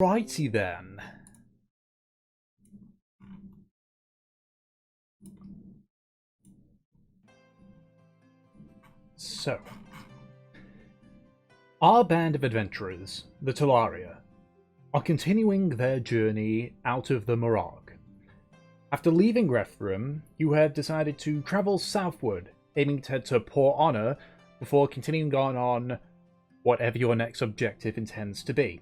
Righty then. So, our band of adventurers, the Talaria, are continuing their journey out of the Morag. After leaving Reftrum, you have decided to travel southward, aiming to head to Port Honor before continuing on whatever your next objective intends to be.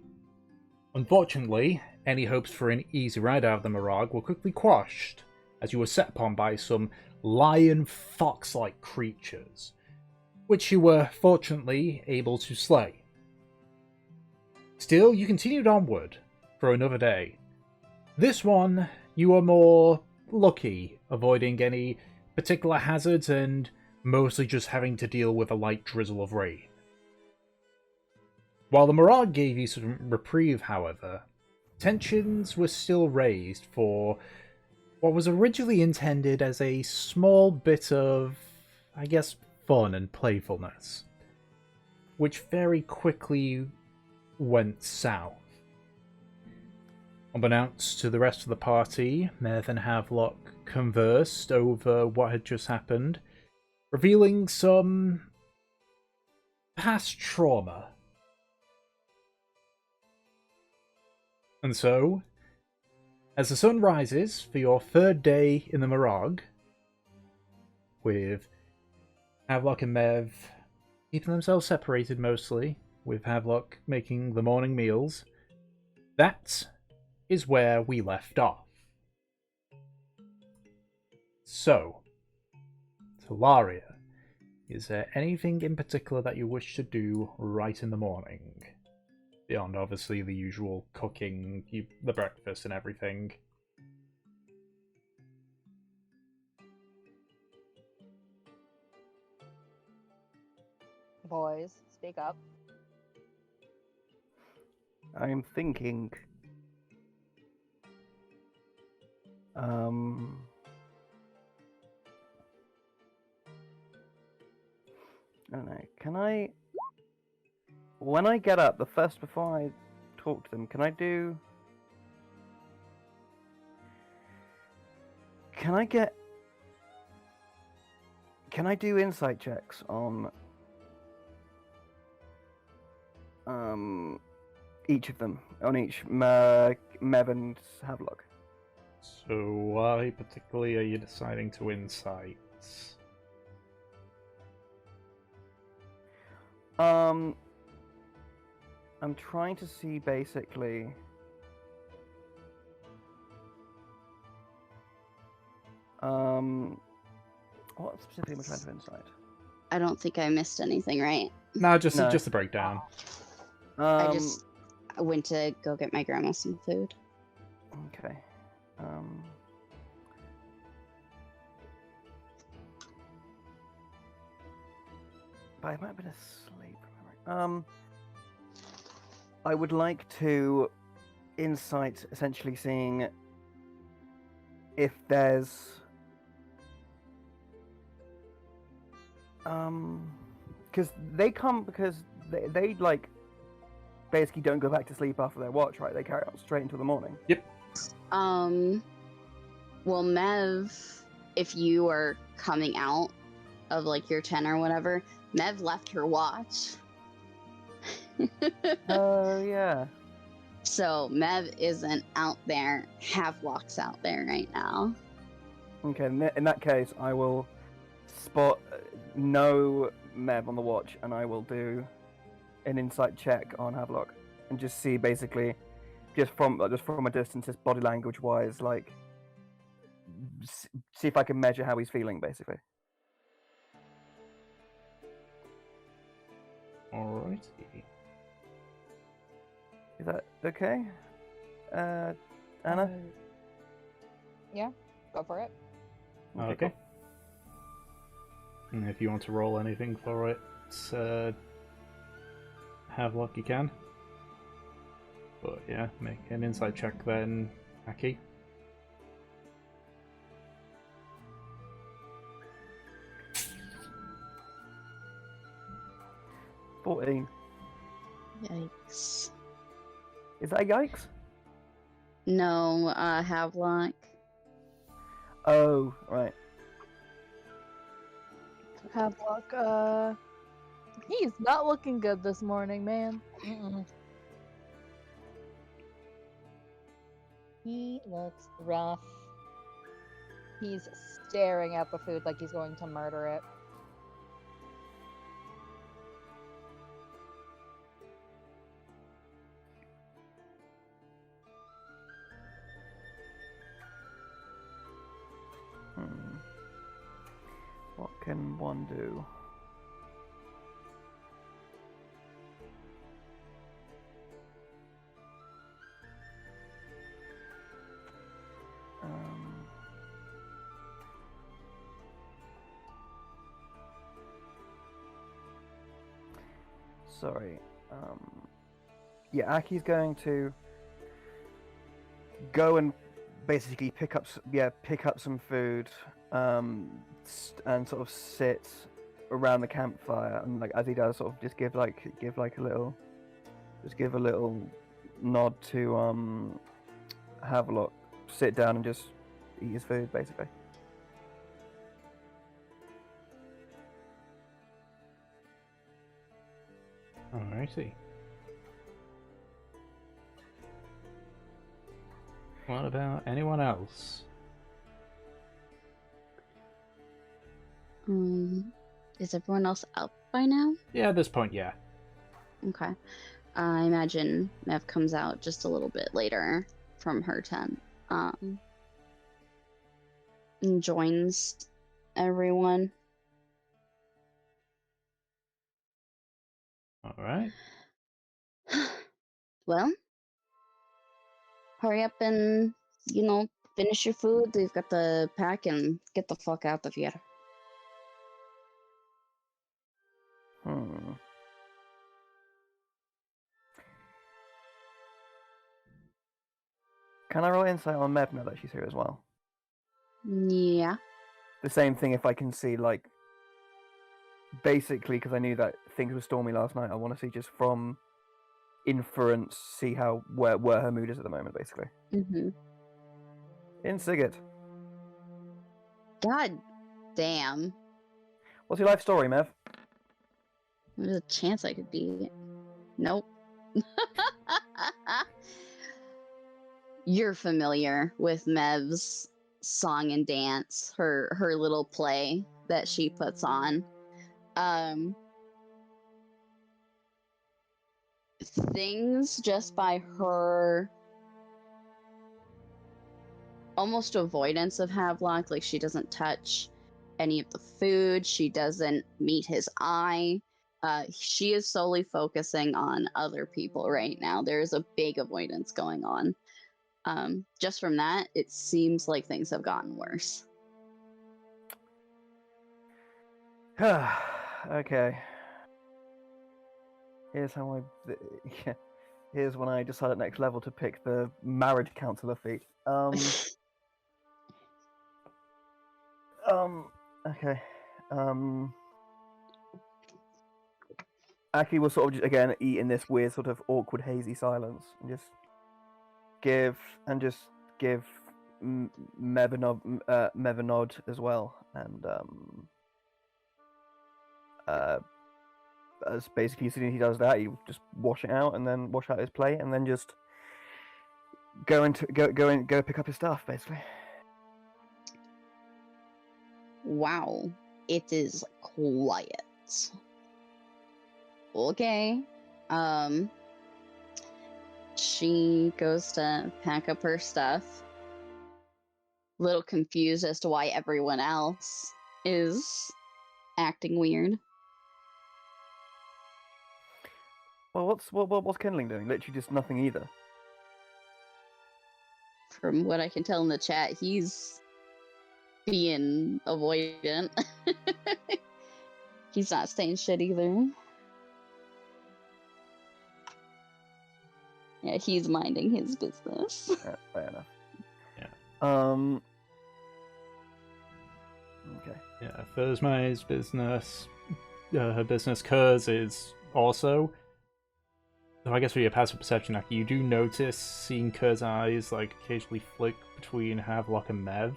Unfortunately, any hopes for an easy ride out of the Morag were quickly quashed, as you were set upon by some lion-fox-like creatures, which you were fortunately able to slay. Still, you continued onward for another day. This one, you are more lucky, avoiding any particular hazards and mostly just having to deal with a light drizzle of rain. While the Morag gave you some reprieve, however, tensions were still raised for what was originally intended as a small bit of, I guess, fun and playfulness, which very quickly went south. Unbeknownst to the rest of the party, Mev and Havelock conversed over what had just happened, revealing some past trauma. And so, as the sun rises for your third day in the Morag, with Havelock and Mev keeping themselves separated mostly, with Havelock making the morning meals, that is where we left off. So, Talaria, is there anything in particular that you wish to do right in the morning? Beyond, obviously, the usual cooking, the breakfast and everything. Boys, speak up. I'm thinking. I don't know. Can I? When I get up, before I talk to them, can I do? Can I do insight checks on each of them, on each Mev and Havelock? So why particularly are you deciding to insight? I'm trying to see basically. What specifically am I trying to insight? I don't think I missed anything, right? No, just No. a breakdown. I just went to go get my grandma some food. Okay. But I might have been asleep. I would like to insight, essentially seeing if there's because they like basically don't go back to sleep after their watch, right? They carry on straight until the morning. Yep. Well, Mev, if you are coming out of like your 10 or whatever, Mev left her watch. Oh yeah. So Mev isn't out there. Havelock's out there right now. Okay, in that case, I will spot no Mev on the watch, and I will do an insight check on Havelock and just see basically, just from a distance, his body language wise, like see if I can measure how he's feeling, basically. Alrighty. Is that okay? Anna? Yeah, go for it. Okay. And if you want to roll anything for it, Havelock, you can. But yeah, make an insight check then, Aki. Cool. 14. Yikes. Is that a yikes? No, Havelock. Oh, right. Havelock, he's not looking good this morning, man. He looks rough. He's staring at the food like he's going to murder it. What can one do? Sorry. Yeah, Aki's going to go and basically pick up some food, and sort of sit around the campfire, and like as he does, sort of just give a little nod to Havelock, sit down and just eat his food, basically. Alrighty. What about anyone else? Is everyone else up by now? Yeah, at this point, yeah. Okay. I imagine Mev comes out just a little bit later from her tent. And joins everyone. Alright. Well, hurry up and, finish your food. We've got the pack and get the fuck out of here. Can I roll insight on Mev now that she's here as well? Yeah. The same thing if I can see, like, basically, because I knew that things were stormy last night, I want to see just from inference, see where her mood is at the moment, basically. Mm-hmm. Insigit. God damn. What's your life story, Mev? There's a chance I could be. Nope. You're familiar with Mev's song and dance, her little play that she puts on. Things just by her almost avoidance of Havelock, like she doesn't touch any of the food, she doesn't meet his eye. She is solely focusing on other people right now. There is a big avoidance going on. Just from that, it seems like things have gotten worse. Okay. Here's when I decide at next level to pick the marriage counselor feat. Okay. Aki will sort of just, again, eat in this weird sort of awkward hazy silence and just give Mev a nod as well, and as basically as soon as he does that, he will just wash out his plate, and then just go pick up his stuff, basically. Wow, it is quiet. Okay. She goes to pack up her stuff. A little confused as to why everyone else is acting weird. Well, what's Kindling doing? Literally just nothing either. From what I can tell in the chat, he's being avoidant. He's not saying shit either. Yeah, he's minding his business. Yeah, fair enough. Yeah. Okay. Yeah, Thursmay's business, her business, Kurz is also So I guess for your passive perception, Aki, you do notice seeing Kurt's eyes like occasionally flick between Havelock and Mev.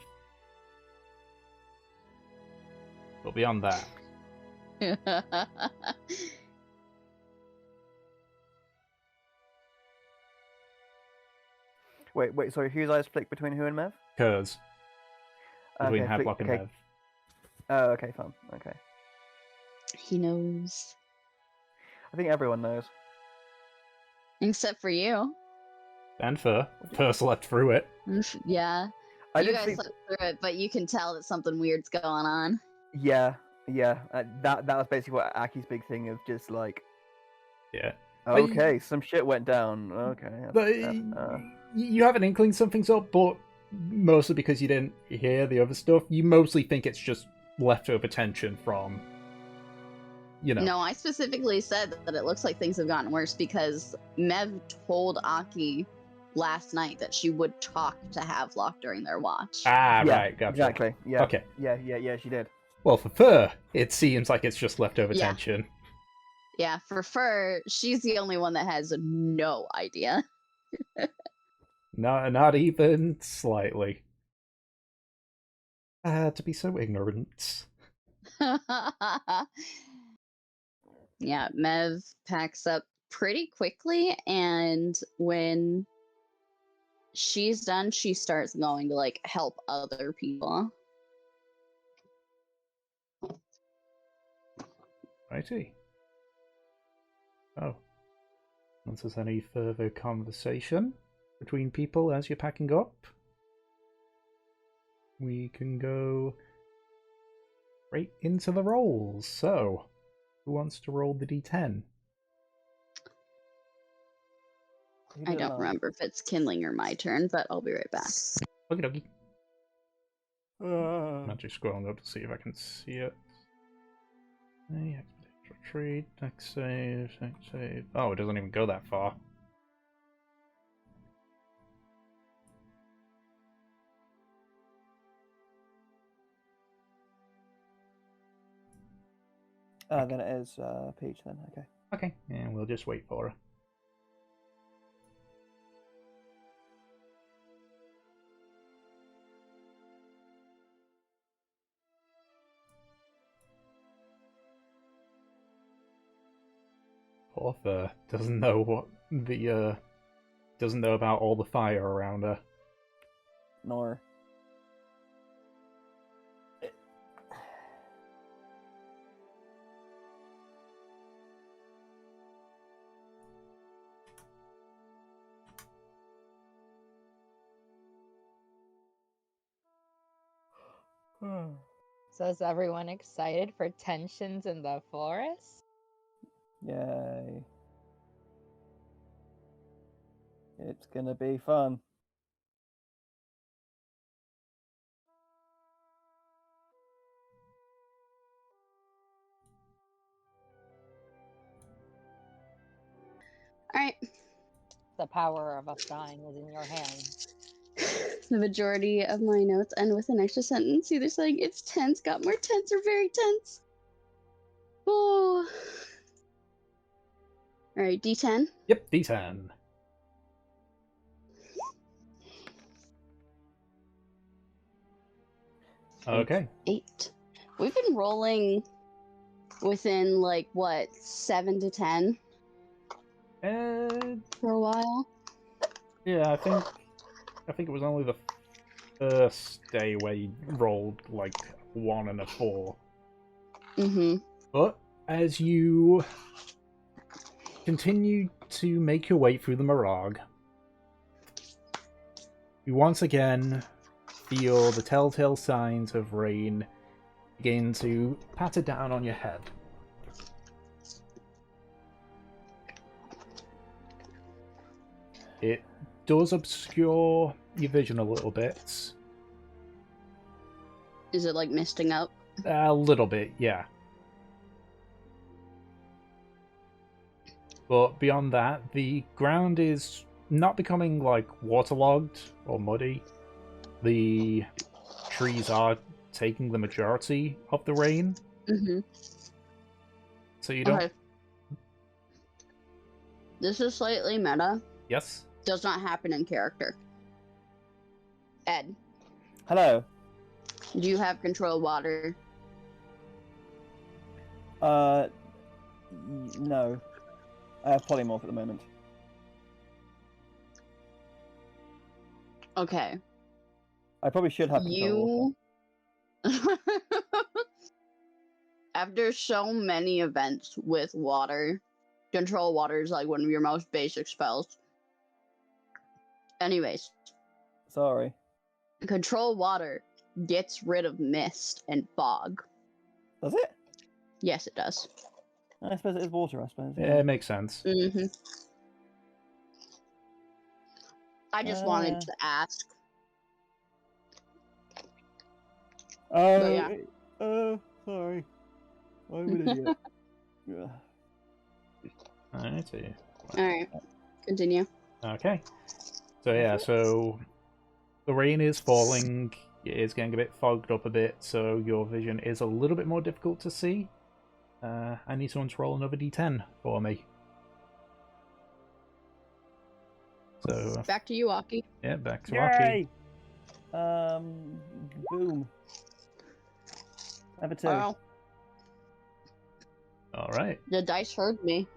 But beyond that, Wait, sorry, whose eyes flick between who and Mev? Kurt's between Okay, Havelock and okay. Mev. Oh, okay, fine. Okay. He knows. I think everyone knows. Except for you. And Fur slept through it. Yeah. I You didn't guys think. slept through it, but you can tell that something weird's going on. Yeah. That was basically what Aki's big thing of just like, Yeah. okay, some shit went down. Okay. But you have an inkling something's up, but mostly because you didn't hear the other stuff, you mostly think it's just leftover tension from, you know. No, I specifically said that it looks like things have gotten worse because Mev told Aki last night that she would talk to Havelock during their watch. Ah, Yeah, right, gotcha. exactly. Yeah. Okay. Yeah, she did. Well, for Fur, it seems like it's just leftover Yeah. tension. Yeah, for Fur, she's the only one that has no idea. Not even slightly. To be so ignorant. Yeah, Mev packs up pretty quickly, and when she's done, she starts going to like help other people. Righty. Oh. Once there's any further conversation between people as you're packing up, we can go right into the rolls. So, who wants to roll the d10? I don't remember if it's Kindling or my turn, but I'll be right back. Okie dokie. I'm actually scrolling up to see if I can see it. Hey, expedition retreat, next save, next save. Oh, it doesn't even go that far. Then it is Peach then, okay. Okay, and we'll just wait for her. Poor Fur doesn't know what the doesn't know about all the fire around her. Nor. So is everyone excited for tensions in the forest? Yay. It's gonna be fun. All right. The power of us dying is in your hands. The majority of my notes end with an extra sentence, either saying it's tense, got more tense, or very tense. Oh. All right, D10. Yep, D10. Okay. 8. We've been rolling within like what 7 to 10 for a while. Yeah, I think it was only the first day where you rolled like 1 and a 4. Mm-hmm. But as you continue to make your way through the Mirage, you once again feel the telltale signs of rain begin to patter down on your head. It does obscure your vision a little bit. Is it like misting up? A little bit, yeah. But beyond that, the ground is not becoming like waterlogged or muddy. The trees are taking the majority of the rain. Mm-hmm. So you don't Okay. This is slightly meta. Yes? Does not happen in character. Ed, Hello. do you have controlled water? No. I have polymorph at the moment. Okay. I probably should have control water. You... After so many events with water, control water is like one of your most basic spells. Anyways, Sorry. control water gets rid of mist and fog. Does it? Yes, it does. I suppose it is water, I suppose. Yeah, it makes sense. Mm-hmm. I just wanted to ask. But yeah. Sorry. I'm an idiot. Yeah. Alrighty. Alright, continue. Okay. So yeah, so the rain is falling, it is getting a bit fogged up a bit, so your vision is a little bit more difficult to see. I need someone to roll another d10 for me. So, Back to you, Aki. yeah, back to Aki. Yay! Boom. Number 2. Wow, Alright. the dice heard me.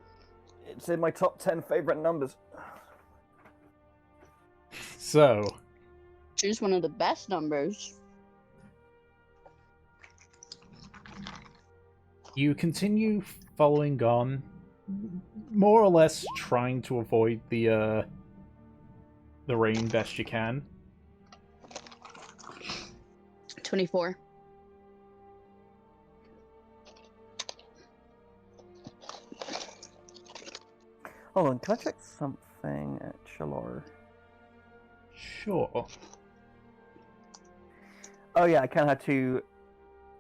It's in my top 10 favorite numbers. So, Choose one of the best numbers. you continue following on, more or less trying to avoid the rain best you can. 24. Hold on, can I check something at Shalor? Sure. Oh yeah, I can have 2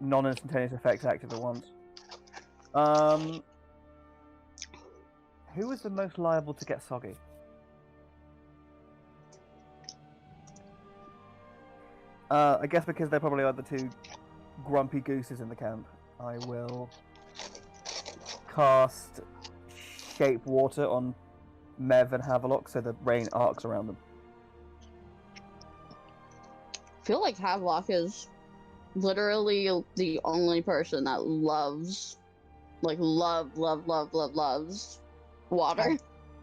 non-instantaneous effects active at once. Who is the most liable to get soggy? I guess because they're probably are the 2 grumpy gooses in the camp, I will cast Shape Water on Mev and Havelock so the rain arcs around them. I feel like Havelock is literally the only person that loves, like, loves water.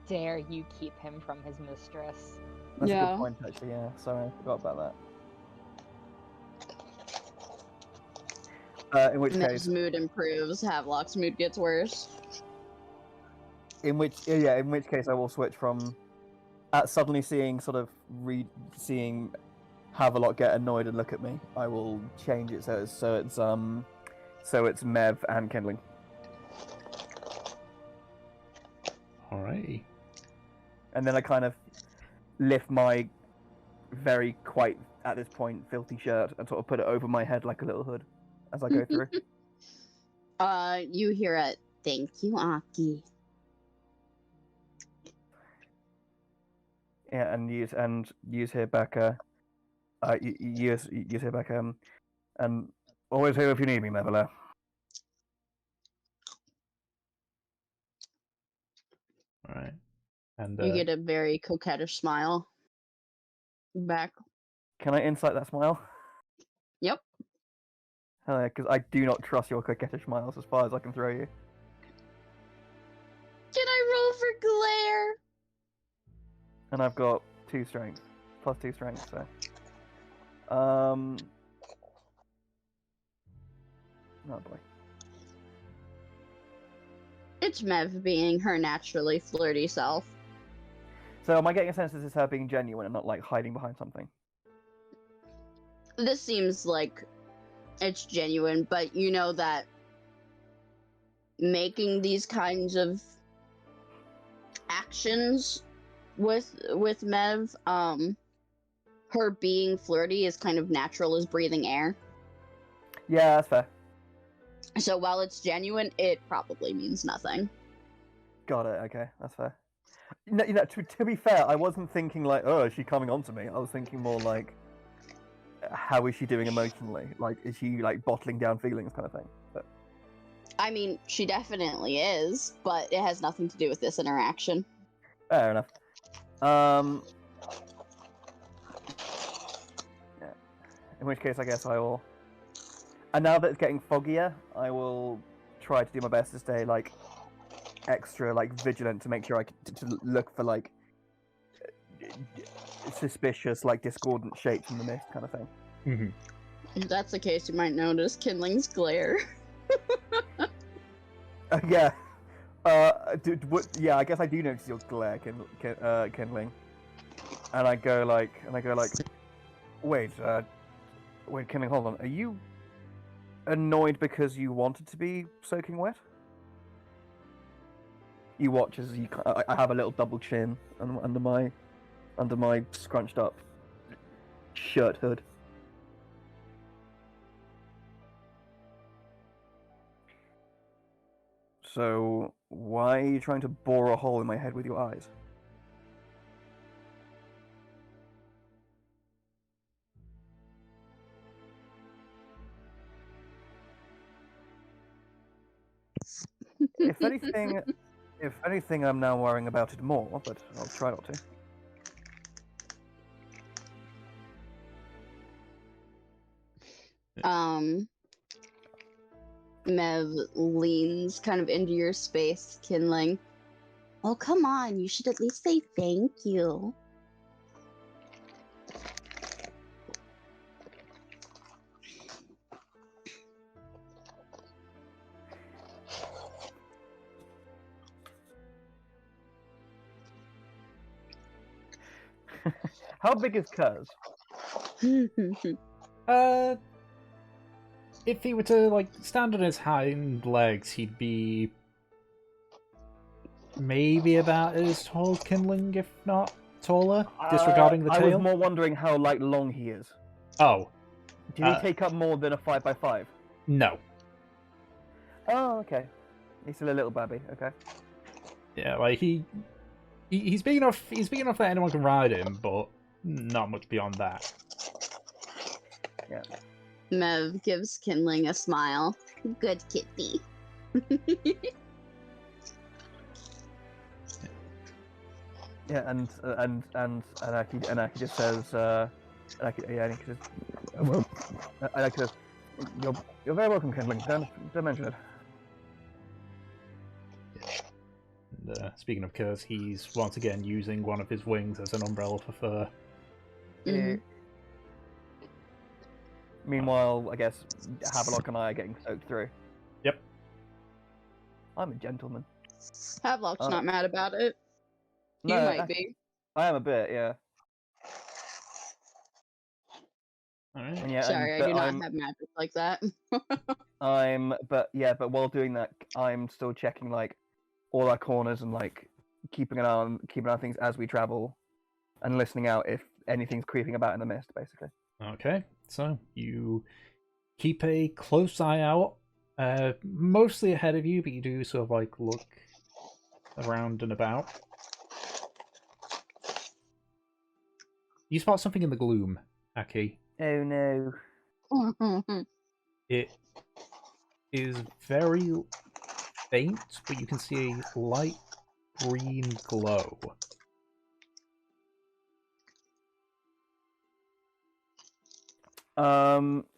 Dare you keep him from his mistress? That's a Yeah. good point, actually, yeah. Sorry, I forgot about that. In which Mev's case, mood improves, Havelock's mood gets worse. in which case I will switch from suddenly seeing seeing Havelock get annoyed and look at me. I will change it so it's Mev and Kindling. Alrighty. And then I kind of lift my very quite at this point filthy shirt and sort of put it over my head like a little hood as I go through. You hear it. Thank you, Aki. Yeah, and use here back. Use here back. And always here if you need me, Mevela. Alright. And You get a very coquettish smile back. Can I insight that smile? Yep. Hell yeah, because I do not trust your coquettish smiles as far as I can throw you. Can I roll for glare? And I've got 2 strength, plus 2 strength, so. Oh boy. It's Mev being her naturally flirty self. So am I getting a sense this is her being genuine and not like hiding behind something? This seems like it's genuine, but you know that making these kinds of actions with Mev, her being flirty is kind of natural as breathing air. Yeah, that's fair. So while it's genuine, it probably means nothing. Got it. Okay, that's fair. To be fair, I wasn't thinking like, oh, is she coming on to me? I was thinking more like, how is she doing emotionally? Like, is she like bottling down feelings, kind of thing? But... I mean, she definitely is, but it has nothing to do with this interaction. Fair enough. Yeah. In which case, I guess I will. And now that it's getting foggier, I will try to do my best to stay like extra like vigilant to make sure I can to look for like suspicious like discordant shapes in the mist kind of thing. Mm-hmm. If that's the case, you might notice kindling's glare. Yeah. Yeah, I guess I do notice your glare kindling. And I go like, wait, kindling, hold on. Are you annoyed because you wanted to be soaking wet? You watch as I have a little double chin under my scrunched up shirt hood. So, why are you trying to bore a hole in my head with your eyes? If anything, I'm now worrying about it more, but I'll try not to. Mev leans kind of into your space, kindling. Oh, come on, you should at least say thank you. How big is Kuz? If he were to like stand on his hind legs, he'd be maybe about as tall as kindling, if not taller, disregarding the tail. I was more wondering how like long he is. Oh, Did he take up more than a 5x5? no. Oh, okay. He's still a little babby. Okay. Yeah, like he's big enough. He's big enough that anyone can ride him, but not much beyond that. Yeah. Mev gives kindling a smile. Good kitty. Yeah, and Anaki just says, Anaki says, you're very welcome, kindling. Don't mention it. And, speaking of Kurz, he's once again using one of his wings as an umbrella for fur. Mhm. Meanwhile, I guess Havelock and I are getting soaked through. Yep. I'm a gentleman. Havelock's Oh. not mad about it. You No, might be. I am a bit, yeah. Alright. And yeah, Sorry, I but do not have magic like that. but while doing that, I'm still checking like all our corners and like keeping an eye on things as we travel, and listening out if anything's creeping about in the mist, basically. Okay, so you keep a close eye out, mostly ahead of you, but you do sort of like look around and about. You spot something in the gloom, Aki. Oh no. It is very faint, but you can see a light green glow.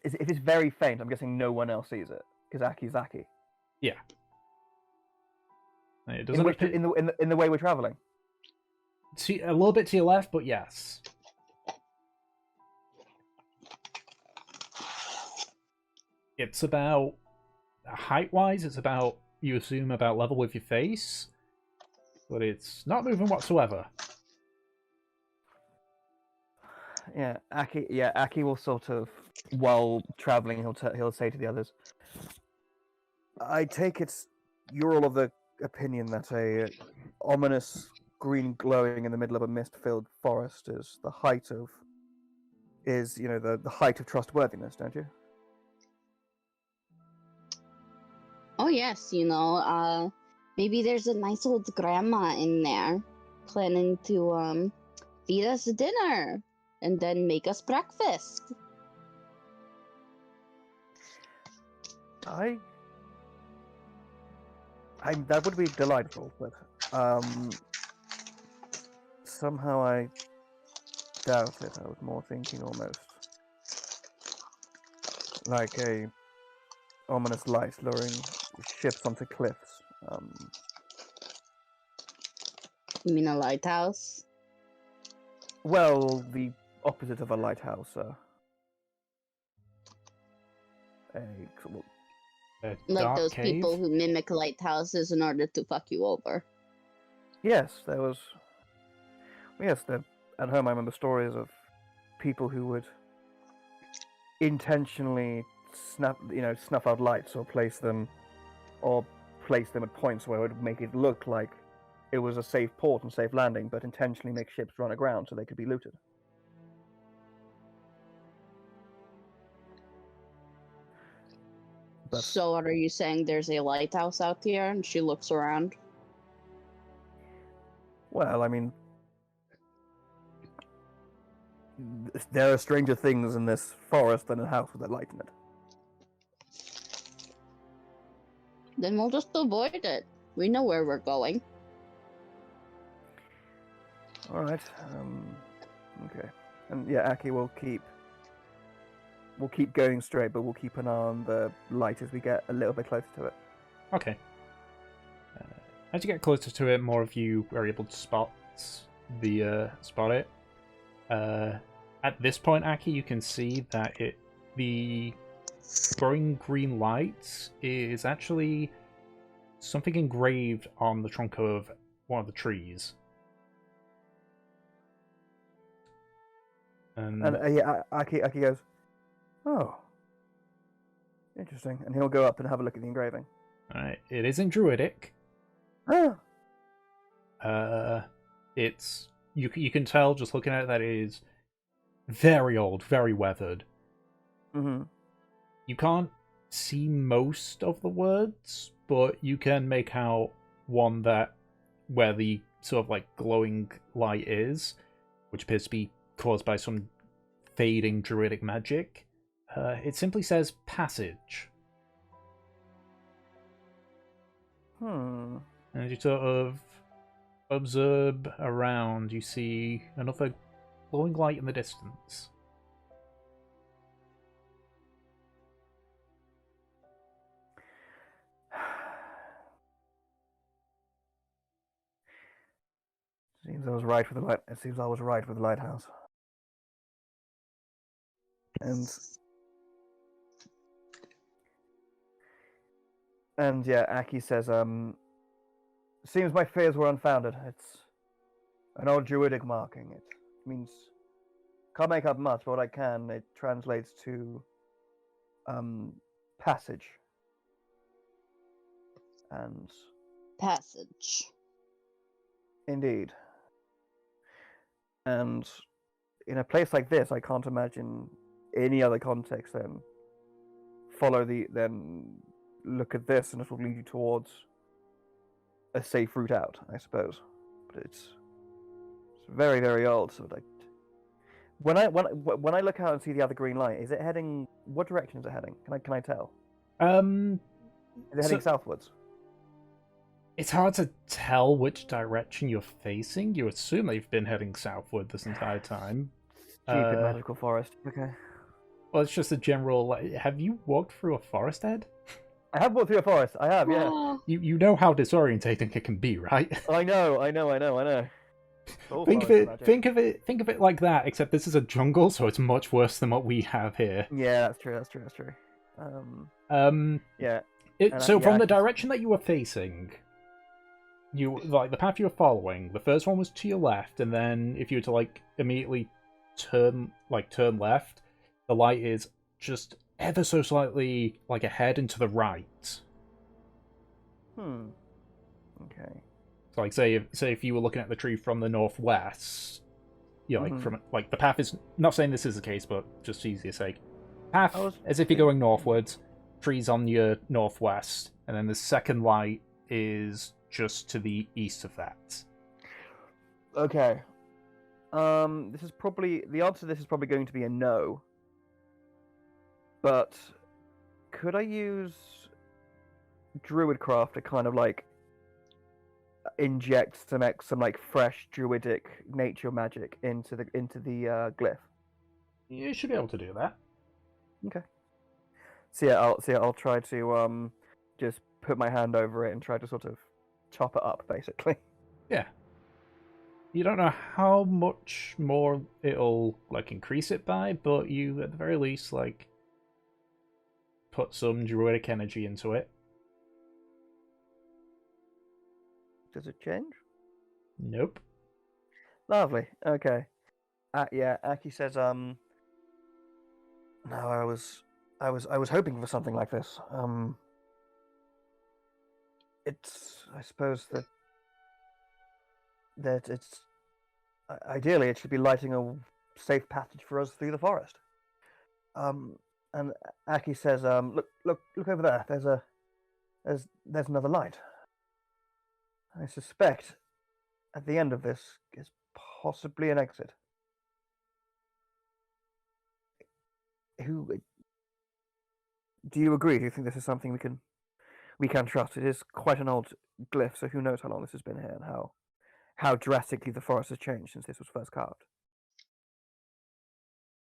If it's very faint, I'm guessing no one else sees it because Aki's Aki. Yeah. It doesn't appear... in the way we're traveling. A little bit to your left, but yes. It's about, height-wise, it's about, you assume, about level with your face. But it's not moving whatsoever. Yeah, Aki will sort of, while traveling, he'll say to the others, I take it you're all of the opinion that a ominous green glowing in the middle of a mist-filled forest is the height of trustworthiness, don't you? Oh yes, maybe there's a nice old grandma in there planning to feed us dinner and then make us breakfast. That would be delightful, but somehow I doubt it. I was more thinking almost like a ominous light luring ships onto cliffs. You mean a lighthouse? Well, the opposite of a lighthouse. Well, A Like dark those cave? people who mimic lighthouses in order to fuck you over. yes, there was. Yes, at home I remember stories of people who would intentionally snuff out lights or place them at points where it would make it look like it was a safe port and safe landing, but intentionally make ships run aground so they could be looted. But So are you saying there's a lighthouse out here and she looks around? well, I mean, there are stranger things in this forest than a house with a light in it. Then we'll just avoid it. We know where we're going. All right. Okay. And yeah, Aki will keep going straight, but we'll keep an eye on the light as we get a little bit closer to it. Okay. As you get closer to it, more of you are able to spot it. At this point, Aki, you can see that the growing green light is actually something engraved on the trunk of one of the trees. And yeah, Aki goes, oh, interesting, and he'll go up and have a look at the engraving. it isn't druidic. Ah, It's you can tell just looking at it that it is very old, very weathered. mm-hmm. You can't see most of the words, but you can make out one where the sort of like glowing light is, which appears to be caused by some fading druidic magic. It simply says passage. And as you sort of observe around, you see another glowing light in the distance. Seems I was right with the light. It seems I was right with the lighthouse. And yeah, Aki says, seems my fears were unfounded. It's an old druidic marking. It means can't make up much, but what I can, it translates to passage. And Passage. indeed. And in a place like this, I can't imagine any other context than look at this and it will lead you towards a safe route out, I suppose. But it's very, very old. So like, when I look out and see the other green light, is it heading? What direction is it heading? Can I tell? Is it heading southwards? It's hard to tell which direction you're facing. You assume they've been heading southward this entire time. Stupid magical forest. Okay. Well, it's just a general. Have you walked through a forest, Ed? I have walked through a forest. I have, yeah. You know how disorientating it can be, right? I know. Think of it like that. Except this is a jungle, so it's much worse than what we have here. Yeah, that's true. Yeah. So from the direction that you were facing, you like the path you were following. The first one was to your left, and then if you were to like immediately turn left, the light is just ever so slightly like ahead and to the right. Okay. So like say if you were looking at the tree from the northwest, you know, like from like the path is not saying this is the case, but just for easier sake, path as if you're going northwards, trees on your northwest, and then the second light is just to the east of that. Okay. This is probably the answer to this is probably going to be a no. But could I use Druidcraft to kind of like inject some like fresh druidic nature magic into the glyph. You should be able to do that. Okay. So yeah, I'll try to just put my hand over it and try to sort of chop it up, basically. Yeah. You don't know how much more it'll like increase it by, but you at the very least like put some druidic energy into it. Does it change? Nope. Lovely. Okay. Yeah, Aki says, no, I was hoping for something like this. It's, I suppose that it's ideally it should be lighting a safe passage for us through the forest. And Aki says, look over there. There's another light. I suspect at the end of this is possibly an exit. Do you agree? Do you think this is something we can trust? It is quite an old glyph, so who knows how long this has been here and how drastically the forest has changed since this was first carved.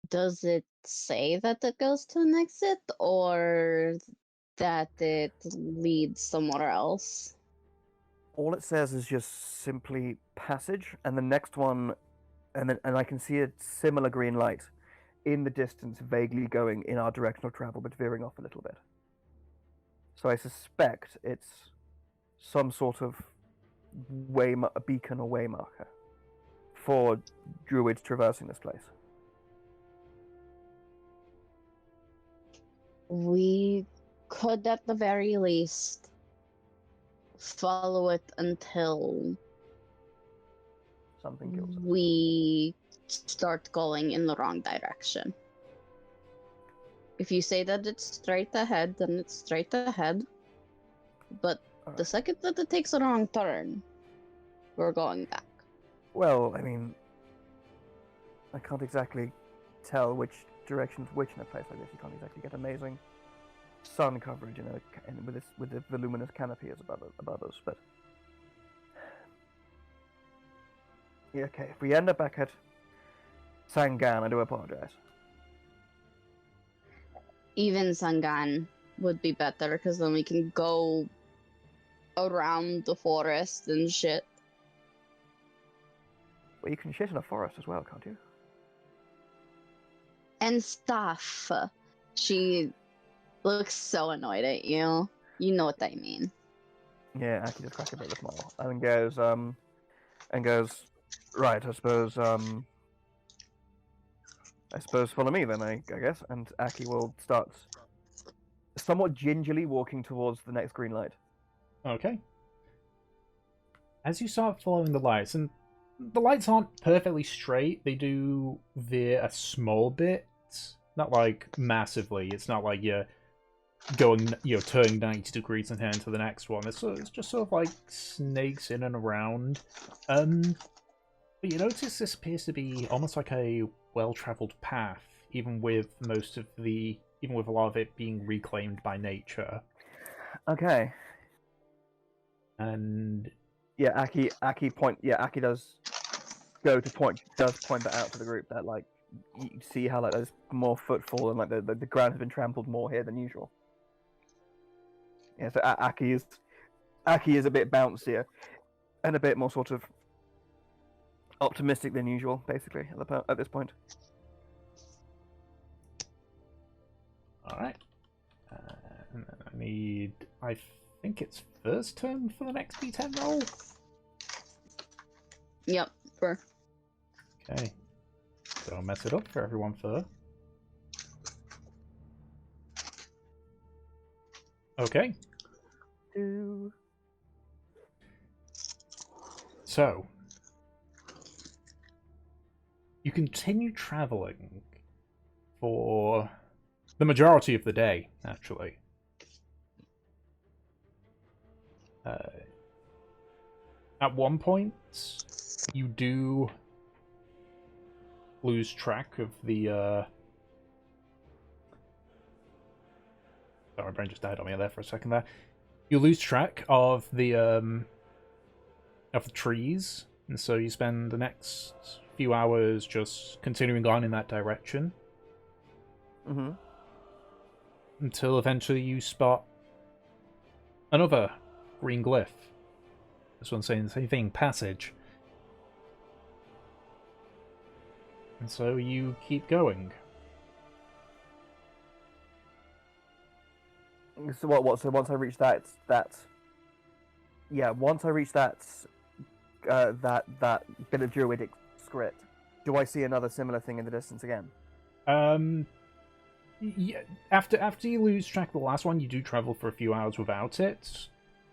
Does it say that it goes to an exit or that it leads somewhere else? All it says is just simply passage, and the next one, and I can see a similar green light in the distance, vaguely going in our direction of travel, but veering off a little bit. So I suspect it's some sort of a beacon or way marker for druids traversing this place. We could, at the very least, follow it until Something kills it. we start going in the wrong direction. If you say that it's straight ahead, then it's straight ahead. But All right. the second that it takes a wrong turn, we're going back. Well, I mean, I can't exactly tell which direction's which in a place like this. You can't exactly get amazing sun coverage with the voluminous canopy is above us, but yeah, okay. If we end up back at Sangan, I do apologize. Even Sangan would be better, because then we can go around the forest and shit. Well, you can shit in a forest as well, can't you? And stuff. She looks so annoyed at you. You know what I mean. Yeah, Aki just crack a bit of a smile and goes, right. I suppose follow me then. I guess. And Aki will start somewhat gingerly walking towards the next green light. Okay. As you start following the lights, and the lights aren't perfectly straight, they do veer a small bit. Not like massively. It's not like you're going, turning 90 degrees and heading to the next one. It's just sort of like snakes in and around. But you notice this appears to be almost like a well-traveled path, even with a lot of it being reclaimed by nature. Okay. And yeah, Aki does point that out to the group, that like you see how like there's more footfall and like the ground has been trampled more here than usual. Yeah, so Aki is a bit bouncier and a bit more sort of optimistic than usual, basically at this point. all right. I think it's first turn for the next D10 roll. Yep, sure. Okay. Don't mess it up for everyone first. Okay. So, you continue traveling for the majority of the day, actually. At one point, you do lose track of the sorry, my brain just died on me there for a second there. You lose track of the of the trees, and so you spend the next few hours just continuing on in that direction Mm-hmm. until eventually you spot another green glyph. This one's saying the same thing, passage. And so you keep going. So what? So once I reach that, once I reach that bit of druidic script, do I see another similar thing in the distance again? Yeah, after you lose track of the last one, you do travel for a few hours without it,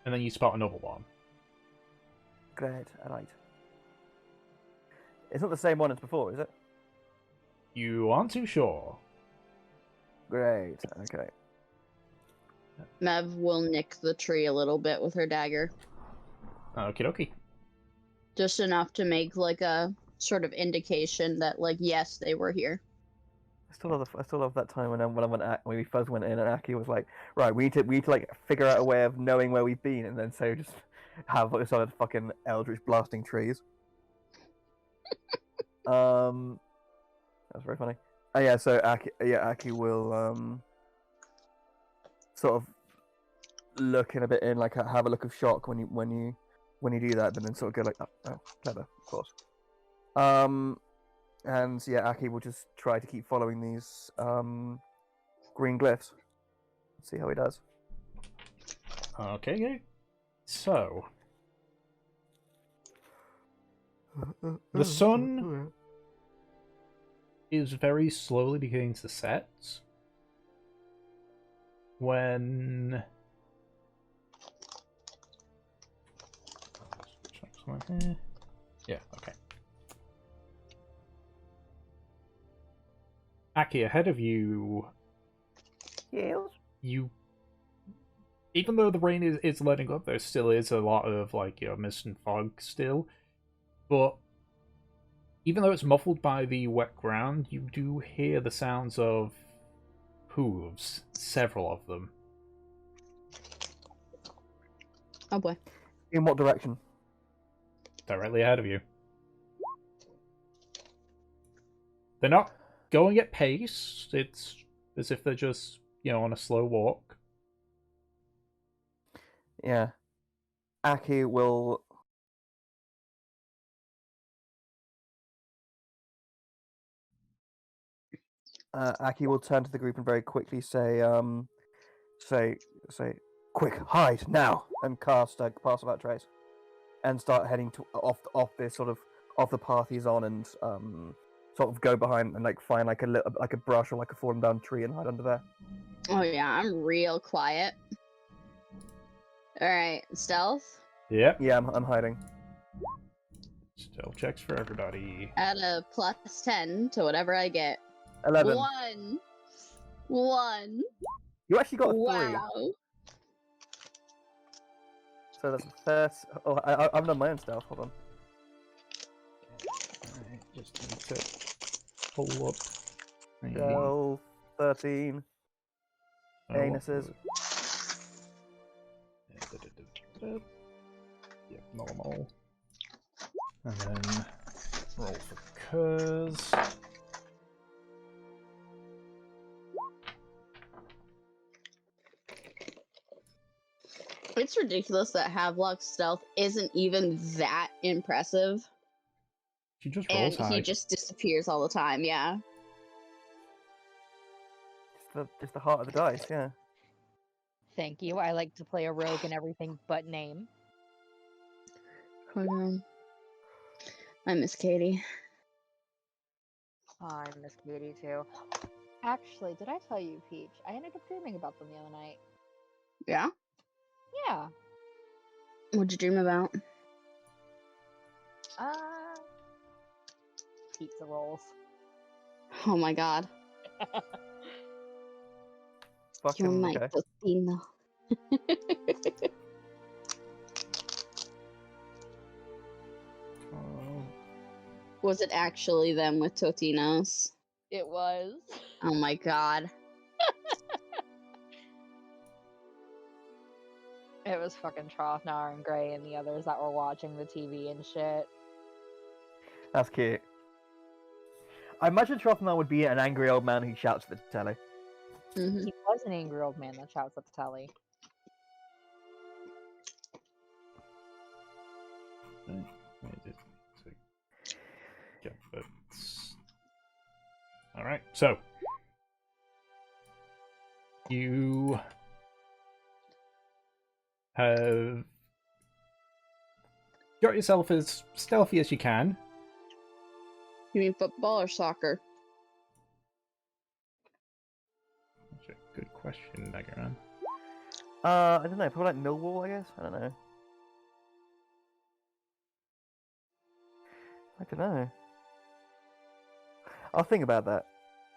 and then you spot another one. Great, alright. It's not the same one as before, is it? You aren't too sure. Great, okay. Mev will nick the tree a little bit with her dagger. Okie dokie. Just enough to make like a sort of indication that like yes, they were here. I still love that time when we first went in and Aki was like, right, we need to like figure out a way of knowing where we've been, and then so just have like sort of fucking eldritch blasting trees. That's very funny. Oh yeah, so Aki will sort of look in a bit in like have a look of shock when you do that, but then sort of go like, oh clever, of course. And yeah, Aki will just try to keep following these green glyphs. See how he does. Okay. So the sun is very slowly beginning to set when yeah, okay. Aki, ahead of you, Yes. you, even though the rain is letting up, there still is a lot of like mist and fog still. But even though it's muffled by the wet ground, you do hear the sounds of hooves, several of them. Oh boy. In what direction? Directly ahead of you. They're not going at pace. It's as if they're just, on a slow walk. Yeah. Aki will turn to the group and very quickly say, quick, hide now, and cast Pass Without Trace, and start heading to off this sort of off the path he's on, and sort of go behind and like find like a brush or like a fallen down tree and hide under there. Oh yeah, I'm real quiet. Alright, stealth? Yep. Yeah, I'm hiding. Stealth checks for everybody. Add a +10 to whatever I get. 11. One. You actually got a 3. Wow. So that's a first. Oh, I've done my own stealth. Hold on. Alright, just need to pull up. Stealth 13. Anuses. Yep, normal. And then roll for curs. It's ridiculous that Havelock's stealth isn't even that impressive. She just And rolls high. he just disappears all the time, yeah. Just the heart of the dice, yeah. Thank you. I like to play a rogue in everything but name. Hold on. I miss Katie. I miss Katie too. Actually, did I tell you, Peach? I ended up dreaming about them the other night. Yeah? Yeah. What'd you dream about? Pizza rolls. Oh my god. You're Fucking my okay. tocino. Was it actually them with Totinos? It was. Oh my god. It was fucking Trofnar and Gray and the others that were watching the TV and shit. That's cute. I imagine Trofnar would be an angry old man who shouts at the telly. Mhm. He was an angry old man that shouts at the telly. Alright, so you have got yourself as stealthy as you can. You mean football or soccer? That's a good question, Daggeran. I don't know, probably like Millwall, I guess? I don't know. I don't know. I'll think about that.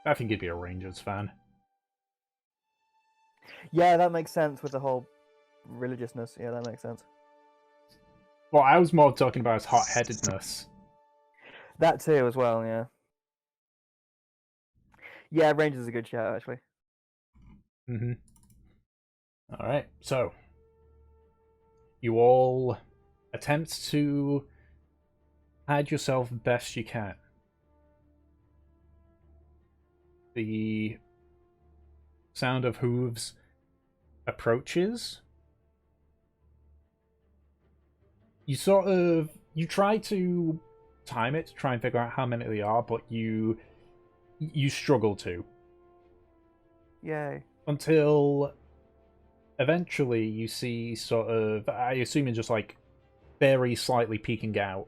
I think you'd be a Rangers fan. Yeah, that makes sense with the whole religiousness. Yeah, that makes sense. Well, I was more talking about his hot-headedness. That too, as well, yeah. Yeah, Rangers is a good shout, actually. Mm-hmm. Alright, so you all attempt to hide yourself best you can. The sound of hooves approaches. You try to time it to try and figure out how many they are, but you struggle to. Yay. Until eventually you see sort of, I assume it's just like very slightly peeking out.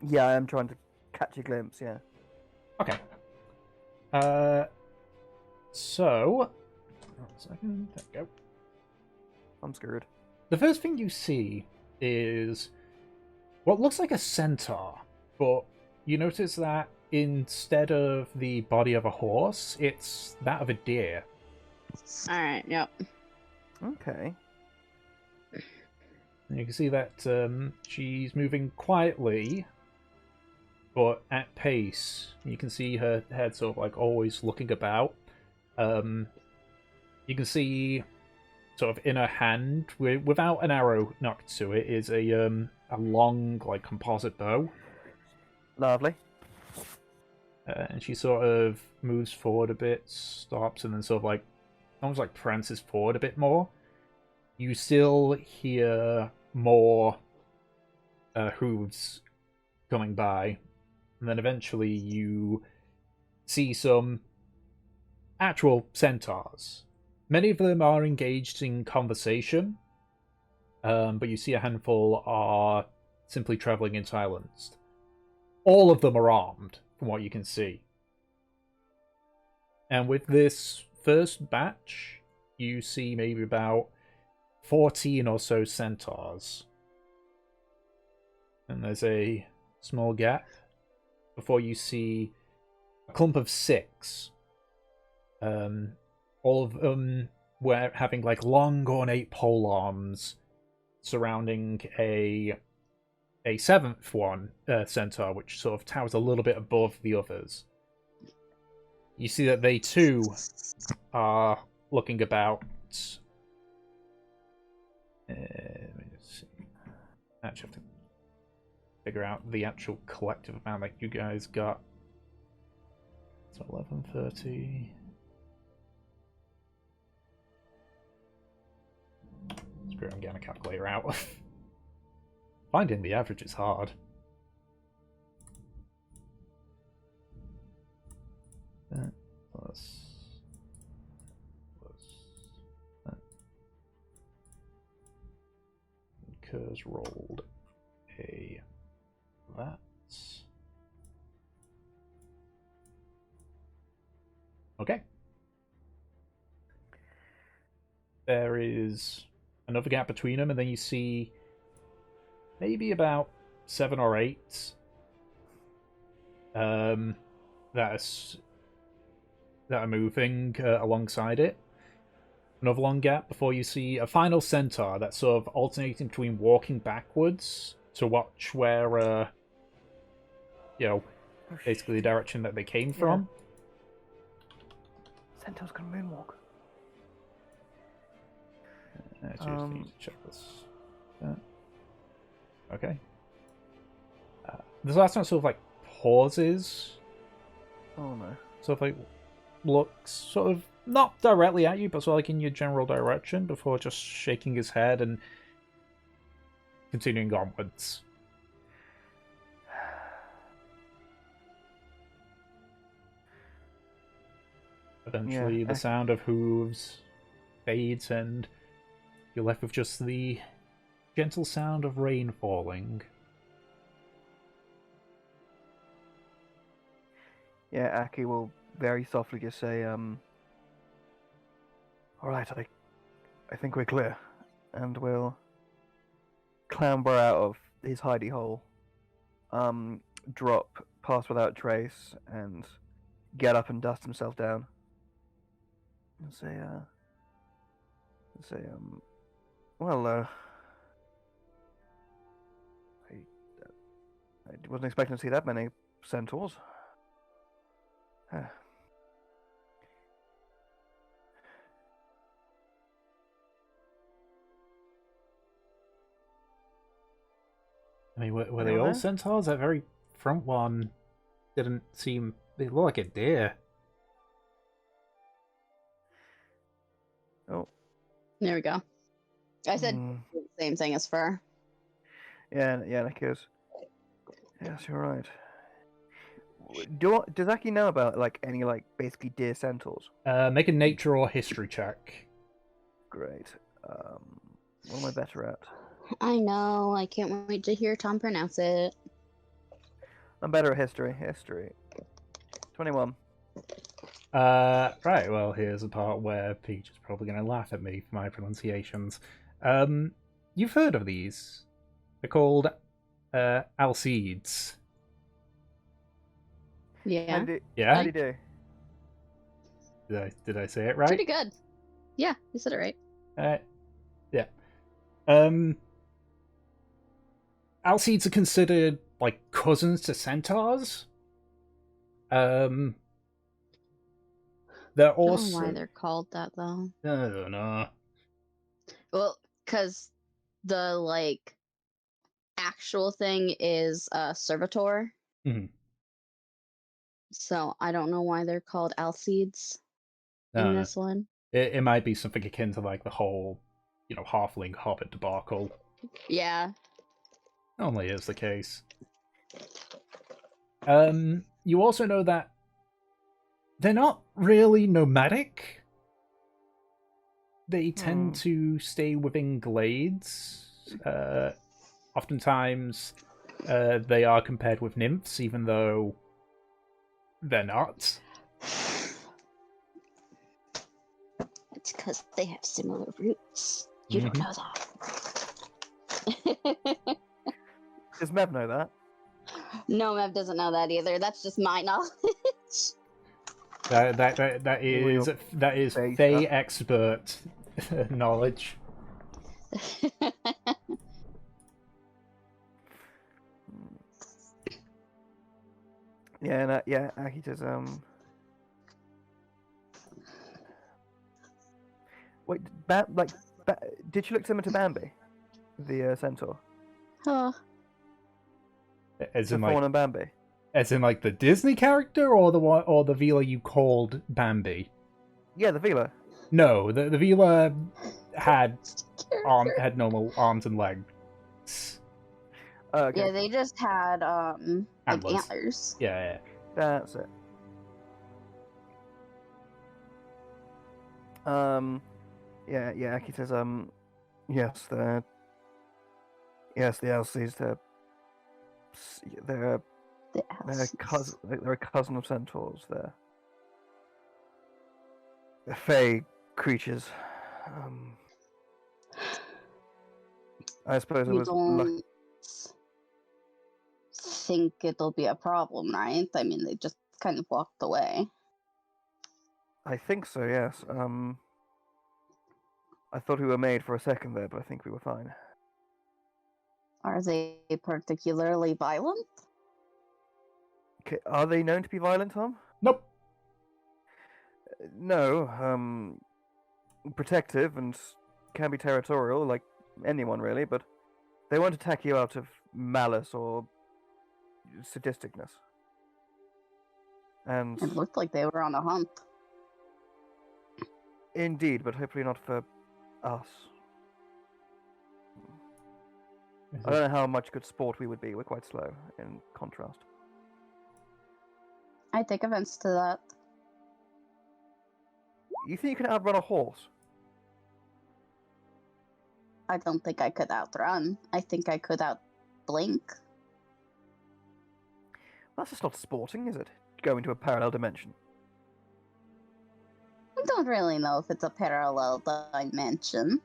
Yeah, I am trying to catch a glimpse, yeah. Okay. So, 1 second, there we go. I'm screwed. The first thing you see is what looks like a centaur, but you notice that instead of the body of a horse, it's that of a deer. Alright, yep. Okay. And you can see that she's moving quietly, but at pace. You can see her head sort of like always looking about. You can see sort of in her hand, without an arrow knocked to it, is a long like composite bow. Lovely. And she sort of moves forward a bit, stops, and then sort of like almost like prances forward a bit more. You still hear more hooves coming by, and then eventually you see some actual centaurs. Many of them are engaged in conversation, but you see a handful are simply traveling in silence. All of them are armed, from what you can see. And with this first batch, you see maybe about 14 or so centaurs. And there's a small gap before you see a clump of 6. All of them were having like long ornate pole arms surrounding a 7th one, centaur, which sort of towers a little bit above the others. You see that they too are looking about. Let me just see. I actually have to figure out the actual collective amount that you guys got. So 11:30. Screw it, I'm getting a calculator out. Finding the average is hard. That plus that. Kerr's rolled a that. Okay. There is another gap between them, and then you see maybe about 7 or 8 that are moving alongside it. Another long gap before you see a final centaur that's sort of alternating between walking backwards to watch where, basically the direction that they came from. Centaur's gonna moonwalk. I just need to check this. Okay. This last one sort of like pauses, Oh no. sort of like looks sort of not directly at you, but sort of like in your general direction before just shaking his head and continuing onwards. Eventually, Yeah, the sound of hooves fades, and you're left with just the gentle sound of rain falling. Yeah, Aki will very softly just say, all right, I think we're clear. And will clamber out of his hidey hole, drop, pass without trace, and get up and dust himself down. And say, well, I wasn't expecting to see that many centaurs. Huh. I mean, were they Anyone all there? centaurs? That very front one didn't seem... They look like a deer. Oh. There we go. I said Hmm. the same thing as fur. Yeah, Nick is. Yes, you're right. Does Aki know about like any like basically deer centaurs? Make a nature or history check. Great. What am I better at? I know. I can't wait to hear Tom pronounce it. I'm better at history. History. 21. Right, well, here's the part where Peach is probably going to laugh at me for my pronunciations. You've heard of these. They're called, Alcedes. Yeah. How do Yeah? you do? Did I say it right? Pretty good. Yeah, you said it right. Yeah. Alcedes are considered, like, cousins to centaurs. They're I don't also... know why they're called that, though. I don't know. Well, because the, like, actual thing is servitor. Mhm. So I don't know why they're called Alcedes No, in no. this one. It might be something akin to, like, the whole, halfling hobbit debacle. Yeah. Only is the case. You also know that they're not really nomadic. They tend to stay within glades. Oftentimes, they are compared with nymphs, even though they're not. It's because they have similar roots. You don't know that. Does Mev know that? No, Mev doesn't know that either. That's just my knowledge. That is Fae Fae stuff. expert knowledge. Yeah, Aki says, Wait, did she look similar to Bambi? The centaur? Oh, As The in fawn like, and Bambi? the Disney character, or the one, or the Vila you called Bambi? Yeah, the Vila. No, the Vila had had normal arms and legs. Oh, okay. yeah, they just had like Antlers. antlers. Yeah. That's it. Yeah, Aki says, yes, the Elsies, they're The they're a cousin of centaurs. They're fey creatures. I suppose it You was luck. don't think it'll be a problem, right? I mean, they just kind of walked away. I think so. Yes. I thought we were made for a second there, but I think we were fine. Are they particularly violent? Okay, are they known to be violent, Tom? Nope. No. Protective and can be territorial, like anyone really, but they won't attack you out of malice or sadisticness. And It looked like they were on a hunt. indeed, but hopefully not for us. I don't know how much good sport we would be. We're quite slow in contrast. I take offense to that. You think you can outrun a horse? I don't think I could outrun. I think I could outblink. That's just not sporting, is it? Go into a parallel dimension. I don't really know if it's a parallel dimension.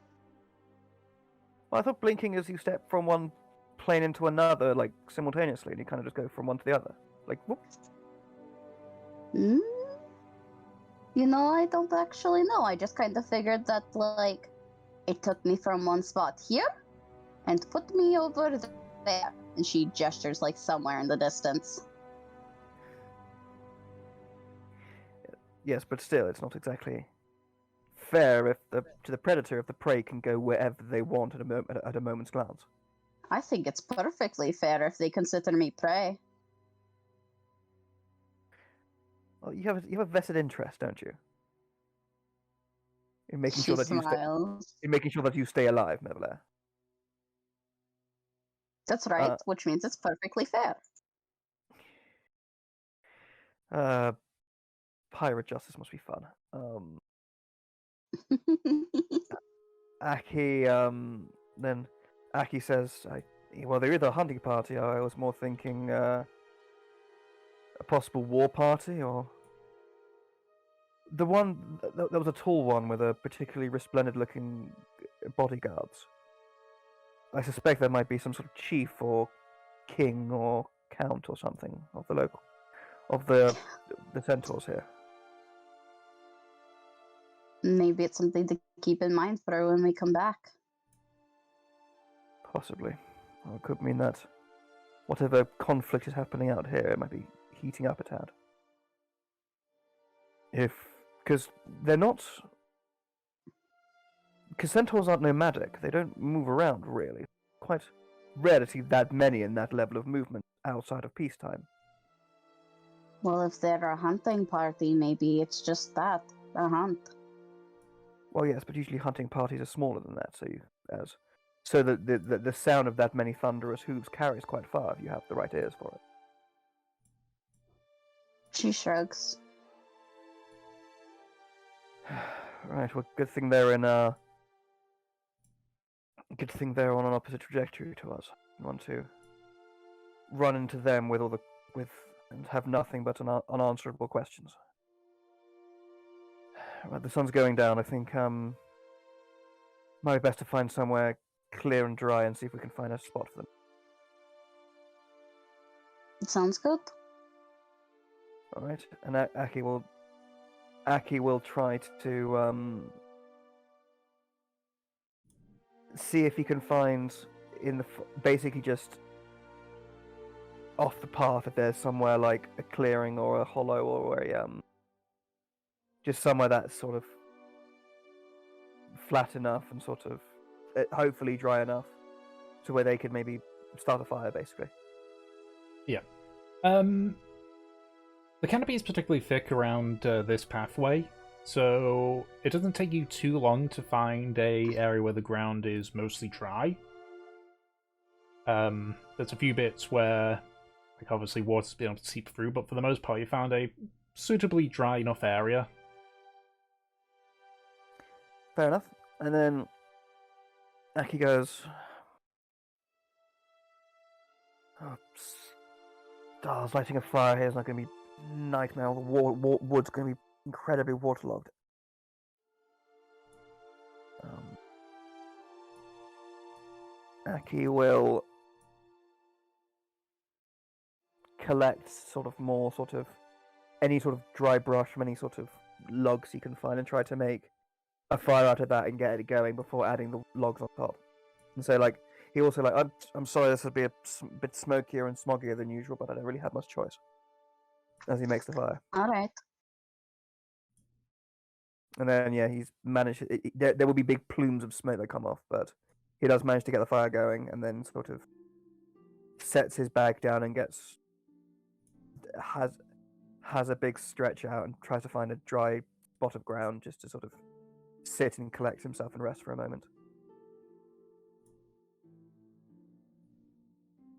Well, I thought blinking is you step from one plane into another, like, simultaneously, and you kind of just go from one to the other. Like, whoop. Hmm? You know, I don't actually know. I just kind of figured that, like, it took me from one spot here and put me over there. And she gestures, like, somewhere in the distance. Yes, but still, it's not exactly fair if to the predator if the prey can go wherever they want at a moment's glance. I think it's perfectly fair if they consider me prey. Well, you have a vested interest, don't you? In making She sure that smiles. you stay alive, nevertheless. That's right, which means it's perfectly fair. Pirate justice must be fun. Aki, then Aki says, well, they're either a hunting party, I was more thinking, a possible war party, or... The one, there was a tall one with a particularly resplendent-looking bodyguards. I suspect there might be some sort of chief, or king, or count, or something, of the centaurs here. Maybe it's something to keep in mind for when we come back. Possibly. Or it could mean that whatever conflict is happening out here, it might be heating up a tad. Because they're not... Because centaurs aren't nomadic. They don't move around, really. Quite rare to see that many in that level of movement outside of peacetime. Well, if they're a hunting party, maybe it's just that, a hunt. Well, yes, but usually hunting parties are smaller than that, so the sound of that many thunderous hooves carries quite far if you have the right ears for it. She shrugs. Right, well, good thing they're on an opposite trajectory to us. We want to run into them and have nothing but unanswerable questions. Right, the sun's going down. I think might be best to find somewhere clear and dry and see if we can find a spot for them. It sounds good. All right, and Aki will try to see if he can find basically just off the path if there's somewhere like a clearing or a hollow or a just somewhere that's sort of flat enough and sort of hopefully dry enough to where they could maybe start a fire, basically. Yeah. The canopy is particularly thick around this pathway, so it doesn't take you too long to find a area where the ground is mostly dry. There's a few bits where, like, obviously water's been able to seep through, but for the most part you found a suitably dry enough area. Fair enough. And then Aki goes, oh, stars, lighting a fire here is not going to be nightmare. All the wood's going to be incredibly waterlogged. Aki will collect any sort of dry brush from any sort of logs he can find and try to make a fire out of that and get it going before adding the logs on top. And so, like, he also I'm sorry this would be a bit smokier and smoggier than usual, but I don't really have much choice. As he makes the fire. All right. And then he's managed. There will be big plumes of smoke that come off, but he does manage to get the fire going, and then sort of sets his bag down and has a big stretch out and tries to find a dry spot of ground just to sort of sit and collect himself and rest for a moment.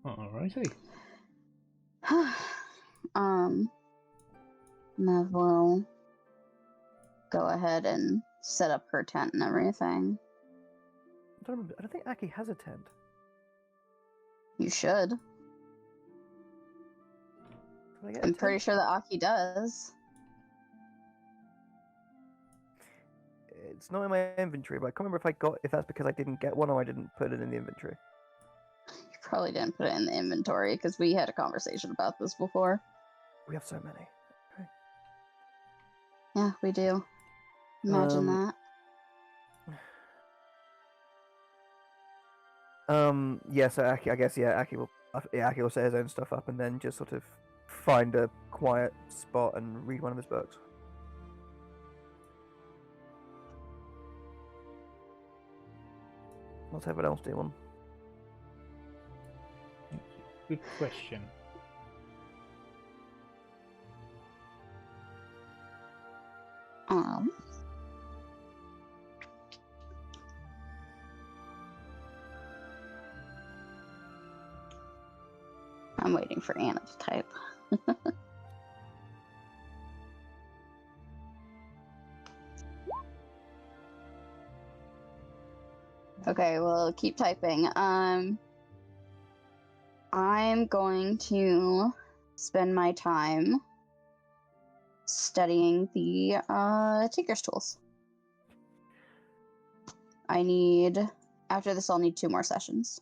Alrighty. Mev will go ahead and set up her tent and everything. I don't think Aki has a tent. You should. Can I get a I'm tent? pretty sure that Aki does. It's not in my inventory, but I can't remember if that's because I didn't get one or I didn't put it in the inventory. You probably didn't put it in the inventory because we had a conversation about this before. We have so many. Yeah, we do. Imagine that. Yeah, so Aki, I guess, Aki will set his own stuff up and then just sort of find a quiet spot and read one of his books. What's everyone else doing? Good question. I'm waiting for Anna to type. Okay, well, keep typing. I'm going to spend my time studying the Tinker's tools. After this, I'll need 2 more sessions.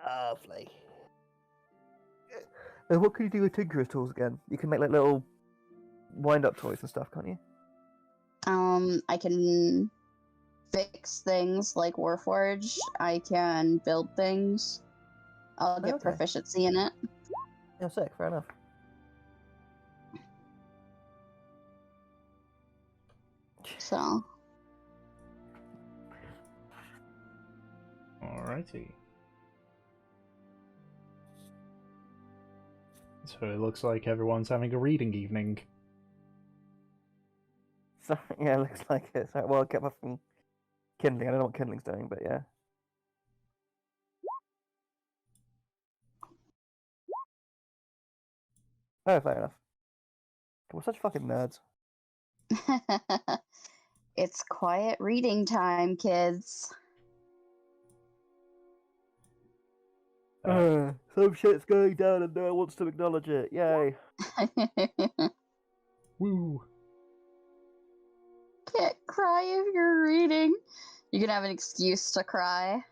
Lovely. What can you do with Tinker's tools again? You can make like little wind-up toys and stuff, can't you? I can fix things like Warforge. I can build things. I'll get proficiency in it. Yeah, sick. Fair enough. So. Alrighty. So it looks like everyone's having a reading evening. So yeah, it looks like it. So, well, I'll get my from kindling. I don't know what kindling's doing, but yeah. Oh, fair enough. We're such fucking nerds. It's quiet reading time, kids. Some shit's going down and no one wants to acknowledge it. Yay. Woo! Can't cry if you're reading. You can have an excuse to cry.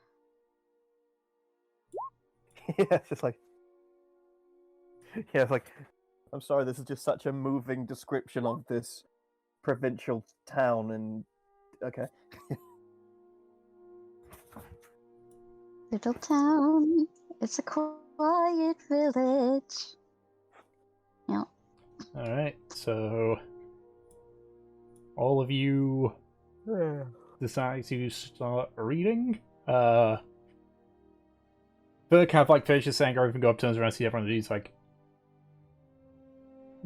Yeah, it's just like... Yeah, it's like... I'm sorry, this is just such a moving description of this provincial town and... Okay. Little town, it's a quiet village. Yep. Alright, so... all of you decide to start reading. Burke kind of like finishes saying everything, go up, turns around, see everyone, and he's like...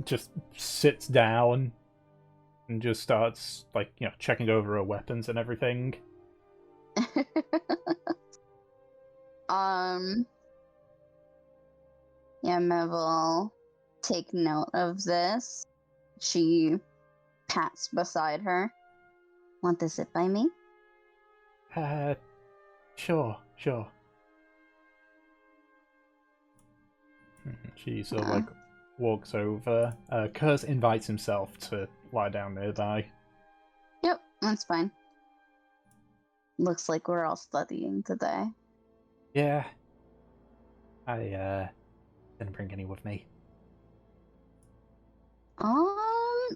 just sits down and just starts, like, you know, checking over her weapons and everything. Yeah, Mev will take note of this. She pats beside her. Want to sit by me? Sure. She sort of, like, walks over. Kurz invites himself to lie down nearby. Yep, that's fine. Looks like we're all studying today. Yeah. I, didn't bring any with me.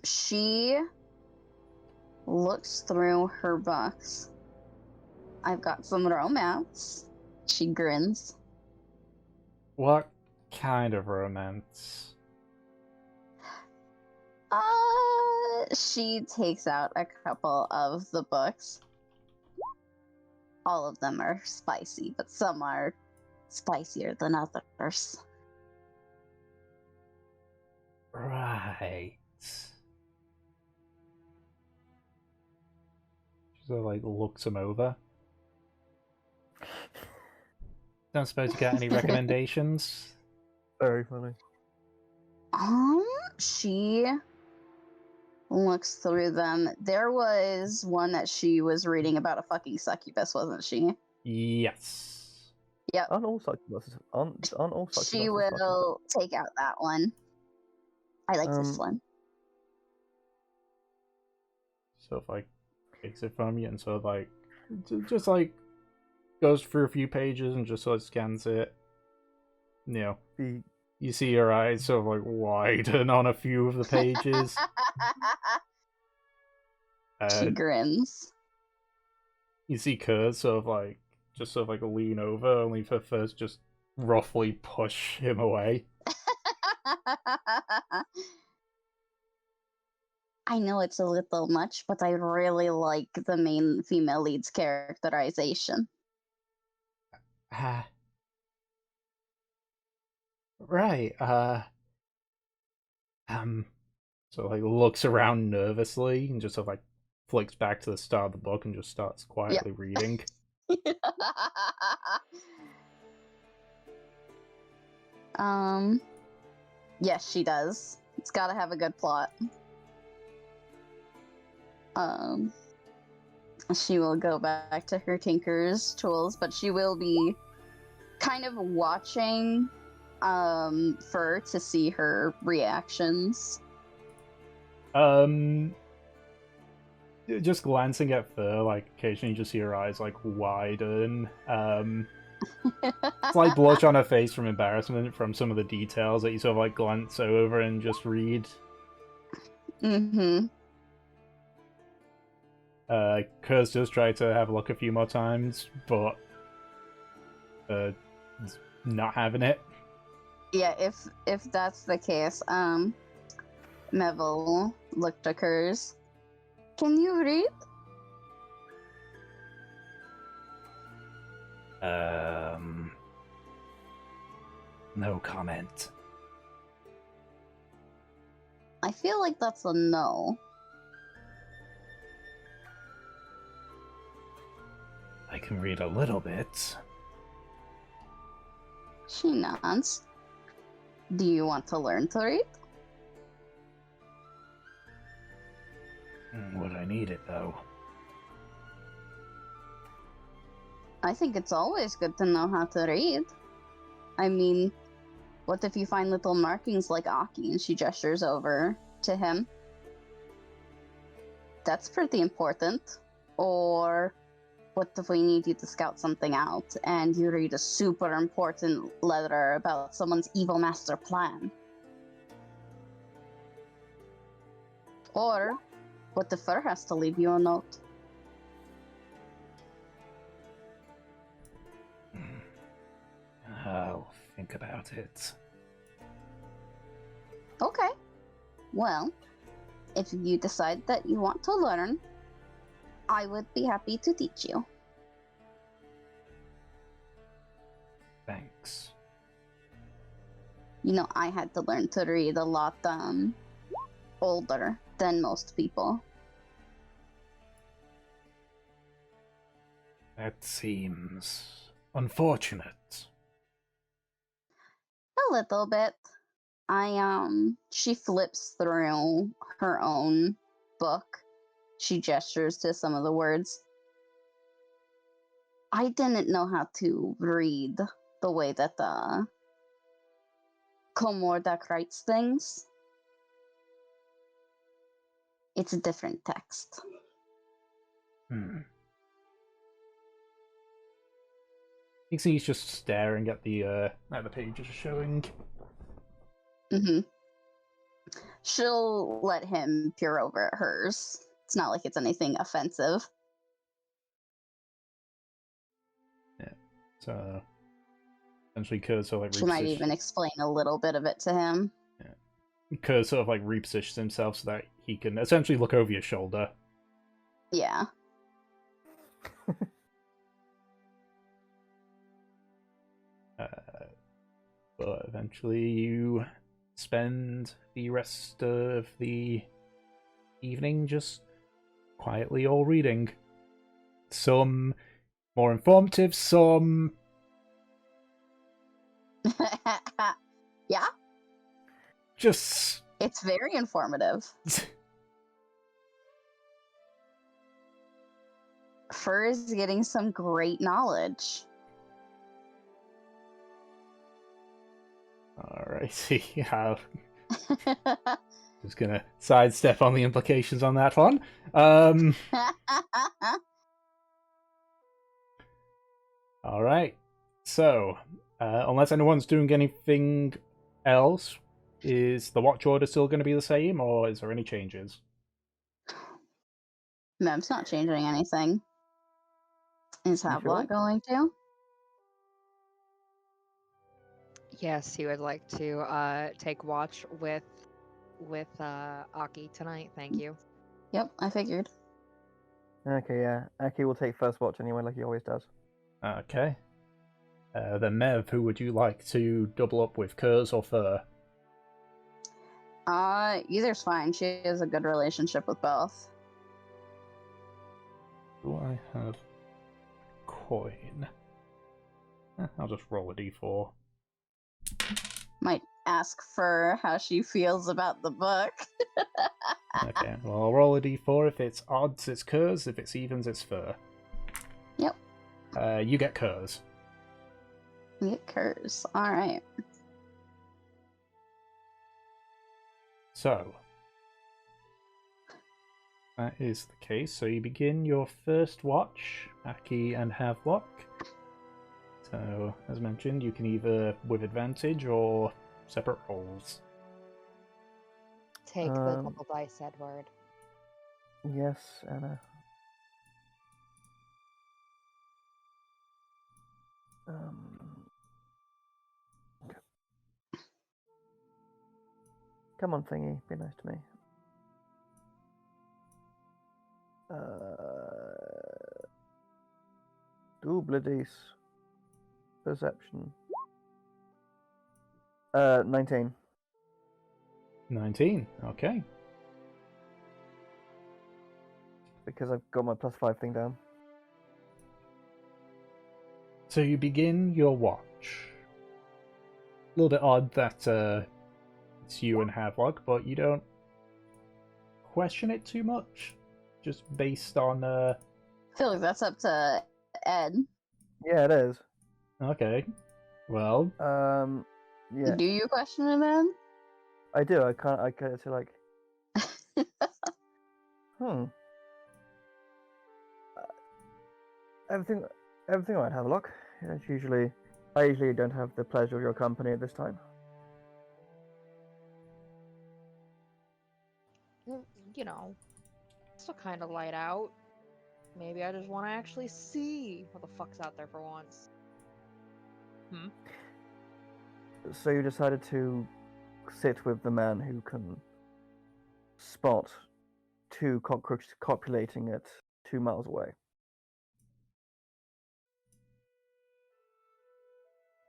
She looks through her books. I've got some romance. She grins. What kind of romance? She takes out a couple of the books. All of them are spicy, but some are spicier than others. Right. She sort of like looks him over. Don't suppose you got any recommendations? Very funny. She looks through them. There was one that she was reading about a fucking succubus, wasn't she? Yes. Yep. Aren't all succubuses? Aren't all succubuses? She will take out that one. I like this one. Sort of like takes it from you and sort of like just like goes through a few pages and just sort of scans it. You know, you see her eyes sort of like widen on a few of the pages. She grins. You see Kurz sort of like just sort of like lean over, only for first just roughly push him away. I know it's a little much, but I really like the main female lead's characterization. Right, so like looks around nervously and just sort of like flicks back to the start of the book and just starts quietly reading. Yes, she does. It's gotta have a good plot. She will go back to her tinker's tools, but she will be kind of watching Fur to see her reactions. Just glancing at Fur, like occasionally you just see her eyes like widen. Slight blush on her face from embarrassment from some of the details that you sort of like glance over and just read. Kurz does try to have a look a few more times, but not having it. Yeah, if that's the case, Neville looked at Kurz. Can you read? No comment. I feel like that's a no. I can read a little bit. She nods. Do you want to learn to read? Would I need it, though? I think it's always good to know how to read. I mean, what if you find little markings like Aki and she gestures over to him? That's pretty important. Or what if we need you to scout something out and you read a super important letter about someone's evil master plan? Or what if Fur has to leave you a note? I'll think about it. Okay. Well, if you decide that you want to learn, I would be happy to teach you. Thanks. You know, I had to learn to read a lot older than most people. That seems unfortunate. A little bit. She flips through her own book. She gestures to some of the words. I didn't know how to read the way that Karmora writes things. It's a different text. You can see he's just staring at the pages showing. She'll let him peer over at hers. It's not like it's anything offensive. Yeah. So essentially Kurz like She might even explain a little bit of it to him. Yeah. Kerr sort of like repositions himself so that he can essentially look over your shoulder. Yeah. But eventually you spend the rest of the evening just quietly all reading. Some more informative, some... Yeah, just... it's very informative. Fur is getting some great knowledge. Alrighty, yeah. Just gonna sidestep on the implications on that one. Alright, so, unless anyone's doing anything else, is the watch order still going to be the same, or is there any changes? Mem's not changing anything. Is You Havelock sure? going to? Yes, he would like to take watch with Aki tonight. Thank you. Yep, I figured. Okay, yeah. Aki will take first watch anyway, like he always does. Okay. Then Mev, who would you like to double up with, Kurz or Fur? Either's fine. She has a good relationship with both. Do I have coin? I'll just roll a d4. Might ask Fur how she feels about the book. Okay, well, I'll roll a d4. If it's odds, it's Kurz. If it's evens, it's Fur. Yep. You get Kurz. It occurs. Alright. So, that is the case. So you begin your first watch, Aki and Havelock. So, as mentioned, you can either with advantage or separate rolls. Take the double dice, Edward. Yes, Anna. Okay. Come on, thingy, be nice to me. Double dice. Perception. 19. 19, okay. Because I've got my +5 thing down. So you begin your watch. A little bit odd that it's you and Havelock, but you don't question it too much. Just based on... I feel like that's up to Ed. Yeah, it is. Okay. Well, yeah, Do you question it, Ed? I do. I kind of like, everything might have a look. Yeah, I usually don't have the pleasure of your company at this time. You know, it's still kind of light out. Maybe I just want to actually see what the fuck's out there for once. So you decided to sit with the man who can spot two cockroaches copulating at 2 miles away.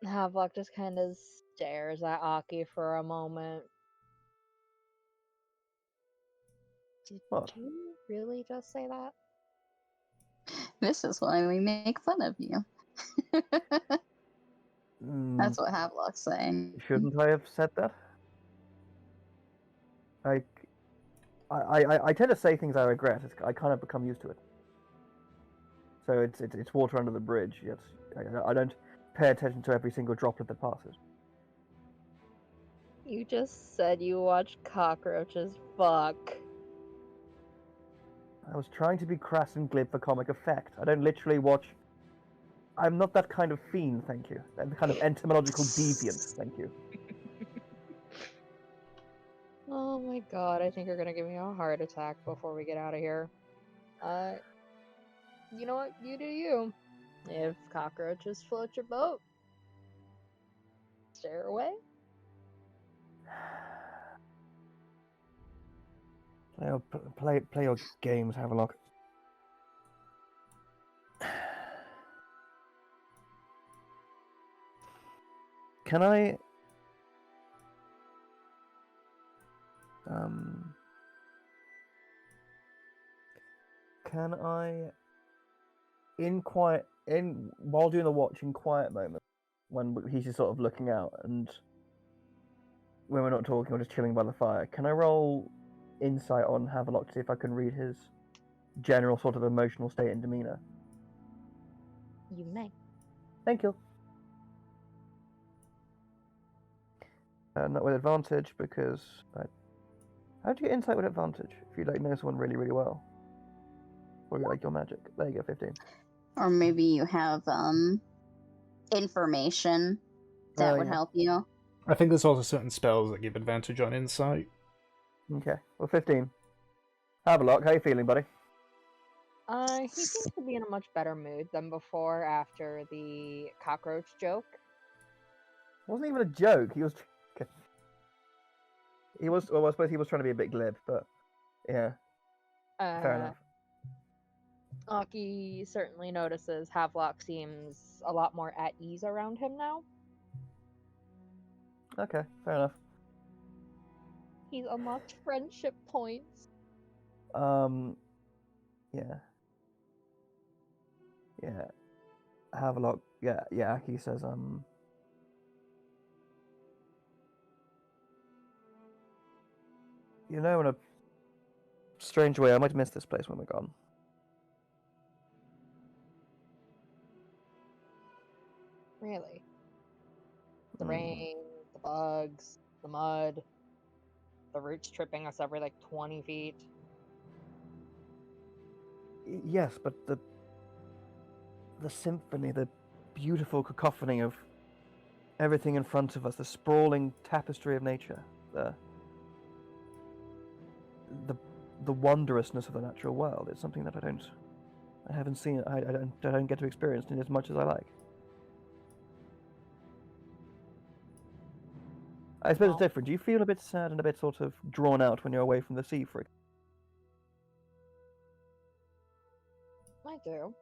Havelock just kind of stares at Aki for a moment. Did What? you really just say that? This is why we make fun of you. That's what Havelock's saying. Shouldn't I have said that? I tend to say things I regret. I kind of become used to it. So it's water under the bridge. Yet I don't pay attention to every single droplet that passes. You just said you watch cockroaches fuck. I was trying to be crass and glib for comic effect. I don't literally watch. I'm not that kind of fiend, thank you. That kind of entomological deviant, thank you. Oh my god, I think you're gonna give me a heart attack before we get out of here. You know what? You do you. If cockroaches float your boat, steer away. Play your games, have a look. Can I... Can I, while doing the watch in quiet moment, when he's just sort of looking out, and when we're not talking or just chilling by the fire, can I roll insight on Havelock to see if I can read his general sort of emotional state and demeanor? You may. Thank you. Not with advantage because how do you get insight with advantage if you know someone really, really well? Or you like your magic? There you go, 15. Or maybe you have information that would help you. I think there's also certain spells that give advantage on insight. Okay, well, 15. Havelock, how you feeling, buddy? He seems to be in a much better mood than before after the cockroach joke. It wasn't even a joke. He was. Well, I suppose he was trying to be a bit glib, but yeah, fair enough. Aki certainly notices Havelock seems a lot more at ease around him now. Okay, fair enough. He's unlocked friendship points. Yeah. Havelock, yeah. He says, you know, in a strange way, I might miss this place when we're gone. Really? The rain, the bugs, the mud, the roots tripping us every 20 feet. Yes, but the symphony, the beautiful cacophony of everything in front of us, the sprawling tapestry of nature, the wondrousness of the natural world is something that I haven't seen. I don't get to experience it as much as I like. I suppose it's different. Do you feel a bit sad and a bit sort of drawn out when you're away from the sea for I do.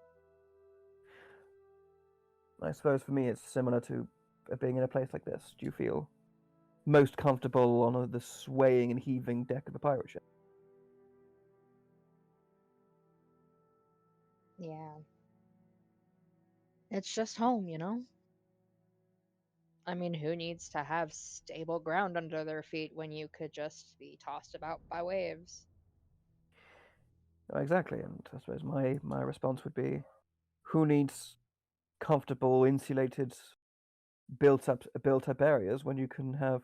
I suppose for me it's similar to being in a place like this. Do you feel most comfortable on the swaying and heaving deck of a pirate ship? Yeah. It's just home, you know? I mean, who needs to have stable ground under their feet when you could just be tossed about by waves? Exactly, and I suppose my response would be, who needs comfortable, insulated, built up areas when you can have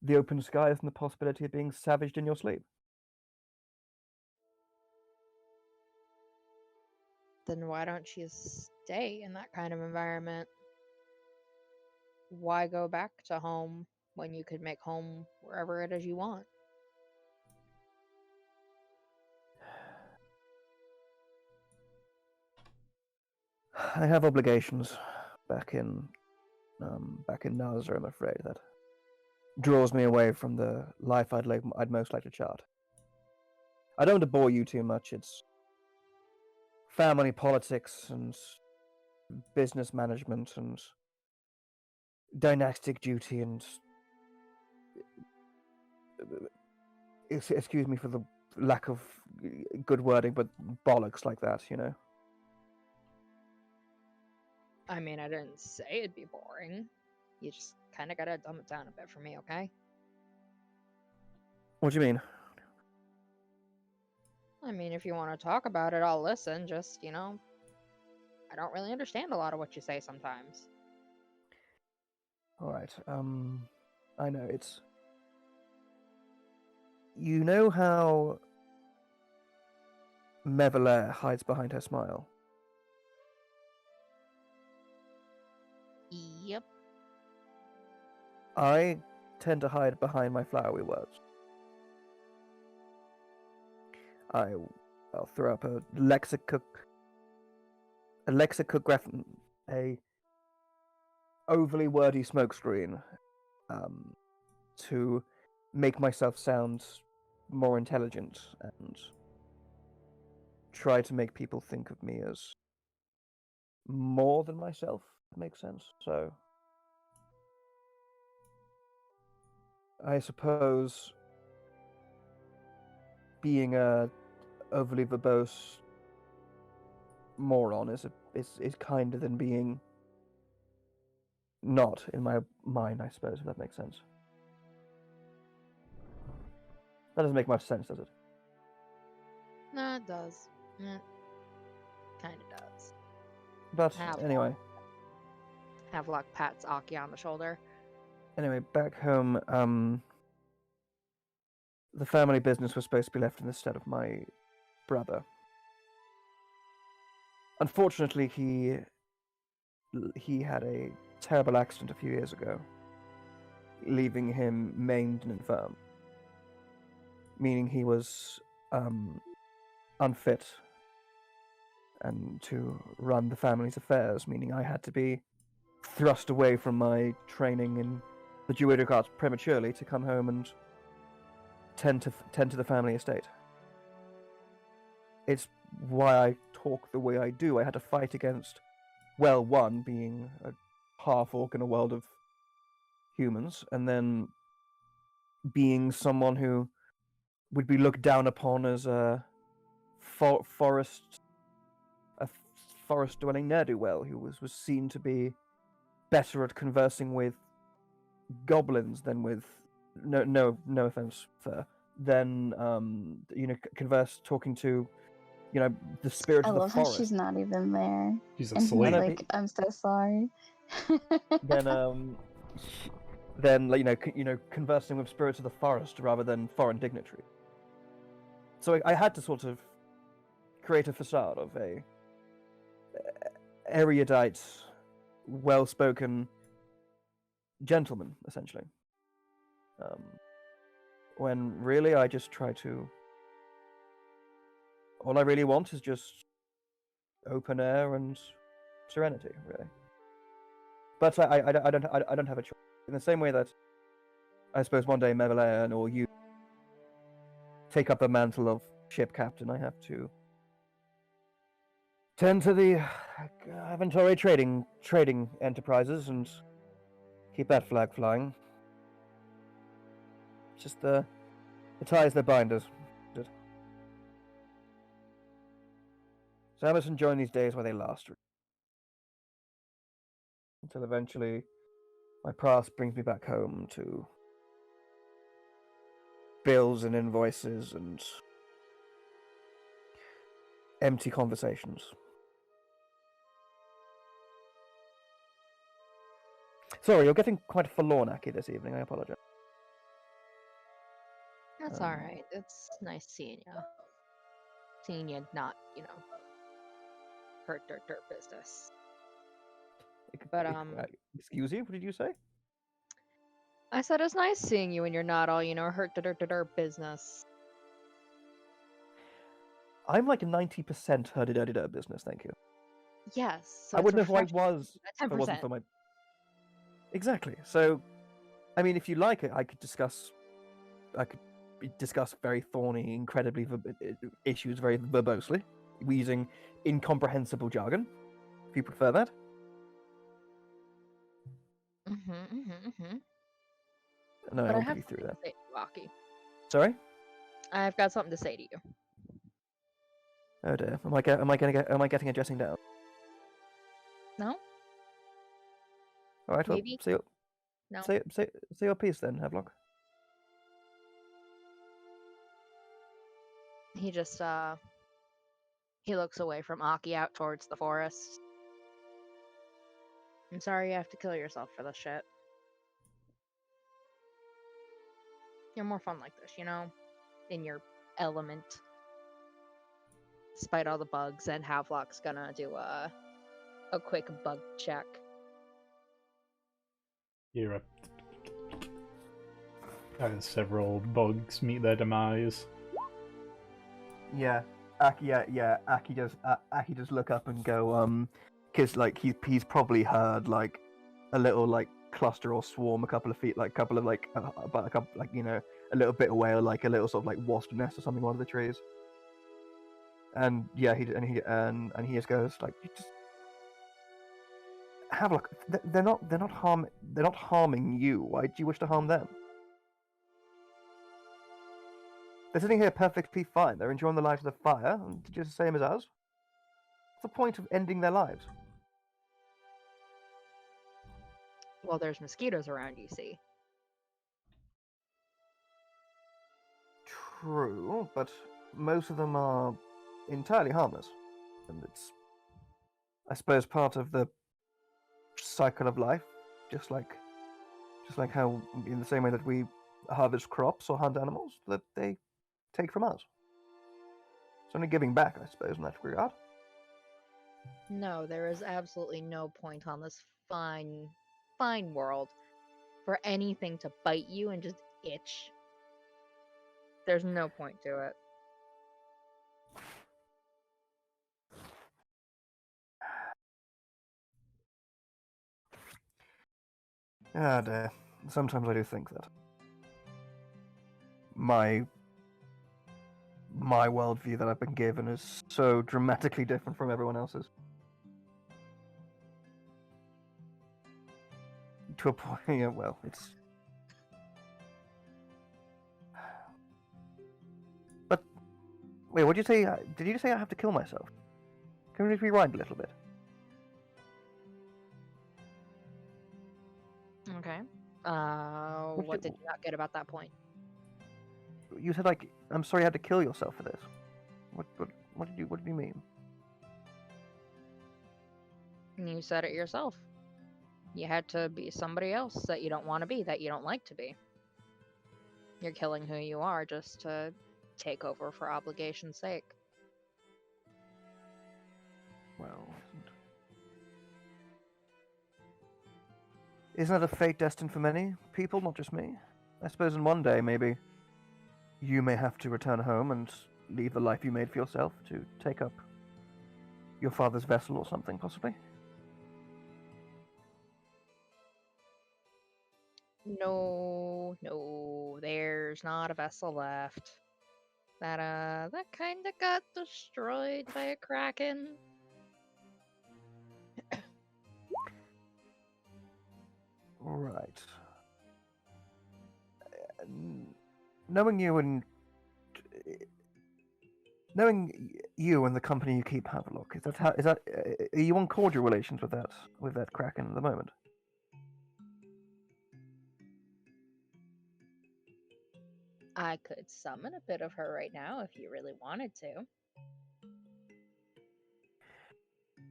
the open skies and the possibility of being savaged in your sleep? Then why don't you stay in that kind of environment? Why go back to home when you could make home wherever it is you want? I have obligations back in Nazar, I'm afraid, that draws me away from the life I'd most like to chart. I don't want to bore you too much. It's family politics and business management and dynastic duty and excuse me for the lack of good wording, but bollocks like that, you know. I mean, I didn't say it'd be boring. You just kind of gotta dumb it down a bit for me, okay? What do you mean? I mean, if you want to talk about it, I'll listen. Just, I don't really understand a lot of what you say sometimes. All right. I know it's. You know how Mevelair hides behind her smile? Yep. I tend to hide behind my flowery words. I'll throw up a overly wordy smokescreen to make myself sound more intelligent and try to make people think of me as more than myself. If that makes sense. So I suppose being a overly verbose moron is kinder than being not, in my mind, I suppose, if that makes sense. That doesn't make much sense, does it? No, it does. It kind of does. But Havelock. anyway, Havelock pats Aki on the shoulder. back home, the family business was supposed to be left in the stead of my brother. Unfortunately, he had a terrible accident a few years ago, leaving him maimed and infirm, meaning he was unfit and to run the family's affairs, meaning I had to be thrust away from my training in the Druidic arts prematurely to come home and tend to the family estate. It's why I talk the way I do. I had to fight against, well, one, being a half-orc in a world of humans, and then being someone who would be looked down upon as a forest-dwelling ne'er-do-well who was seen to be better at conversing with goblins than with no offense, sir, than talking to the spirit I of the love how forest. she's not even there. She's And he's asleep. like, I'm so sorry. then conversing with spirits of the forest rather than foreign dignitary. So I had to sort of create a facade of a erudite, well-spoken gentleman, essentially. When really I just try to. All I really want is just open air and serenity, really. But I don't have a choice. In the same way that I suppose one day Mevelayan or you take up the mantle of ship captain, I have to tend to the Aventori trading enterprises and keep that flag flying. It's just the ties that bind us. So I must enjoy these days while they last. Until eventually my past brings me back home to bills and invoices and empty conversations. Sorry, you're getting quite forlorn, Aki, this evening. I apologize. That's all right. It's nice seeing you. Seeing you not, hurt dirt business. But excuse you. What did you say? I said it's nice seeing you when you're not all, hurt dirt business. I'm like 90% hurdy-durdy-dirt business, thank you. Yes. So I it's wouldn't know who I refreshing. was if it wasn't for my... Exactly. So, I mean, if you like it, I could discuss very thorny, incredibly issues very verbosely, using incomprehensible jargon, if you prefer that. No, But I'll I give have you through something that. to say to you, Aki. Sorry? I've got something to say to you. Oh dear. Am I getting a dressing down? No? All right. Well, Maybe. No. Say your piece then, Havelock. He just he looks away from Aki out towards the forest. I'm sorry you have to kill yourself for this shit. You're more fun like this, in your element. Despite all the bugs, and Havelock's gonna do a quick bug check. You're several bugs meet their demise. Yeah, Aki. Yeah, Aki does look up and go, because like he's probably heard like a little like cluster or swarm a couple of feet, like about a couple, like a little bit away, or like a little sort of like wasp nest or something, one of the trees. And yeah, he just goes like, you just have a look. They're not harming you. Why do you wish to harm them? They're sitting here perfectly fine. They're enjoying the light of the fire, just the same as us. What's the point of ending their lives? Well, there's mosquitoes around, you see. True, but most of them are entirely harmless, and it's, I suppose, part of the cycle of life. Just like how, in the same way that we harvest crops or hunt animals, that they take from us. It's only giving back, I suppose, in that regard. No, there is absolutely no point on this fine world for anything to bite you and just itch. There's no point to it. Ah, dear. Sometimes I do think that my worldview that I've been given is so dramatically different from everyone else's. To a point, yeah, well, it's... But, wait, what did you say? Did you say I have to kill myself? Can we rewind a little bit? Okay. What What did- did you not get about that point? You said, like, I'm sorry you had to kill yourself for this. What did you mean? You said it yourself. You had to be somebody else that you don't want to be, that you don't like to be. You're killing who you are just to take over for obligation's sake. Well, isn't that a fate destined for many people, not just me? I suppose in one day, maybe, you may have to return home and leave the life you made for yourself to take up your father's vessel or something, possibly. No, there's not a vessel left. That kinda got destroyed by a kraken. Right. Knowing you and the company you keep, have a look. Are you on cordial relations with that kraken at the moment? I could summon a bit of her right now if you really wanted to.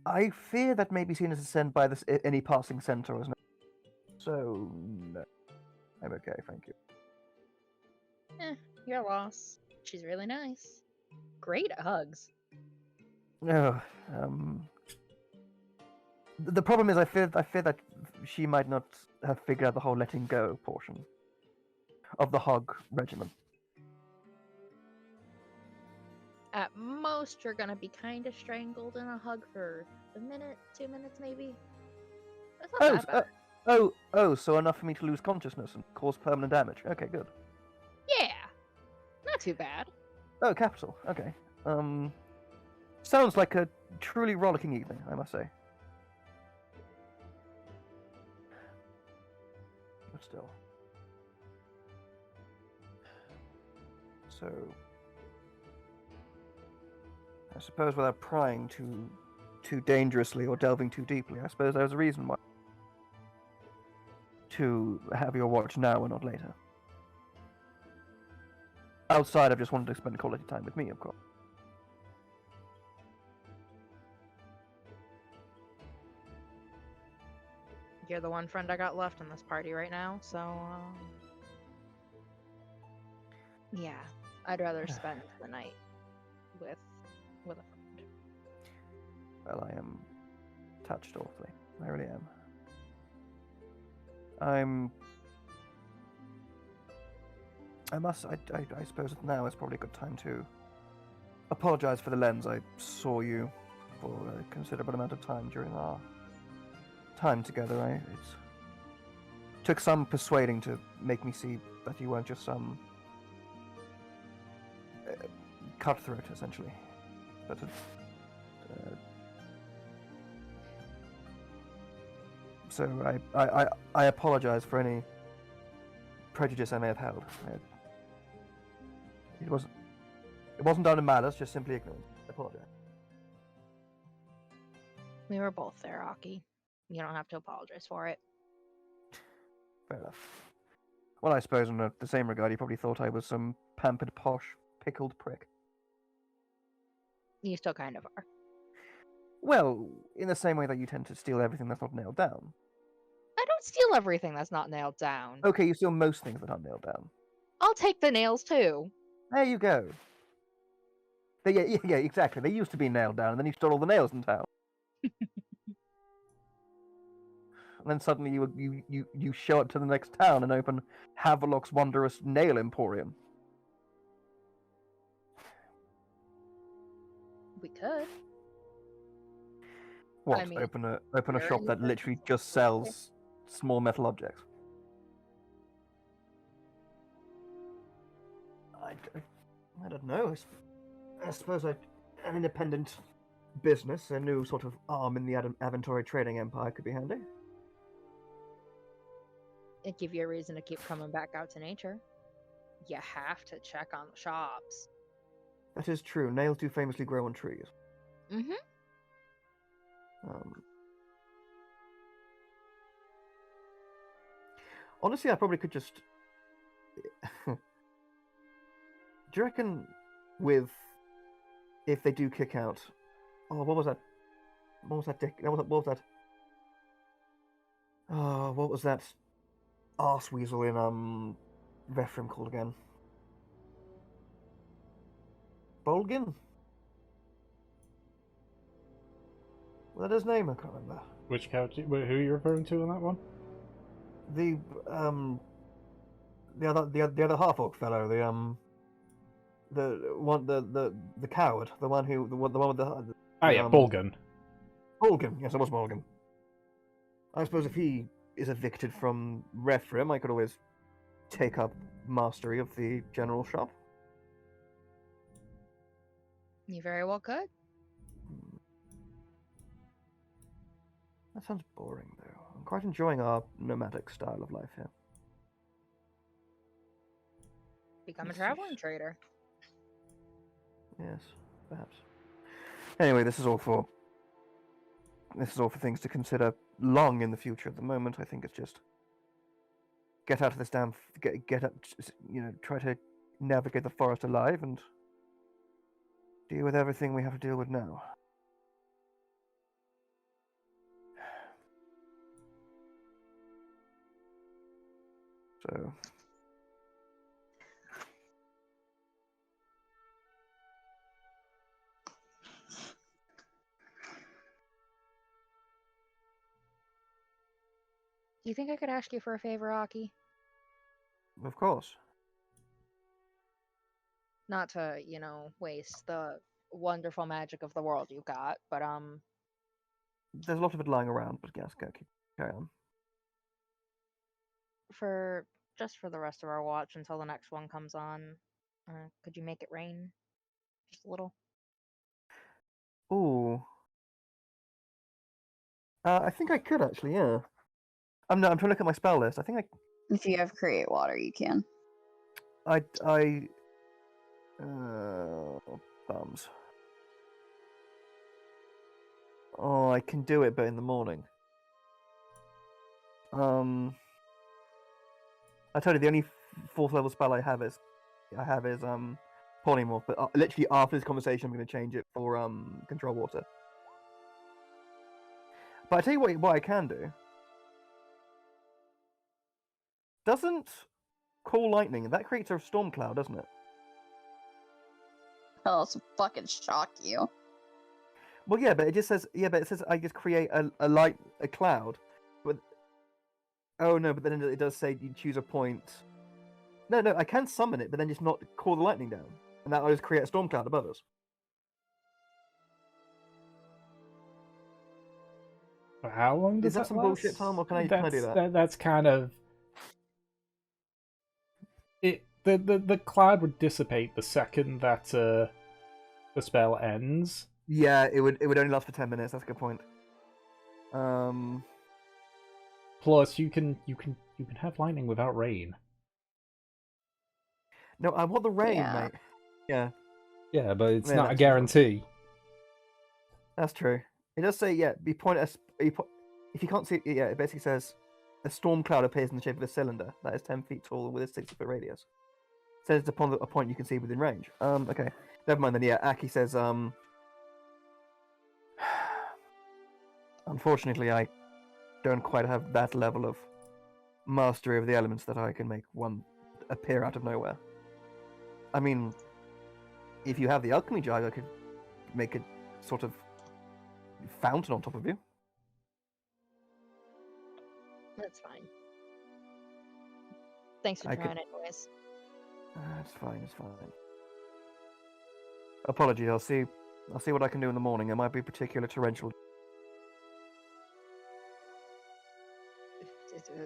I fear that may be seen as a sin by any passing centaur, isn't it? So no, I'm okay, thank you. Your loss. She's really nice. Great hugs. No, the problem is I fear that she might not have figured out the whole letting go portion of the hog regimen. At most, you're gonna be kind of strangled in a hug for a minute, 2 minutes, maybe. That's not that bad. So enough for me to lose consciousness and cause permanent damage. Okay, good. Yeah, not too bad. Oh, capital. Okay. Sounds like a truly rollicking evening, I must say. But still. So, I suppose without prying too dangerously or delving too deeply, I suppose there's a reason why to have your watch now and not later. Outside of just wanting to spend quality time with me, of course. You're the one friend I got left in this party right now, so yeah, I'd rather spend the night with a friend. Well, I am touched awfully. I really am. I suppose now is probably a good time to apologize for the lens. I saw you for a considerable amount of time during our time together. It took some persuading to make me see that you weren't just some cutthroat, essentially. But so I apologize for any prejudice I may have held. It wasn't done in malice, just simply ignorance. I apologize. We were both there, Aki. You don't have to apologize for it. Fair enough. Well, I suppose in the same regard, you probably thought I was some pampered, posh, pickled prick. You still kind of are. Well, in the same way that you tend to steal everything that's not nailed down. I don't steal everything that's not nailed down. Okay, you steal most things that aren't nailed down. I'll take the nails too. There you go. Yeah, exactly. They used to be nailed down, and then you stole all the nails in town. And then suddenly you show up to the next town and open Havelock's wondrous nail emporium. We could. What? I mean, open a there shop is that a- literally just sells small metal objects. I don't know. I suppose an independent business, a new sort of arm in the Aventori trading empire could be handy. It'd give you a reason to keep coming back out to nature. You have to check on the shops. That is true. Nails do famously grow on trees. Mm-hmm. Honestly, I probably could just. Do you reckon, if they do kick out? Oh, what was that? What was that? What was that? Oh, what was that? Arseweasel in Vefrim called again? Bolgin? Was that his name? I can't remember. Which character? Who are you referring to on that one? The other half-orc fellow, the coward, the one with the Oh yeah, Bolgan. Bolgan. Yes, it was Bolgan. I suppose if he is evicted from Refrim, I could always take up mastery of the general shop. You very well could. That sounds boring, though. I'm quite enjoying our nomadic style of life here. Become a Let's traveling see. trader. Yes, perhaps. Anyway, this is all for things to consider long in the future. At the moment, I think it's just get out of this damn, get up, try to navigate the forest alive and deal with everything we have to deal with now. So. Do you think I could ask you for a favor, Aki? Of course. Not to, waste the wonderful magic of the world you've got, but There's a lot of it lying around, but yes, carry on. for the rest of our watch until the next one comes on, could you make it rain? Just a little. Ooh. I think I could actually, yeah. I'm trying to look at my spell list. I think If you have create water, you can. Bums. Oh, I can do it, but in the morning. I told you the only fourth level spell I have is polymorph. But literally after this conversation, I'm going to change it for control water. But I tell you what I can do. Doesn't call lightning, that creates a storm cloud, doesn't it? Oh, it's fucking shock you. Well, yeah, but it says I just create a cloud. But oh no, but then it does say you choose a point. No, I can summon it, but then just not call the lightning down, and that will just create a storm cloud above us. For how long does Is that some last? bullshit, Tom, or can I do that? That's kind of it. The cloud would dissipate the second that the spell ends. Yeah, it would only last for 10 minutes. That's a good point. Plus, you can have lightning without rain. No, I want the rain, Yeah. mate. Yeah, Yeah, but it's Yeah, not a that's true. guarantee. that's true. It does say, yeah, if you can't see, yeah, it basically says a storm cloud appears in the shape of a cylinder that is 10 feet tall with a 60-foot radius. It says it's upon a point you can see within range. Okay, never mind then. Yeah, Aki says, unfortunately, I don't quite have that level of mastery of the elements that I can make one appear out of nowhere. I mean, if you have the alchemy jug, I could make a sort of fountain on top of you. That's fine. Thanks for I could- trying, anyways. It's fine. It's fine. Apologies. I'll see what I can do in the morning. It might be particular torrential.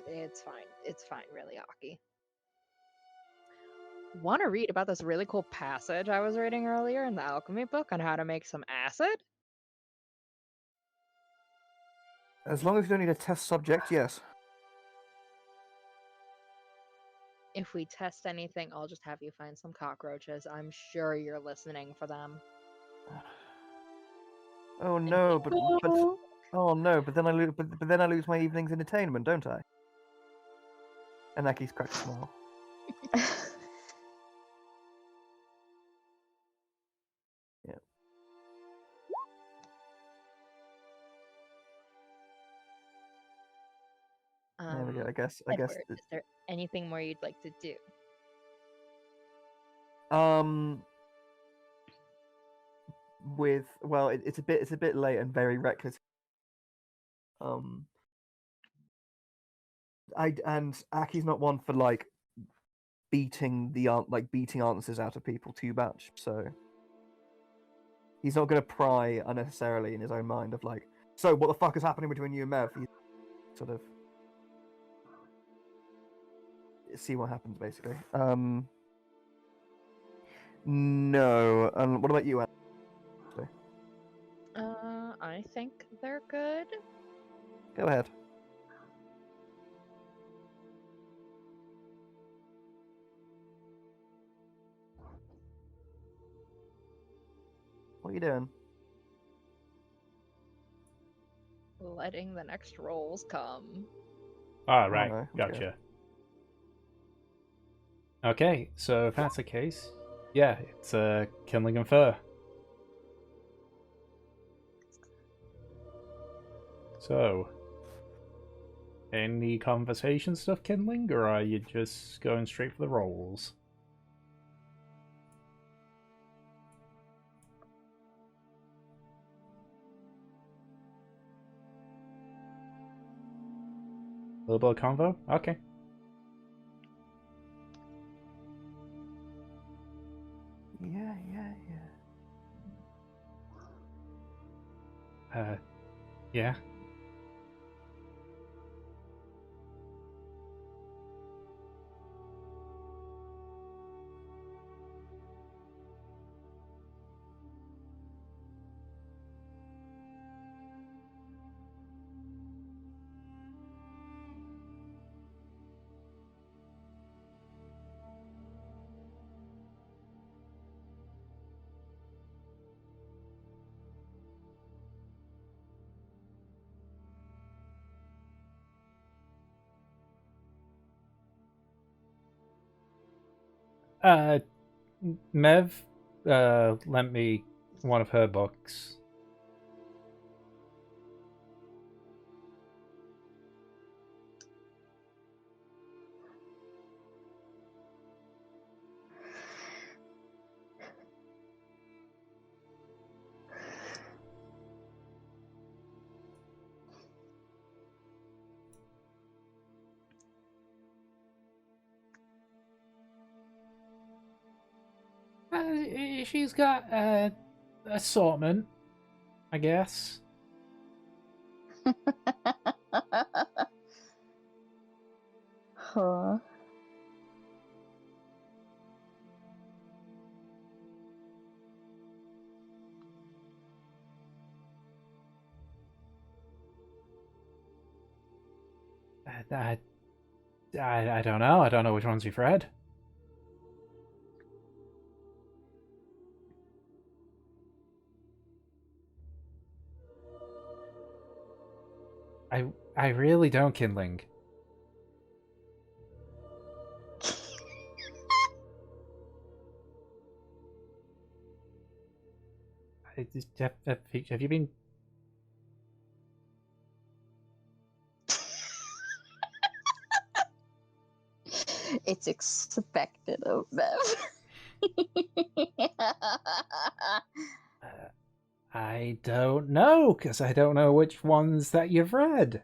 It's fine. It's fine, really, Aki. Want to read about this really cool passage I was reading earlier in the alchemy book on how to make some acid? As long as you don't need a test subject, yes. If we test anything, I'll just have you find some cockroaches. I'm sure you're listening for them. Oh no, but oh no, but then I lose. But then I lose my evening's entertainment, don't I? And Aki's cracked a smile. There we go. I guess. Edward, is there anything more you'd like to do? It's a bit late and very reckless. And Aki's not one for like beating answers out of people too much, so he's not gonna pry unnecessarily in his own mind of like, so what the fuck is happening between you and Mev? He's sort of see what happens basically. No. What about you, Anne? I think they're good. Go ahead. What are you doing? Letting the next rolls come. Ah, Oh, right. no, I'm Gotcha. scared. Okay, so if that's the case, yeah, it's kindling and fur. So, any conversation stuff kindling, or are you just going straight for the rolls? A little bit of convo? Okay. Yeah. Yeah. Mev lent me one of her books. She's got assortment, I guess. Huh. I don't know. I don't know which ones you've read. I really don't, Kindling. Have you been? It's expected of them. I don't know, because I don't know which ones that you've read.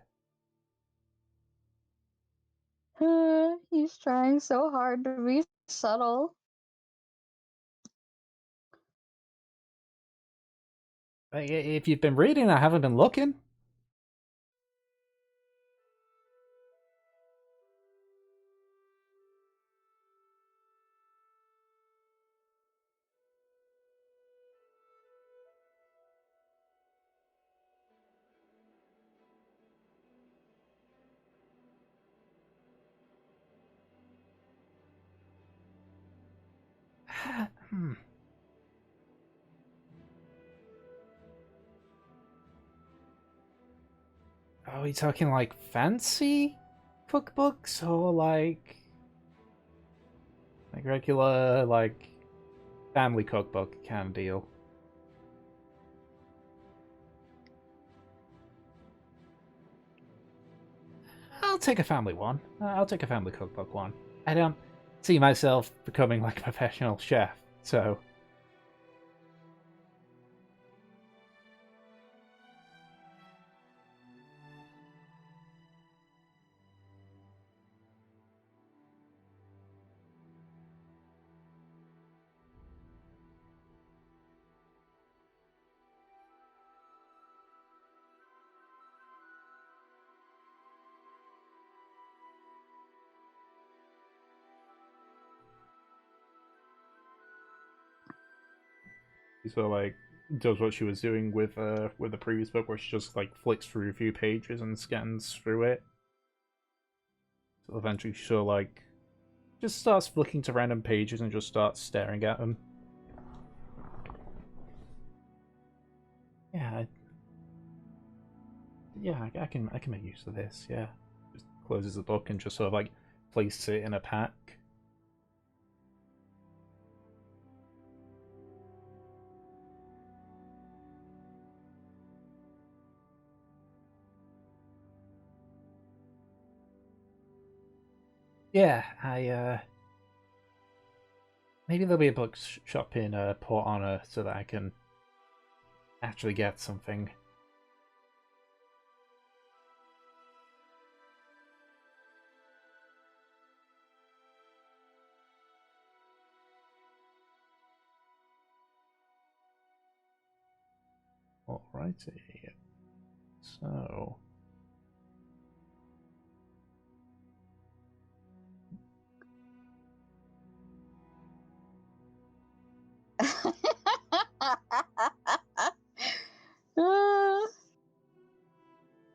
He's trying so hard to be subtle. If you've been reading, I haven't been looking. Hmm. Are we talking like fancy cookbooks or like regular like family cookbook kind of deal? I'll take a family one. I'll take a family cookbook one. I don't see myself becoming like a professional chef, so. So like does what she was doing with the previous book, where she just like flicks through a few pages and scans through it. So eventually she sort of like just starts flicking to random pages and just starts staring at them. Yeah, I can make use of this. Yeah, just closes the book and just sort of like places it in a pack. Yeah, maybe there'll be a bookshop in Port Honor so that I can actually get something. Alrighty. So.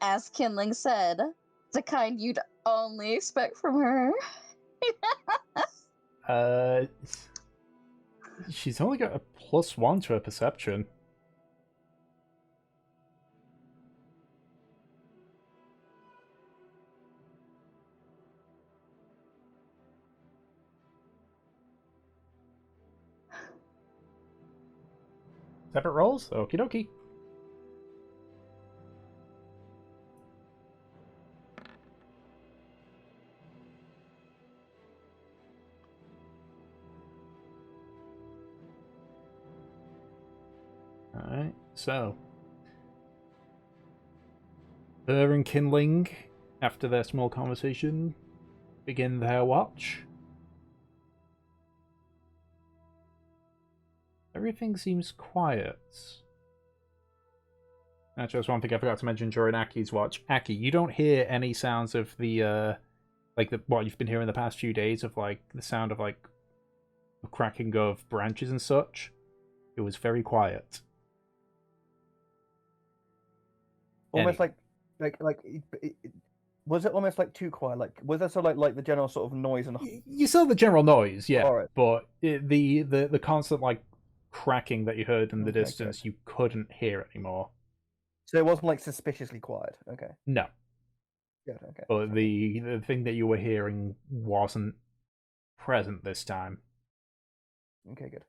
As Kinling said, the kind you'd only expect from her. She's only got a +1 to her perception. Separate rolls? Okie dokie. Alright, so. Her and Kindling, after their small conversation, begin their watch. Everything seems quiet. Actually, that's one thing I forgot to mention during Aki's watch. Aki, you don't hear any sounds of the, what you've been hearing the past few days of, like, the sound of, like, the cracking of branches and such. It was very quiet. Almost Anyway. like Was it almost like too quiet? Like, was there sort of like the general sort of noise and You saw the general noise, yeah, Alright. but the constant like cracking that you heard in the Okay, distance, you couldn't hear anymore. so it wasn't like suspiciously quiet. Okay, No, good. Okay, but the thing that you were hearing wasn't present this time. okay, good.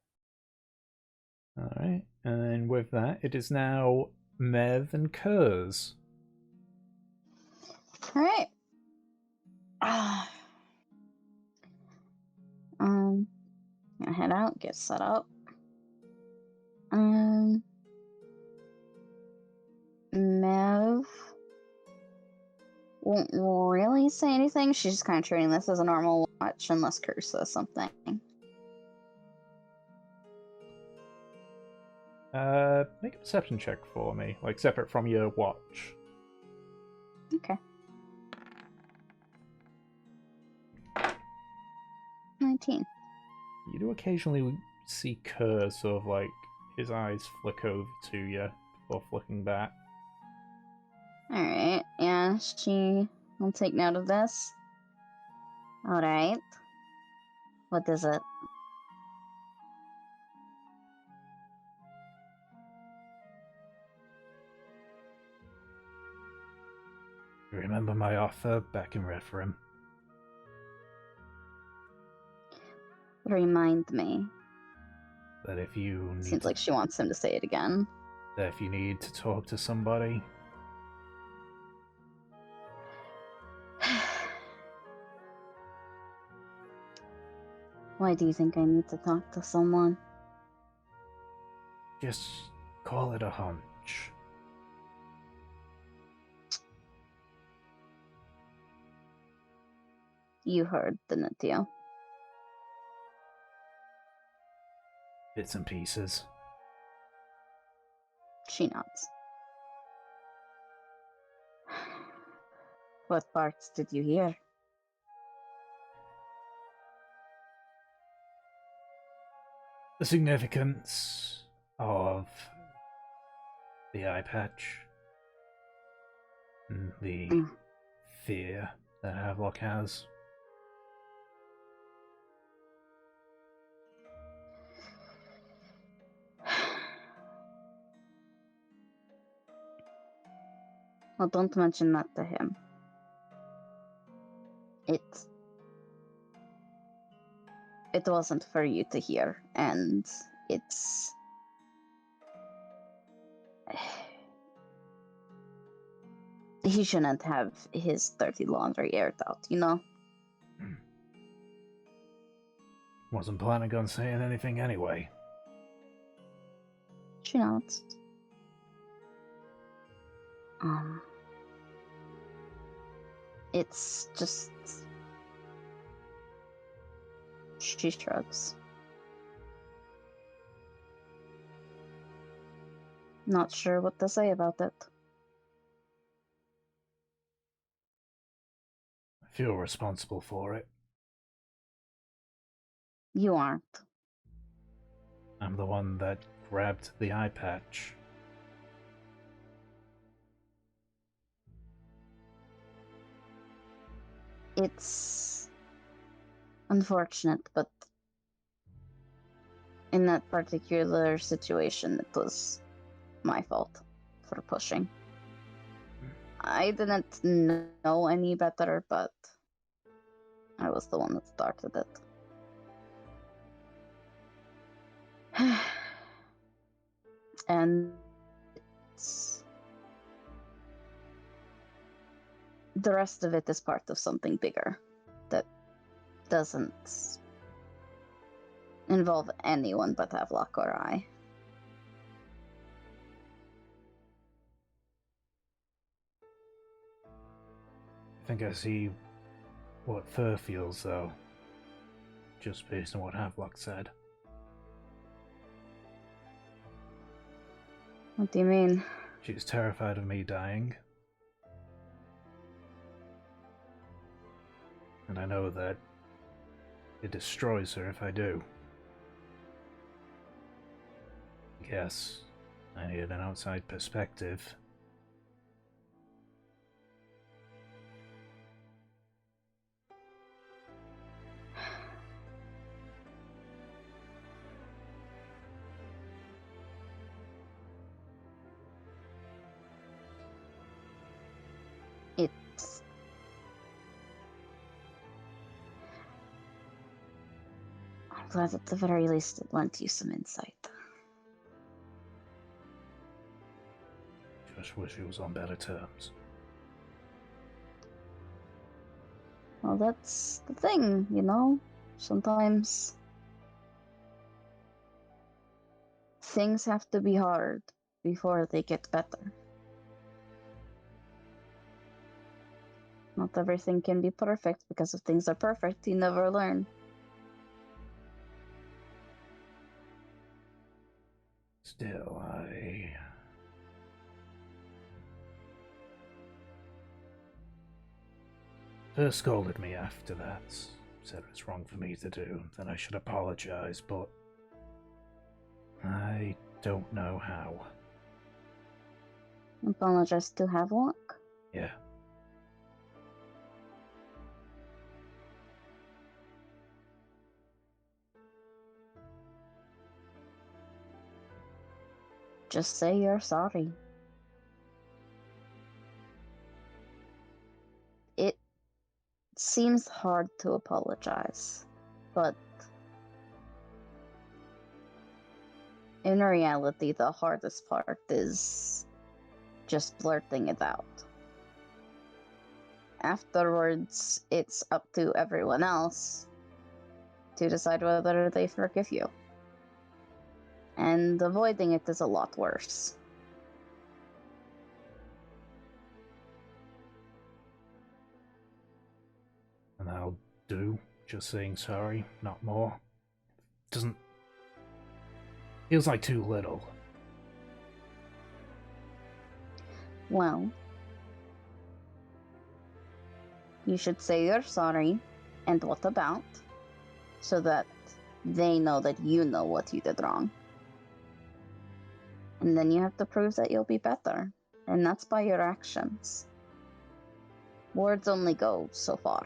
All right, and then with that, it is now Mev and Kurz. All right. Gonna head out, get set up. Mev won't really say anything. She's just kind of treating this as a normal watch unless Curse says something. Make a perception check for me, like separate from your watch. Okay. 19. You do occasionally see Kurz sort of like his eyes flick over to you before flicking back. Alright, yeah, she will take note of this. Alright. What is it? Remember my offer back in Referum? Remind me. That if you need Seems like she wants him to say it again. that if you need to talk to somebody, Why do you think I need to talk to someone? just call it a hunch. You heard, didn't you? Bits and pieces. She nods. What parts did you hear? The significance of the eye patch. And the fear that Havelock has. Well, don't mention that to him. It wasn't for you to hear, and it's... He shouldn't have his dirty laundry aired out, you know? Wasn't planning on saying anything anyway. She nods. It's just... She shrugs. Not sure what to say about it. I feel responsible for it. You aren't. I'm the one that grabbed the eye patch. It's unfortunate, but in that particular situation, it was my fault for pushing. I didn't know any better, but I was the one that started it. And the rest of it is part of something bigger that doesn't involve anyone but Havelock or I. I think I see what Fur feels, though. Just based on what Havelock said. What do you mean? She's terrified of me dying. And I know that it destroys her if I do. Guess I needed an outside perspective. glad at the very least it lent you some insight. Just wish he was on better terms. Well, that's the thing, you know? Sometimes things have to be hard before they get better. Not everything can be perfect, because if things are perfect, you never learn. Still, First scolded me after that. Said it's wrong for me to do, then I should apologize, but I don't know how. Apologize to Havelock? Yeah. Just say you're sorry. It seems hard to apologize, but in reality, the hardest part is just blurting it out. Afterwards, it's up to everyone else to decide whether they forgive you. And avoiding it is a lot worse. And I'll do just saying sorry, not more. Doesn't... Feels like too little. Well, you should say you're sorry, and what about, so that they know that you know what you did wrong. And then you have to prove that you'll be better, and that's by your actions. Words only go so far.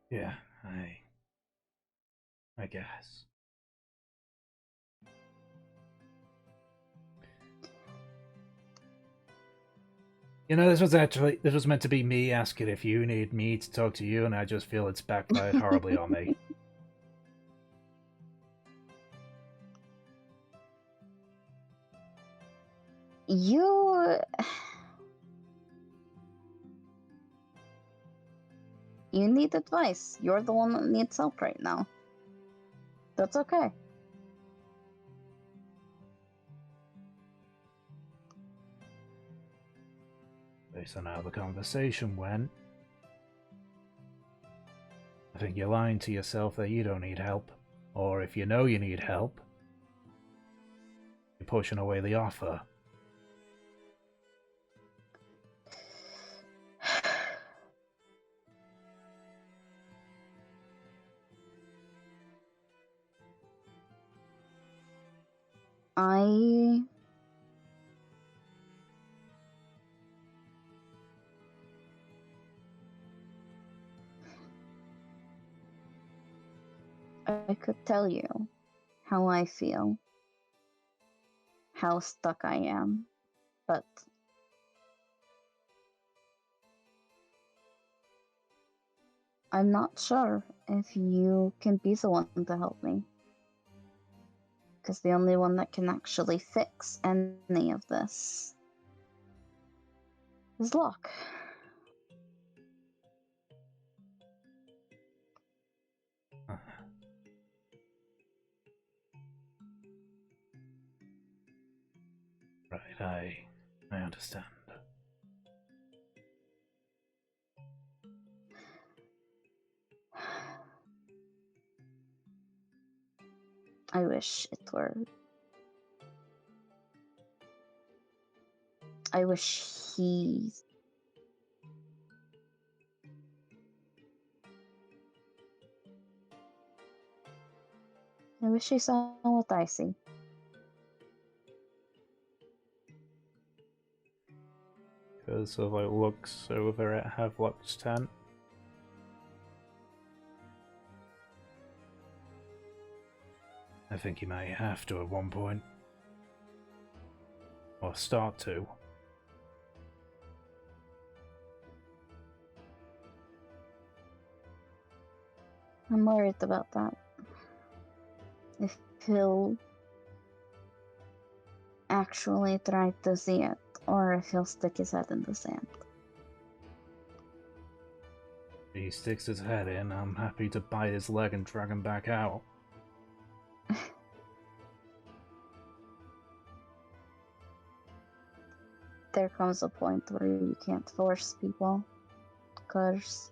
Yeah, I guess. You know, this was meant to be me asking if you need me to talk to you, and I just feel it's backfired horribly on me. You need advice. You're the one that needs help right now. That's okay. Based on how the conversation went, I think you're lying to yourself that you don't need help. Or if you know you need help, you're pushing away the offer. I could tell you how I feel, how stuck I am, but I'm not sure if you can be the one to help me. Because the only one that can actually fix any of this is Locke. Right, I understand. I wish it were. I wish he... I wish he saw what I see. Because of like looks over at Havelock's tent. I think he might have to at one point. Or start to. I'm worried about that. If he'll actually try to see it, or if he'll stick his head in the sand. If he sticks his head in, I'm happy to bite his leg and drag him back out. There comes a point where you can't force people, because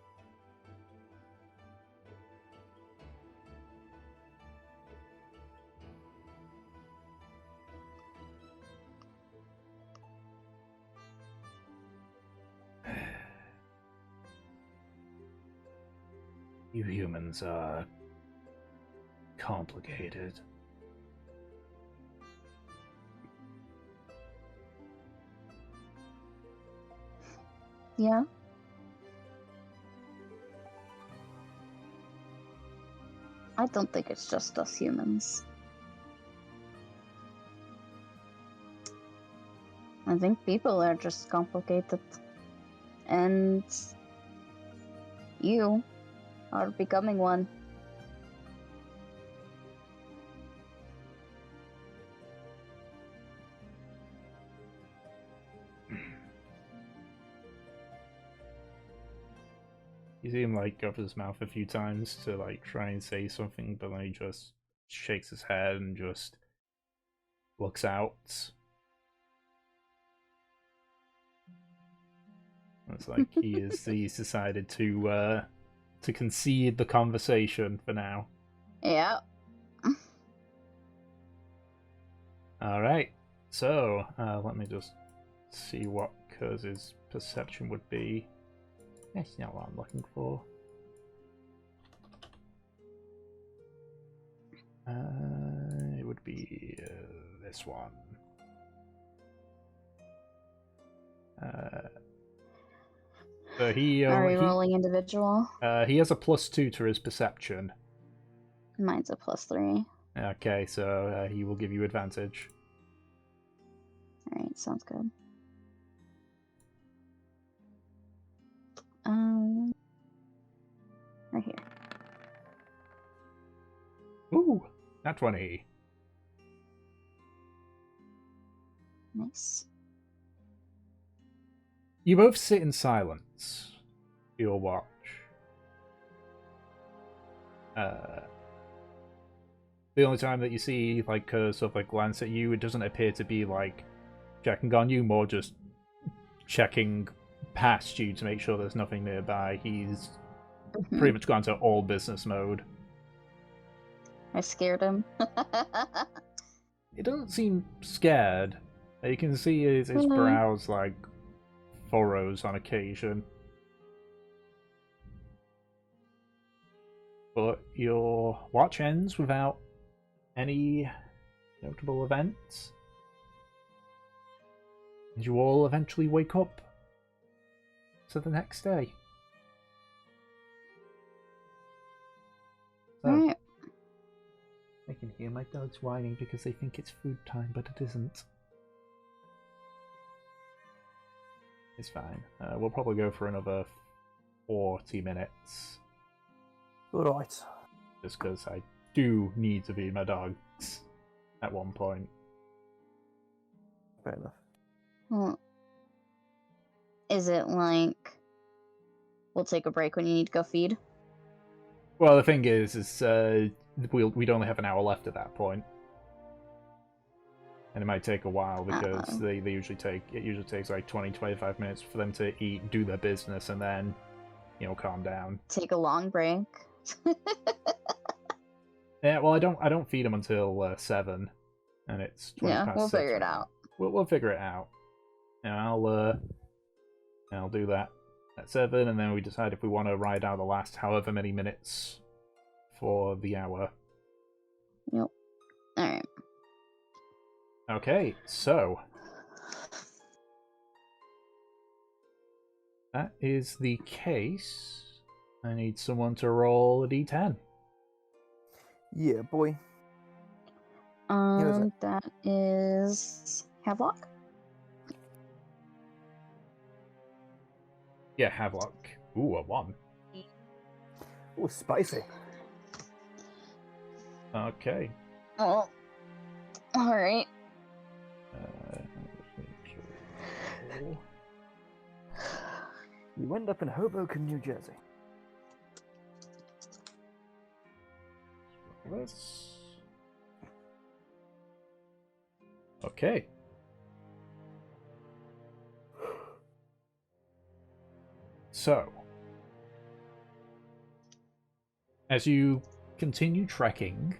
You humans are complicated. yeah. I don't think it's just us humans. I think people are just complicated. And you are becoming one. You see him like open his mouth a few times to like try and say something, but then he just shakes his head and just looks out. It's like he's decided to concede the conversation for now. Yeah. Alright, so let me just see what Kurz's perception would be. That's not what I'm looking for. It would be this one. So Are we rolling individual? He has a +2 to his perception. Mine's a +3. Okay, so he will give you advantage. Alright, sounds good. Right here. Ooh, nat 20. Nice. You both sit in silence for your watch. The only time that you see like Kurz sort of like glance at you, it doesn't appear to be like checking on you, more just checking past you to make sure there's nothing nearby. He's pretty much gone to all business mode. I scared him. He doesn't seem scared. You can see his brows like furrows on occasion. But your watch ends without any notable events. And you all eventually wake up to the next day. So, Alright. I can hear my dogs whining because they think it's food time, but it isn't. It's fine. We'll probably go for another 40 minutes. Alright. Just because I do need to feed my dogs at one point. Fair enough. Well, is it like we'll take a break when you need to go feed? Well, the thing is we'd only have an hour left at that point. And it might take a while because it usually takes like 20-25 minutes for them to eat, do their business, and then, calm down. Take a long break. Yeah, well, I don't feed them until 7, and it's 20 Yeah, past we'll 6. figure it out. We'll figure it out. And I'll do that at 7, and then we decide if we want to ride out the last however many minutes for the hour. Yep. Alright. Okay, so that is the case. I need someone to roll a d10. Yeah, boy. That is Havelock. Yeah, Havelock. Ooh, a 1. Oh, spicy. Okay. Oh. Alright. You end up in Hoboken, New Jersey. This. Okay. So, as you continue trekking,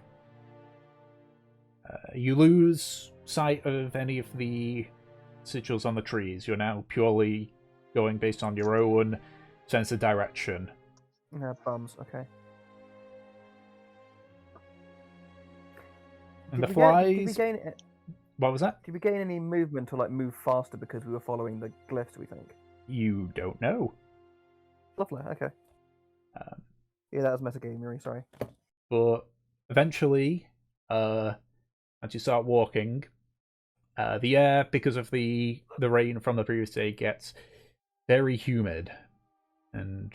you lose sight of any of the sigils on the trees. You're now purely going based on your own sense of direction. Yeah, bums. Okay. And the Did we flies. gain? What was that? Did we gain any movement or like move faster because we were following the glyphs? We think. You don't know. Lovely. Okay. Um, Yeah, that was metagamery. Sorry. but eventually, as you start walking, the air, because of the rain from the previous day, gets very humid, and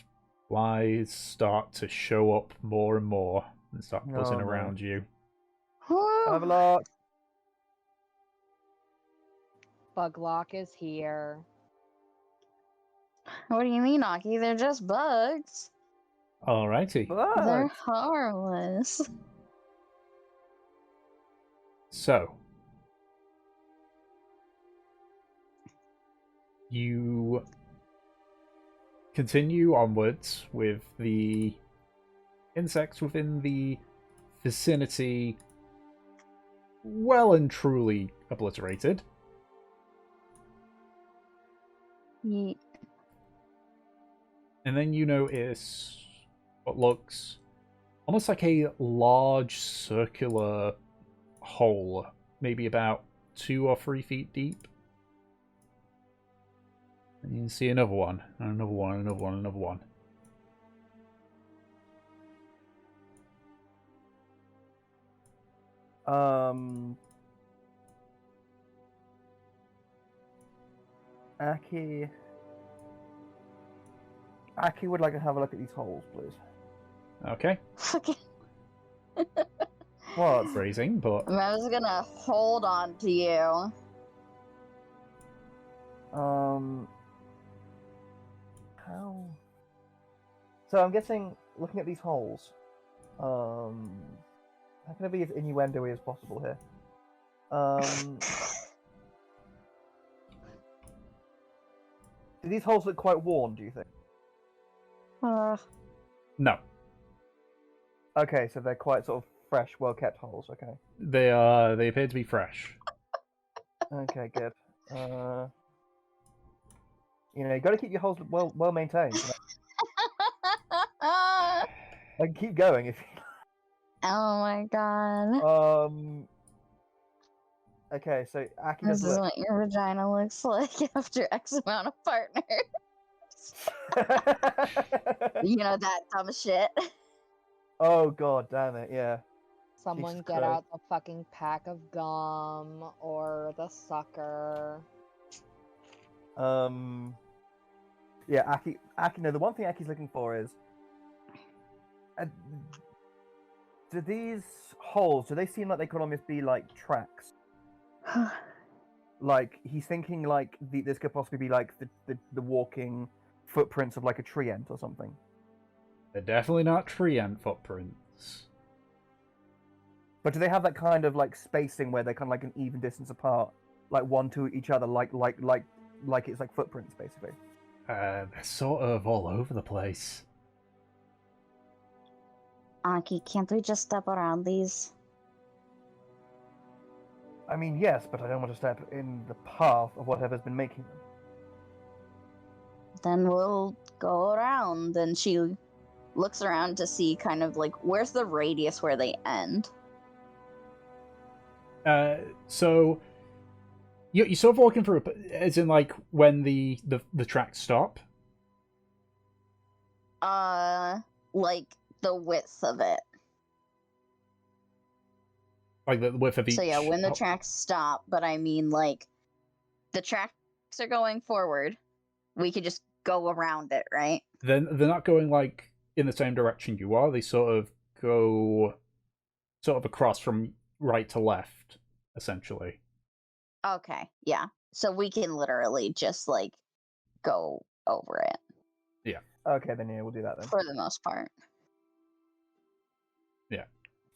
flies start to show up more and more and start buzzing Oh, no. around you. Have a lot. Buglock is here. What do you mean, Aki? They're just bugs. Alrighty. They're Bugs. harmless. So, you continue onwards with the insects within the vicinity well and truly obliterated. Yeet. And then you notice what looks almost like a large circular hole, maybe about 2 or 3 feet deep. And you can see another one, and another one, another one, another one. Aki would like to have a look at these holes, please. Okay, Fucking. What? phrasing, but I was gonna hold on to you. How? So I'm guessing, looking at these holes, how can I be as innuendo-y as possible here? Do these holes look quite worn, do you think? no. Okay, so they're quite sort of fresh, well-kept holes, okay. They appear to be fresh. Okay, good. You gotta keep your holes well maintained. I can keep going if Oh my god. Okay, so Aki This does is look. what your vagina looks like after X amount of partners. You know that dumb shit. Oh god damn it, yeah. Someone Jesus get Christ. out the fucking pack of gum or the sucker. Yeah, Aki, no, the one thing Aki's looking for is, do these holes, do they seem like they could almost be like tracks? Like, he's thinking like this could possibly be like the walking footprints of like a tree ant or something. They're definitely not tree ant footprints. But do they have that kind of like spacing where they're kind of like an even distance apart, like one to each other, like it's like footprints basically? They're sort of all over the place. Aki, can't we just step around these? I mean, yes, but I don't want to step in the path of whatever's been making them. Then we'll go around. And she looks around to see kind of like where's the radius where they end. So you're sort of walking through, as in like when the tracks stop. Like the width of it. Like the width of each. So yeah, when the tracks stop, but I mean like the tracks are going forward. We could just go around it, right? Then they're not going like in the same direction you are. They sort of go sort of across from right to left, essentially. Okay, yeah. So we can literally just like go over it Okay, then yeah, we'll do that then. for the most part.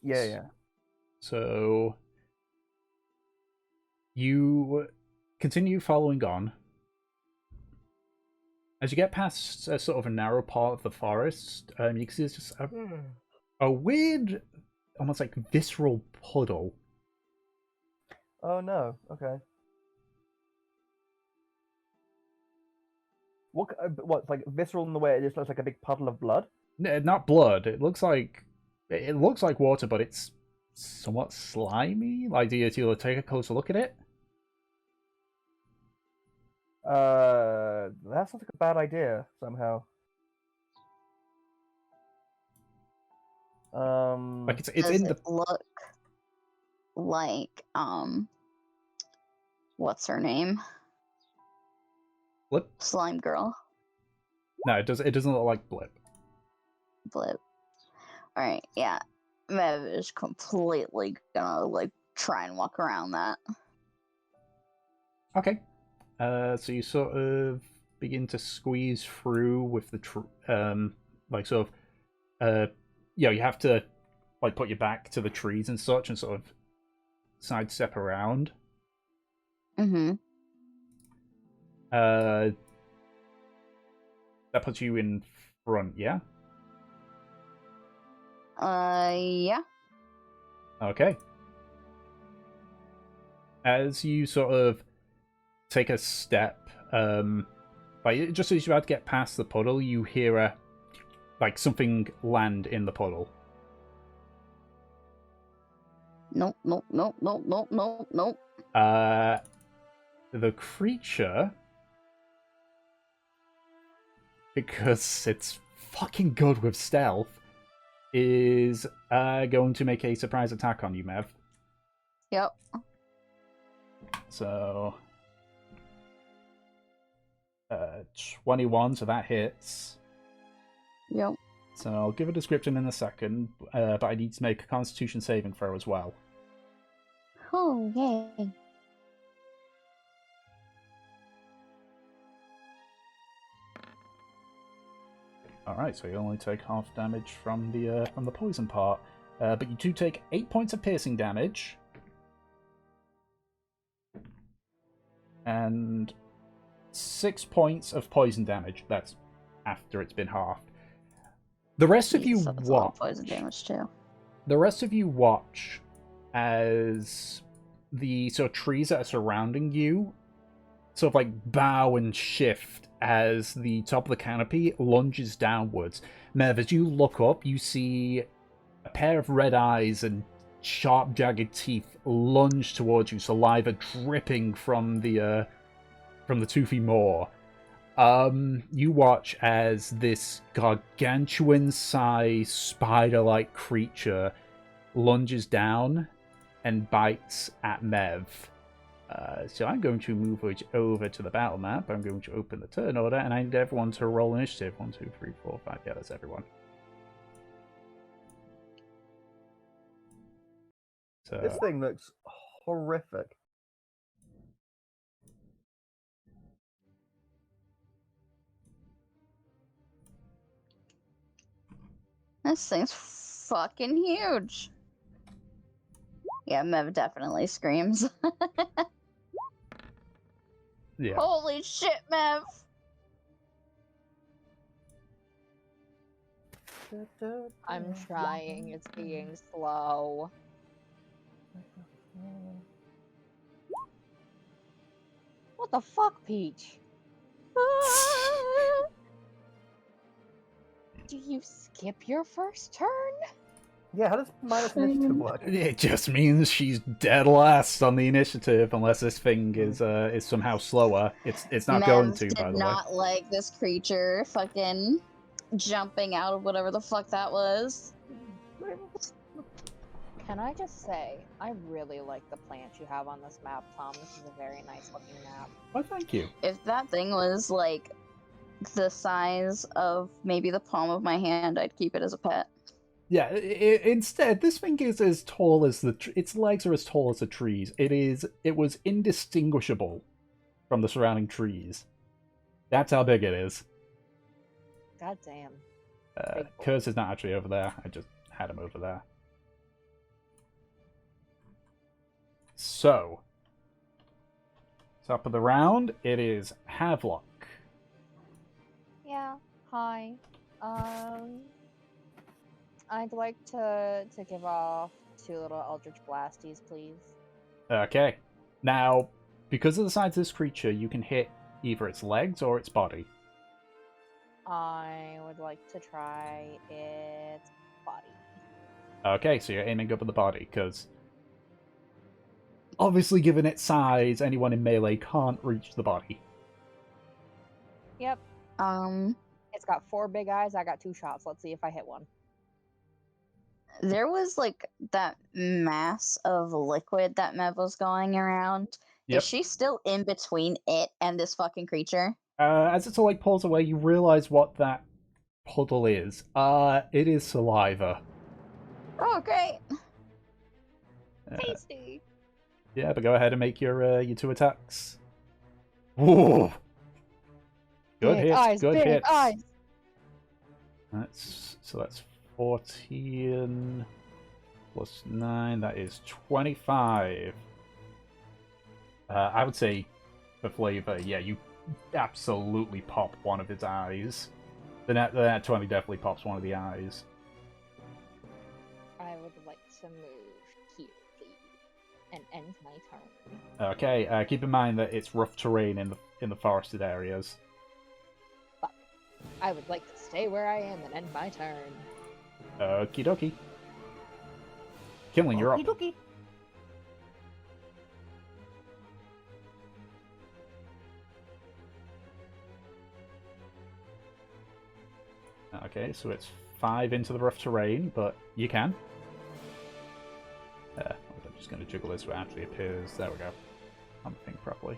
Yeah. So you continue following on. As you get past a sort of a narrow part of the forest, you can see it's just a weird, almost like visceral puddle. Oh no. Okay. What's like visceral in the way it just looks like a big puddle of blood? Not blood. It looks like water, but it's somewhat slimy. Like, do you take a closer look at it? That sounds like a bad idea somehow. Like it's Does in it the look like what's her name? blip. Slime girl. No, it does. It doesn't look like blip. Blip. Alright, yeah. Mev is completely gonna like try and walk around that. Okay. So you sort of begin to squeeze through with the like sort of you have to like put your back to the trees and such, and sort of sidestep around. Mm-hmm. That puts you in front, yeah? Yeah. Okay. As you sort of take a step, like just as you're about to get past the puddle, you hear like something land in the puddle. Nope. The creature, because it's fucking good with stealth, is going to make a surprise attack on you, Mev. Yep. So 21, so that hits. Yep. So I'll give a description in a second, but I need to make a Constitution saving throw as well. Oh, yay. Alright, so you only take half damage from the poison part. But you do take 8 points of piercing damage. And 6 points of poison damage. That's after it's been halved. The rest of you So that's a lot watch. of poison damage too. The rest of you watch as the sort of trees that are surrounding you sort of like bow and shift as the top of the canopy lunges downwards. Mev, as you look up, you see a pair of red eyes and sharp, jagged teeth lunge towards you, saliva dripping from the toothy maw. You watch as this gargantuan-sized spider-like creature lunges down and bites at Mev. So I'm going to move over to the battle map. I'm going to open the turn order, and I need everyone to roll initiative. 1, 2, 3, 4, 5. Yeah, that's everyone. So This thing looks horrific. This thing's fucking huge. Yeah, Mev definitely screams. yeah. Holy shit, Mev! I'm trying. It's being slow. What the fuck, Peach? Do you skip your first turn? Yeah, how does minus initiative work? It just means she's dead last on the initiative, unless this thing is somehow slower. It's not going to, Mev by did the way. not like this creature fucking jumping out of whatever the fuck that was. Can I just say, I really like the plants you have on this map, Tom. This is a very nice looking map. Oh, thank you. If that thing was like the size of maybe the palm of my hand, I'd keep it as a pet. Yeah, instead, this thing is as tall as its legs are as tall as the trees. It was indistinguishable from the surrounding trees. That's how big it is. God damn. Big boy. Curse is not actually over there. I just had him over there. So, top of the round, it is Havelock. Yeah. Hi. I'd like to give off 2 little Eldritch Blasties, please. Okay. Now, because of the size of this creature, you can hit either its legs or its body. I would like to try its body. Okay, so you're aiming up at the body, because obviously given its size, anyone in melee can't reach the body. Yep. Um, It's got 4 big eyes. I got 2 shots. Let's see if I hit one. there was like that mass of liquid that Mev was going around. Yep. Is she still in between it and this fucking creature? As it sort of pulls away, you realize what that puddle is. It is saliva. Oh, great. Tasty. Yeah, but go ahead and make your 2 attacks. Whoa! Good Big hits, eyes, good big hits. eyes. That's 14 plus 9. That is 25. I would say, for flavor, yeah, you absolutely pop one of its eyes. The nat 20 definitely pops one of the eyes. I would like to move here, please, and end my turn. Okay, keep in mind that it's rough terrain in the forested areas. I would like to stay where I am and end my turn. Okie dokie. Kinlan, you're up. Okey-dokey. Okay, so it's 5 into the rough terrain, but you can. I'm just going to jiggle this so it actually appears. There we go. I'm thinking properly.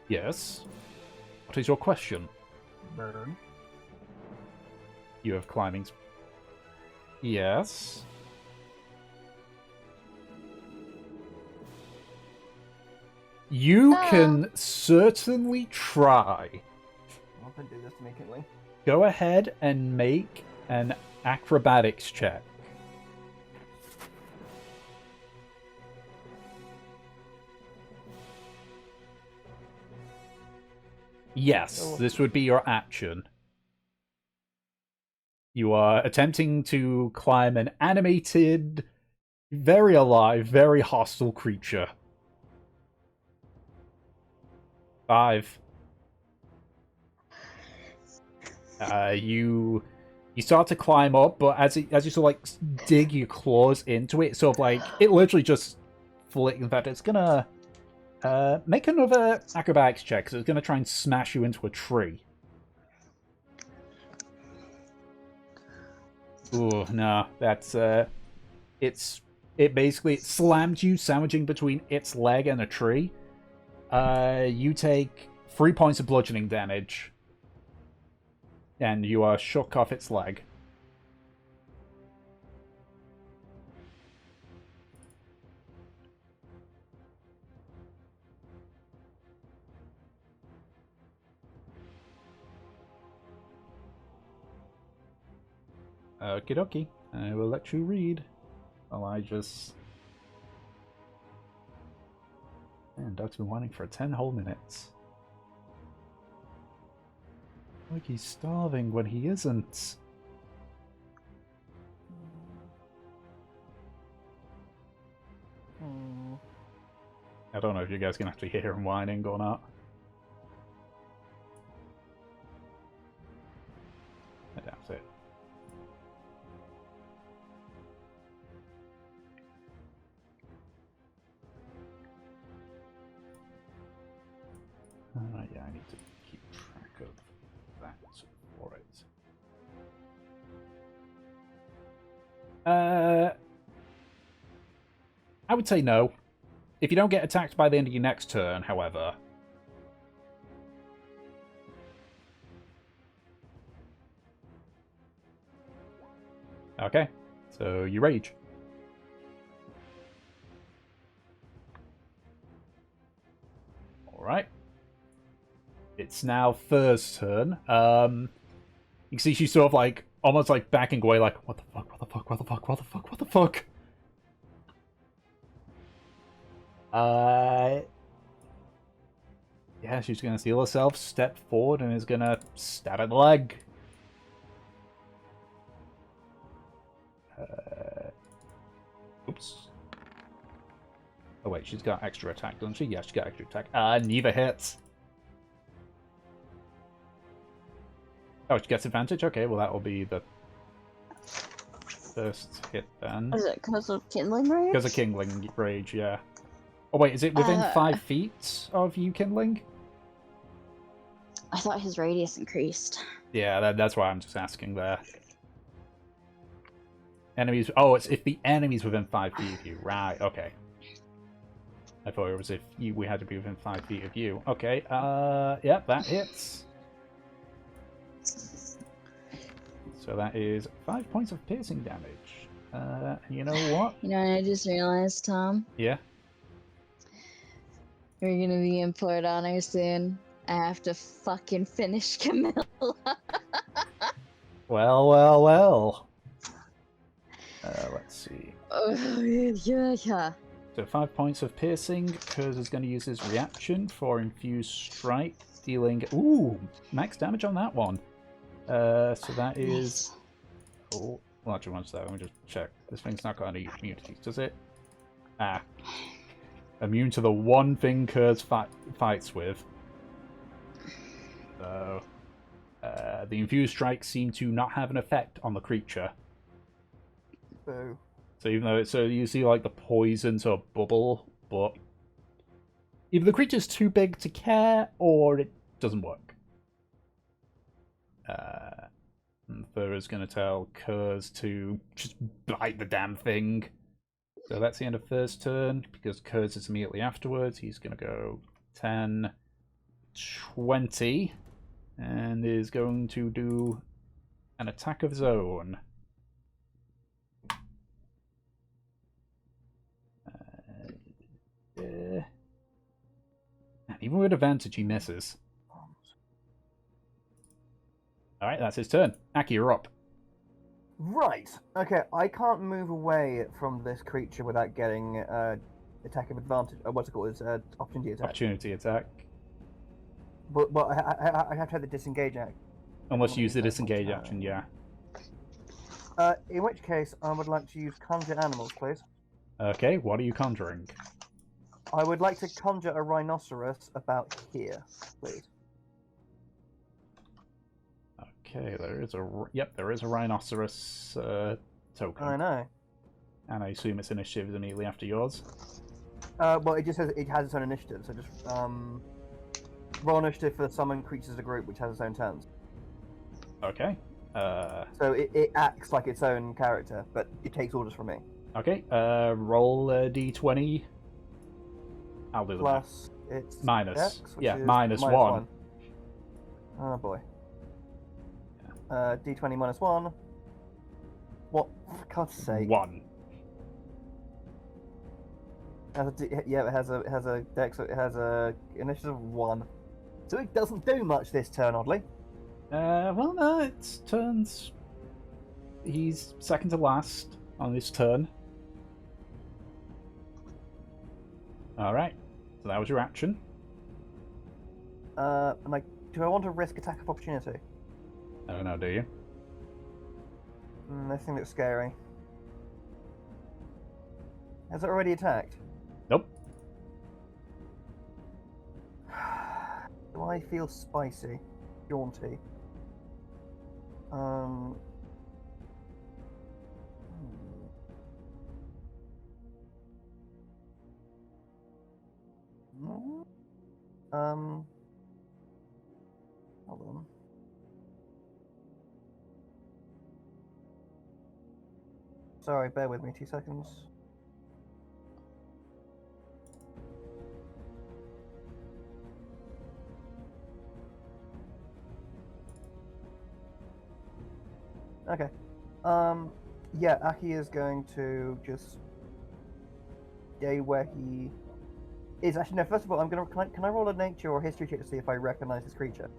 Yes. What is your question? Burn. You have climbing. Yes. You can certainly try. I'll have to do this to make it link. Go ahead and make an acrobatics check. Yes, Oh. this would be your action. You are attempting to climb an animated, very alive, very hostile creature. 5. You start to climb up, but as you sort of like dig your claws into it, sort of like it literally just flicks. In fact, it's gonna make another acrobatics check, because it's gonna try and smash you into a tree. Ooh, no, that's it basically slammed you, sandwiching between its leg and a tree. You take 3 points of bludgeoning damage. And you are shook off its leg. Okie dokie. I will let you read. While I just... Man, Doc's been whining for 10 whole minutes. Like he's starving when he isn't. I don't know if you guys can actually hear him whining or not. I doubt it. Yeah, I need to keep track of that for it. I would say no. If you don't get attacked by the end of your next turn, however, Okay, so you rage. Alright. It's now Fur's turn. You can see she's sort of like, almost like backing away, like, what the fuck, what the fuck, what the fuck, what the fuck, what the fuck? Yeah, she's gonna seal herself, step forward, and is gonna stab at the leg. Oops. Oh wait, she's got extra attack, doesn't she? Yeah, she's got extra attack. Neither hits. Oh, she gets advantage? Okay, well that will be the first hit then. Is it because of kindling rage? Because of kindling rage, yeah. Oh wait, is it within 5 feet of you kindling? I thought his radius increased. Yeah, that's why I'm just asking there. Enemies. Oh, it's if the enemy's within 5 feet of you. Right. Okay. I thought it was if we had to be within 5 feet of you. Okay. Yeah, that hits. So that is 5 points of piercing damage. You know what? You know what I just realized, Tom? Yeah. We're gonna be in Port Honor soon. I have to fucking finish Camilla. Well, well, well. Let's see. Oh, yeah. So 5 points of piercing. Kurz is going to use his reaction for Infused Strike, dealing max damage on that one. So that is. Oh, well, actually, once that, let me just check. This thing's not got any immunities, does it? Immune to the one thing Kurz fights with. So, the Infused Strike seemed to not have an effect on the creature. Boo. So even though so you see like the poison sort of bubble, but either the creature's too big to care or it doesn't work. And Thur is going to tell Kurz to just bite the damn thing. So that's the end of Thur's turn, because Kurz is immediately afterwards. He's going to go 10, 20, and is going to do an attack of his own. And even with advantage, he misses. Alright, that's his turn. Aki, you're up. Right. Okay, I can't move away from this creature without getting attack of advantage. What's it called? It's opportunity attack. Opportunity attack. But I have to have the disengage act. Unless you use the disengage action, yeah. In which case, I would like to use conjure animals, please. Okay, what are you conjuring? I would like to conjure a rhinoceros about here, please. Okay, there is a rhinoceros token. I know. And I assume its initiative is immediately after yours. Well, it just says it has its own initiative, so just roll initiative for summon creatures as a group, which has its own turns. Okay. So it acts like its own character, but it takes orders from me. Okay. Roll a d20. I'll do the math. Plus it's Minus. X, which Yeah, is minus one. Oh boy. D20 minus 1. What? For God's sake. 1. Yeah, it has a dex. It has a initiative of 1. So it doesn't do much this turn, oddly. Well, no, it's turns. He's second to last on this turn. Alright, so that was your action. And do I want to risk attack of opportunity? I don't know, do you? This thing looks scary. Has it already attacked? Nope. Do I feel spicy? Jaunty? Hold on. Sorry, bear with me 2 seconds. Okay. Yeah, Aki is going to just stay where he is. Actually, no. First of all, I'm gonna. Can I roll a nature or history check to see if I recognize this creature?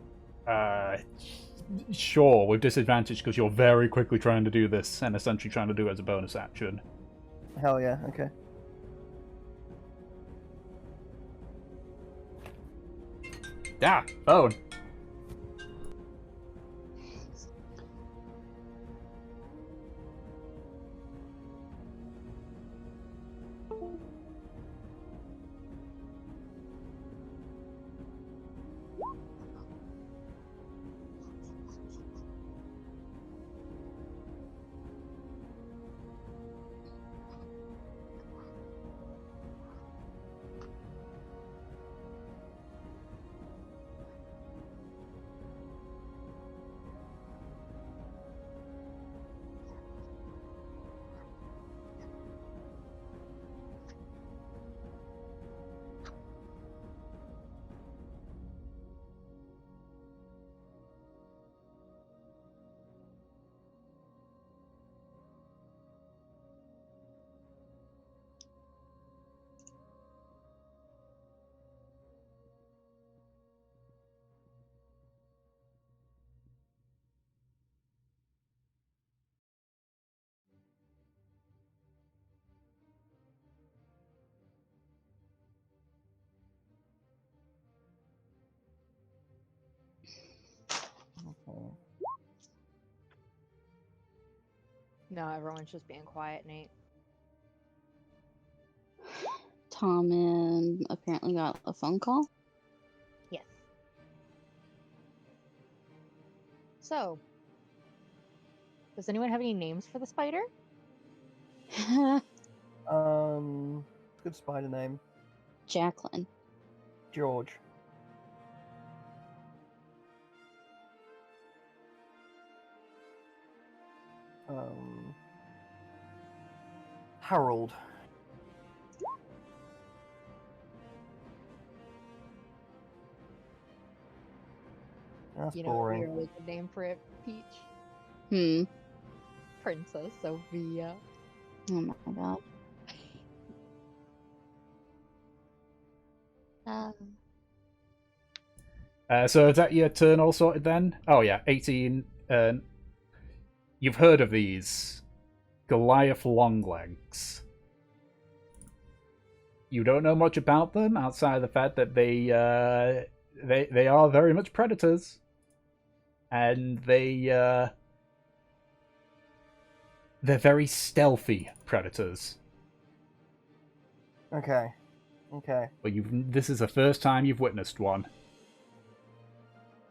Sure, with disadvantage because you're very quickly trying to do this and essentially trying to do it as a bonus action. Hell yeah. Okay. Yeah, phone. Okay. No, everyone's just being quiet, Nate. Tommen apparently got a phone call. Yes. So, does anyone have any names for the spider? Good spider name. Jacqueline. George. Harold. That's You know, boring. a really good name for it, Peach. Hmm. Princess Sophia. Oh my god. So is that your turn all sorted then? Oh yeah, 18. You've heard of these Goliath longlegs. You don't know much about them outside of the fact that they are very much predators, and they're very stealthy predators. Okay. Okay. But this is the first time you've witnessed one.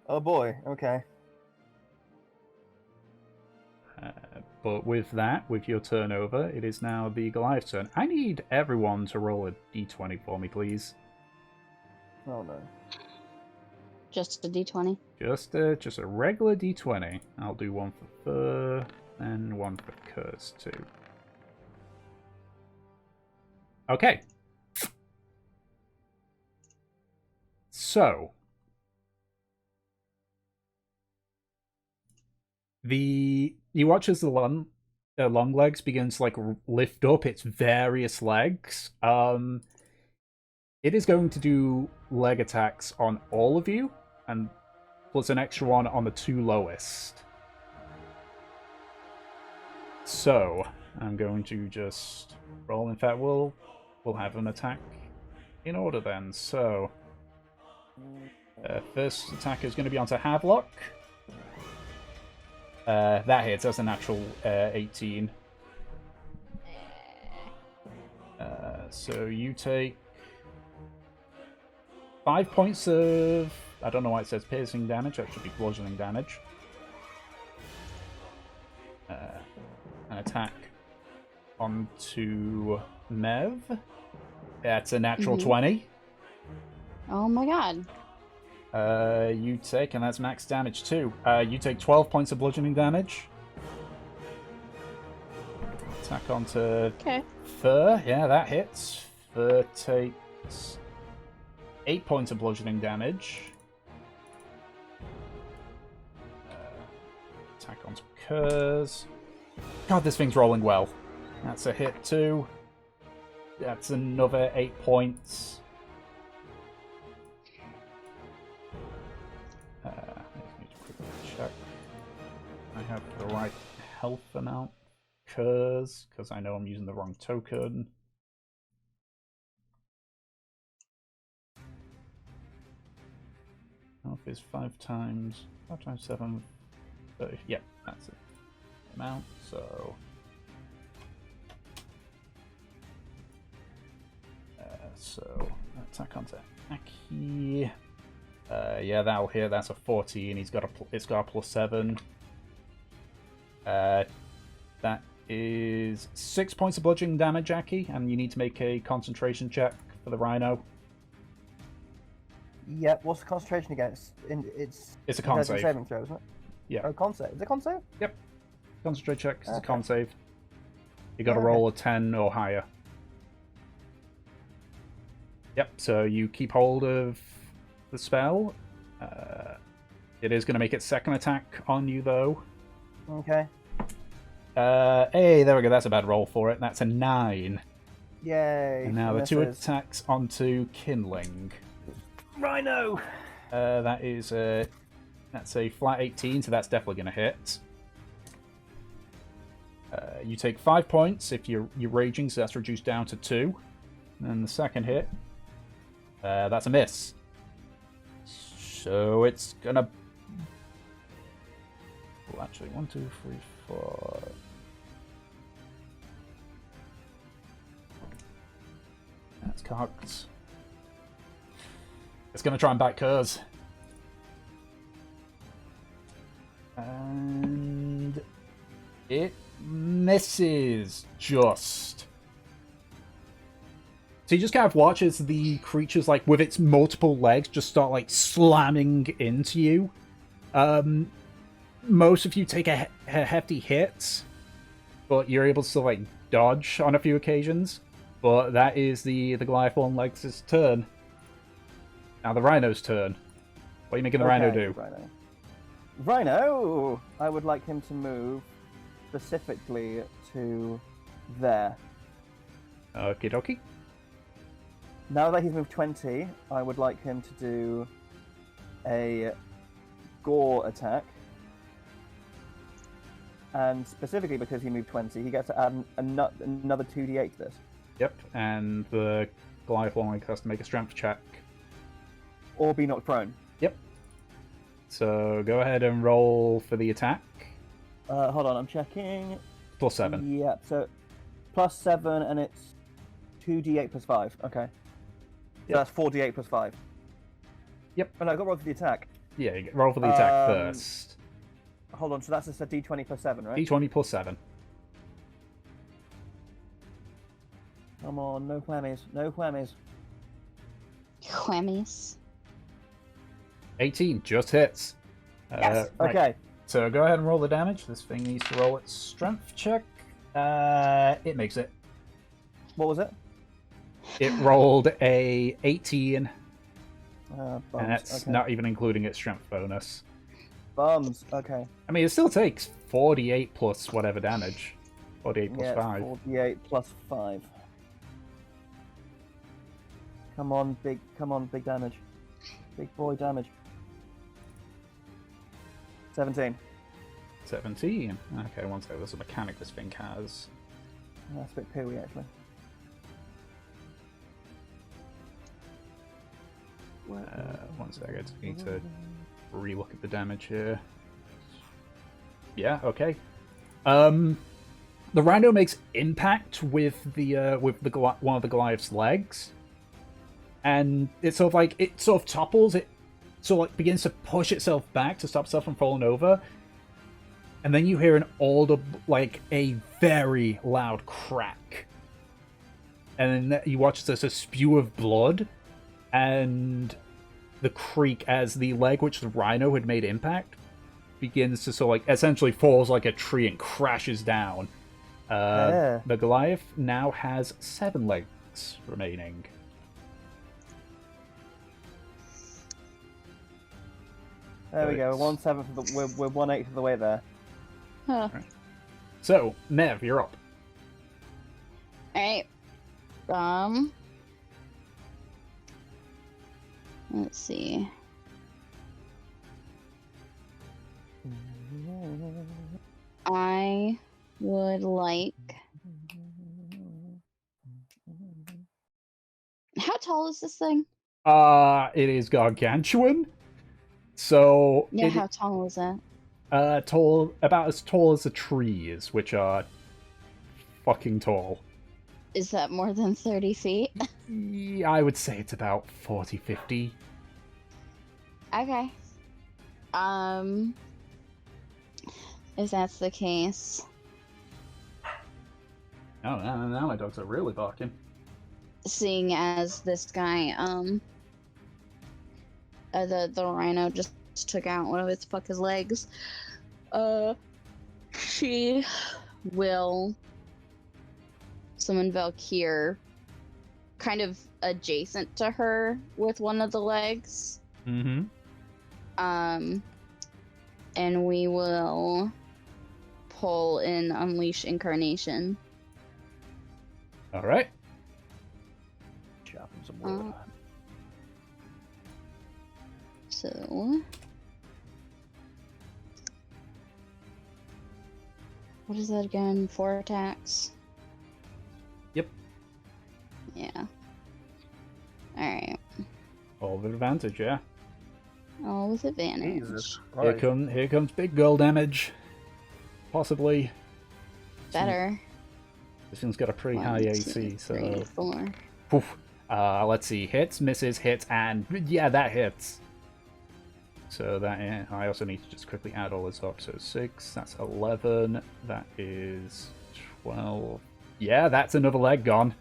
Oh boy. Okay. But with that, with your turnover, it is now the Goliath's turn. I need everyone to roll a d20 for me, please. Oh no. Just a d20. Just a regular d20. I'll do one for Fur and one for Curse too. Okay. So you watch as the long legs begins to like lift up its various legs. It is going to do leg attacks on all of you, and plus an extra one on the two lowest. So I'm going to just roll. In fact, we'll have an attack in order then. So first attack is going to be onto Havelock. That hits. That's a natural 18. So you take 5 points of... I don't know why it says piercing damage. That should be bludgeoning damage. An attack onto Mev. That's a natural 20. Oh my god. You take, and that's max damage too. You take 12 points of bludgeoning damage. Attack onto Fur. Yeah, that hits. Fur takes 8 points of bludgeoning damage. Attack onto Curse. God, this thing's rolling well. That's a hit too. That's another 8 points. I just need to quickly check. I have the right health amount. Because I know I'm using the wrong token. Health is 5 times 7. 30. Yeah, that's it. Amount, so. So, attack onto Aki. Yeah, that'll hit. That's a 14. It's got a +7. That is 6 points of bludgeoning damage, Aki, and you need to make a concentration check for the rhino. Yeah, what's the concentration against? It's a con save. Saving throw, isn't it? Yeah. Oh, con save. Is it con save? Yep. Concentrate check is a Okay. con save. You got to roll a 10 or higher. Yep, so you keep hold of the spell. It is going to make its second attack on you, though. Okay. Hey, there we go. That's a bad roll for it. That's a 9. Yay. And now the 2 misses. attacks onto Kindling. Rhino! That's a flat 18, so that's definitely going to hit. You take 5 points if you're raging, so that's reduced down to 2. And then the second hit, that's a miss. So it's gonna. Well, actually, 1, 2, 3, 4. That's cocked. It's gonna try and bite Kurz. And it misses just. So you just kind of watch as the creatures, like, with its multiple legs, just start, like, slamming into you. Most of you take a hefty hit, but you're able to, like, dodge on a few occasions. But that is the Goliath one legs' turn. Now the rhino's turn. What are you making the rhino do? Rhino! I would like him to move specifically to there. Okie dokie. Now that he's moved 20, I would like him to do a gore attack. And specifically because he moved 20, he gets to add another 2d8 to this. Yep, and the Goliath one has to make a strength check. Or be knocked prone. Yep. So go ahead and roll for the attack. Hold on, I'm checking. +7. Yeah, so +7 and it's 2d8 plus 5. Okay. So Yep. that's 4d8 plus 5. Yep. Oh no, I got roll for the attack. Yeah, roll for the attack first. Hold on, so that's just a d20 plus 7, right? D20 +7. Come on, no whammies. No whammies. Whammies. 18, just hits. Yes. Right. Okay. So go ahead and roll the damage. This thing needs to roll its strength check. It makes it. What was it? It rolled a 18, Bums. and that's Okay. not even including its strength bonus. Bums. Okay. I mean, it still takes 48 plus whatever damage. 48 plus Yeah, 5. 48 plus 5. Come on, big damage. Big boy damage. 17. 17. Okay, one second. There's a mechanic this thing has. That's a bit pooey, actually. One second. I just need to relook at the damage here. Yeah, okay. The rhino makes impact with the one of the Goliath's legs, and it sort of topples. It sort of like begins to push itself back to stop itself from falling over, and then you hear an audible, like a very loud crack, and then you watch as there's a spew of blood, and the creak as the leg which the rhino had made impact begins to sort of like essentially falls like a tree and crashes down. The Goliath now has 7 legs remaining. There we go. Nice. 1/7 of the we're 1/8 of the way there. Huh. So, Mev, you're up. Alright. Let's see. I would like. How tall is this thing? It is gargantuan. So, Yeah, how tall is it? tall, about as tall as the trees, which are fucking tall. Is that more than 30 feet? Yeah, I would say it's about 40, 50. Okay. If that's the case. Oh, now my dogs are really barking. Seeing as this guy, the rhino just took out one of its fucking legs, she will summon Valkyr kind of adjacent to her with one of the legs. Mm-hmm. And we will pull in Unleash Incarnation. All right. Chopping some wood. So, what is that again? 4 attacks? Yep. Yeah. Alright. All with advantage, yeah. All with advantage. Jesus Here Christ. here comes big girl damage. Possibly. Better. This thing's got a pretty 1, high 2, AC, 3, so... 4. Poof. Let's see. Hits, misses, hits, and... Yeah, that hits. So that... I also need to just quickly add all this up. So 6, that's 11. That is 12. Yeah, that's another leg gone.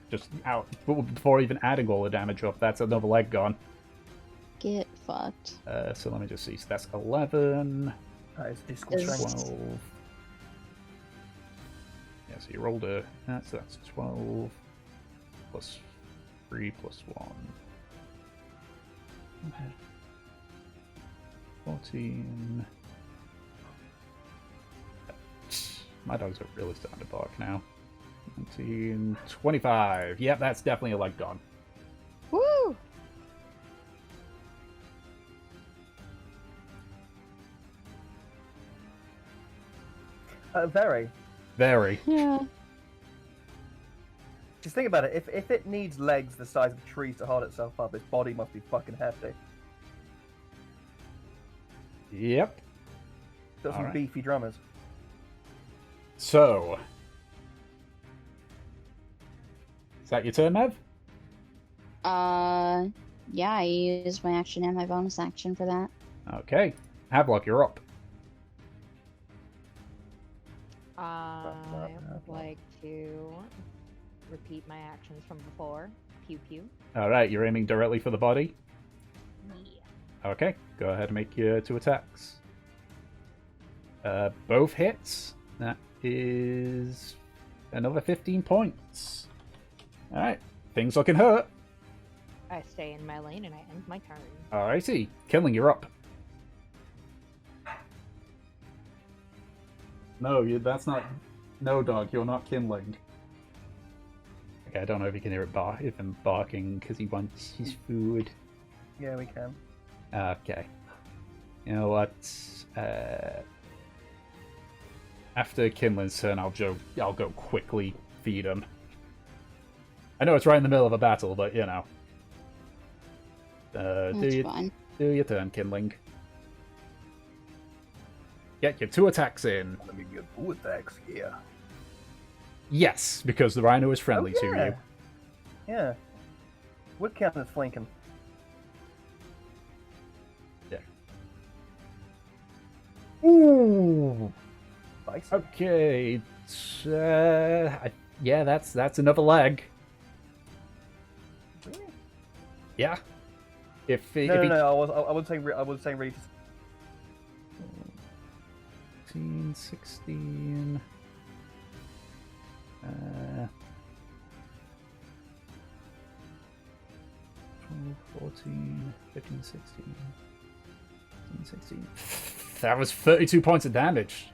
Just out. Before even adding all the damage up, that's another leg gone. Get fucked. So let me just see. So that's 11. It's Is- 12. Yeah, so you rolled a... So that's 12. Plus 3 plus 1. Okay. 14. My dogs are really starting to bark now. 19. 25. Yep, that's definitely a leg gone. Woo! Very. Very. Yeah. Just think about it. If it needs legs the size of trees to hold itself up, its body must be fucking hefty. Yep. Got some Alright. beefy drummers. So... Is that your turn, Mev? Yeah, I used my action and my bonus action for that. Okay. Havelock, you're up. I would like to repeat my actions from before. Pew pew. Alright, you're aiming directly for the body? Yeah. Okay, go ahead and make your 2 attacks. Both hits. That is another 15 points. Alright, things looking hurt. I stay in my lane and I end my turn. Alrighty, Killing, you're up. No, that's not... No, dog, you're not kindling. Okay, I don't know if you can hear it him barking because he wants his food. Yeah, we can. Okay. You know what? After Kinlan's turn, I'll go quickly feed him. I know it's right in the middle of a battle, but you know. That's fine. Do your turn, Kindling. Get your 2 attacks in. Let me get 2 attacks here. Yes, because the rhino is friendly to you. Yeah. Would count as flanking. Yeah. Ooh. Spicy. Okay. Yeah, that's another leg. Really? Yeah. If No, I would say read. 15, 16. 12, 14, 15, 16. 15, 16. That was 32 points of damage.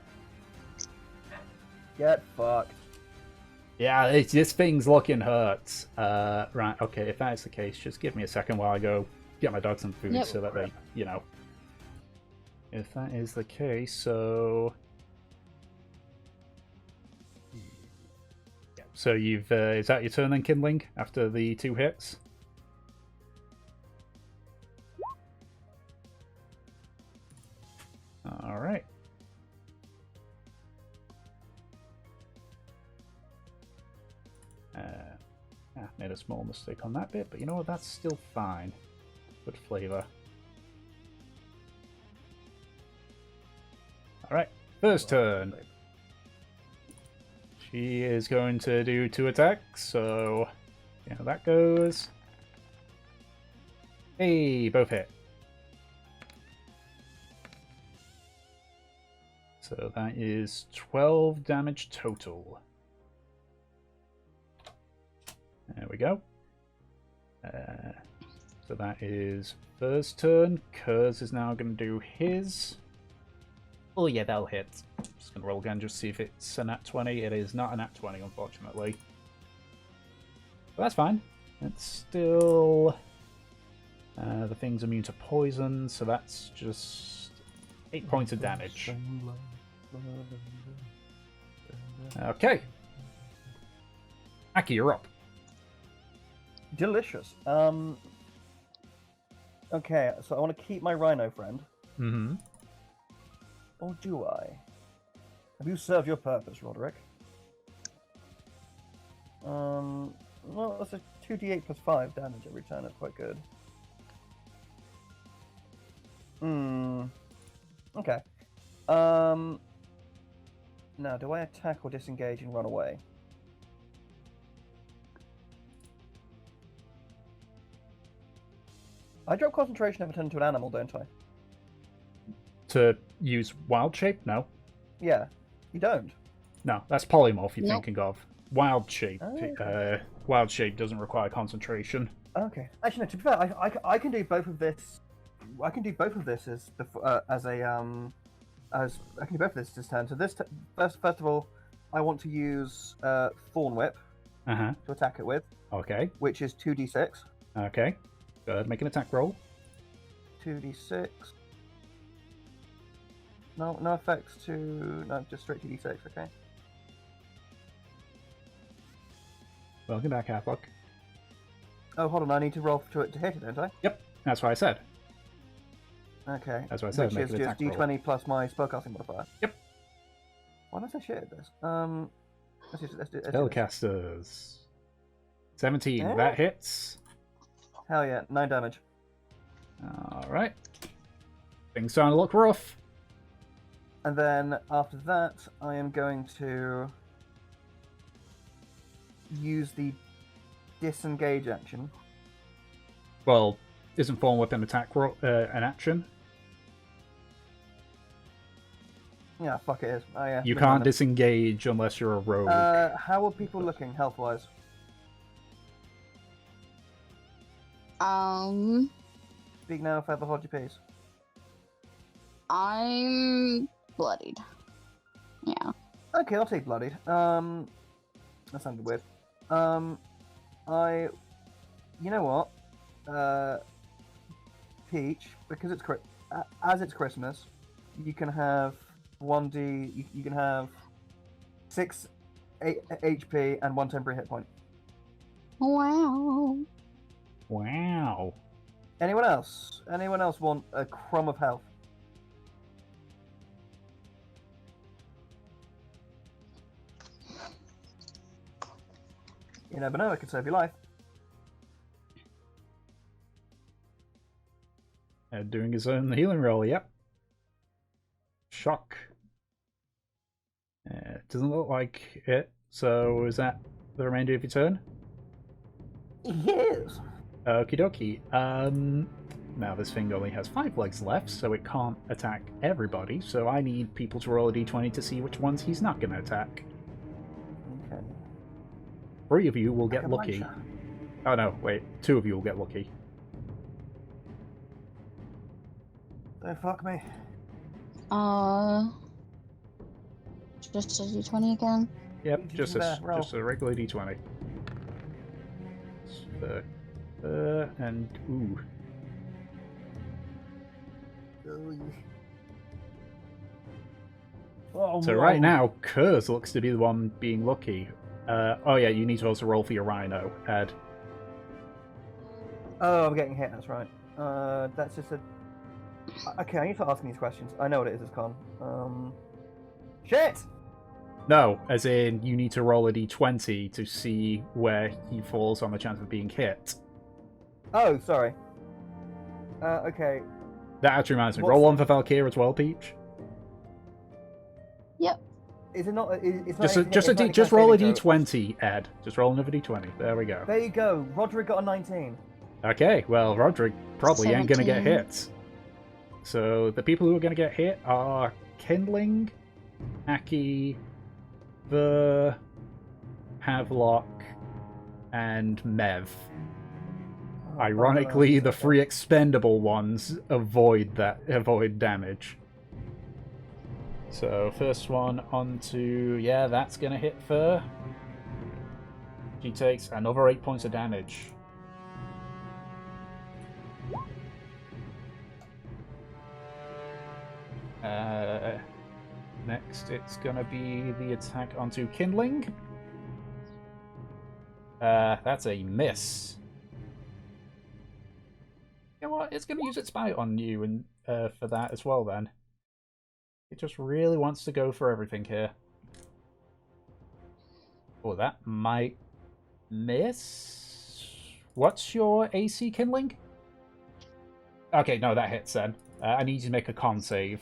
Get fucked. Yeah, this thing's looking hurt. Right, okay, if that is the case, just give me a second while I go get my dog some food Yep. so that they, you know. If that is the case, so... Yeah, so you've... is that your turn then, Kindling, after the 2 hits? Alright. Made a small mistake on that bit, but you know what? That's still fine. Good flavor. Alright, first turn. She is going to do 2 attacks, so see how that goes. Hey, both hit. So that is 12 damage total. There we go. So that is first turn. Kurz is now going to do his. Oh yeah, that'll hit. Just going to roll again, just see if it's a nat 20. It is not a nat 20, unfortunately. But that's fine. It's still... the thing's immune to poison, so that's just 8 points of damage. Okay. Aki, you're up. Delicious. Okay, so I want to keep my rhino friend. Mm-hmm. Or do I? Have you served your purpose, Roderick? Well, that's a 2d8 plus 5 damage every turn. That's quite good. Okay. Now, do I attack or disengage and run away? I drop concentration if I turn into an animal, don't I? To use wild shape? No. Yeah. You don't? No, that's polymorph you're Nope. thinking of. Wild shape. Oh, okay. Wild shape doesn't require concentration. Okay. Actually, no. To be fair, I can do both of this. I can do both of this as I can do both of this this turn. So first of all, I want to use Thorn Whip Uh-huh. to attack it with, Okay. which is 2d6. Okay. Go ahead, make an attack roll. 2d6. No effects to... No, just straight 2d6, okay. Welcome back, Halflock. Oh, hold on, I need to roll to hit it, don't I? Yep, that's what I said. Okay. That's what I said, Which make is an just attack roll. d20 plus my spellcasting modifier. Yep. Why am I so shit at this? Let's do this. Spellcasters. 17, Eh? that hits. Hell yeah, 9 damage. Alright. Things starting to look rough. And then after that, I am going to use the disengage action. Well, isn't Thorn Whip an attack an action? Yeah, fuck it is. Oh yeah. You never can't mind then. disengage unless you're a rogue. How are people looking health-wise? Speak now if I ever hold your peace. I'm bloodied. Yeah. Okay, I'll take bloodied. That sounded weird. You know what? Peach, because it's as it's Christmas, you can have 1d. You can have 6 HP and 1 temporary hit point. Wow. Wow. Anyone else? Anyone else want a crumb of health? You never know, it could save your life. Doing his own healing roll, yep. Shock. Doesn't look like it, so is that the remainder of your turn? Yes. Okie dokie. Now this thing only has 5 legs left, so it can't attack everybody, so I need people to roll a d20 to see which ones he's not going to attack. Okay. 3 of you will get Like a lucky. muncher. Oh no, wait, 2 of you will get lucky. Don't fuck me. Just a d20 again. Yep, just Roll. a regular d20. And ooh. Oh, So right now, Kurz looks to be the one being lucky. Oh yeah, you need to also roll for your rhino, Ed. Oh, I'm getting hit. That's right. That's just a. Okay, I need to ask these questions. I know what it is, Con. Shit! No, as in you need to roll a d20 to see where he falls on the chance of being hit. Oh, sorry. Okay. That actually reminds me. What's- Roll one for Valkyr as well, Peach. Yep. Is it not? It's Just not. just roll a d20, Ed. Just roll another d20. There we go. There you go. Roderick got a 19. Okay, well, Roderick probably ain't gonna get 17. hit. So the people who are gonna get hit are Kindling, Aki, the Havelock, and Mev. Oh, Ironically, the okay. free expendable ones avoid damage. So first one onto that's gonna hit Fur. She takes another 8 points of damage. Next, it's gonna be the attack onto Kindling. That's a miss. You know what? It's gonna use its bite on you and for that as well. Then it just really wants to go for everything here. Oh, that might miss. What's your AC, Kindling? Okay, no, that hits then. I need you to make a con save.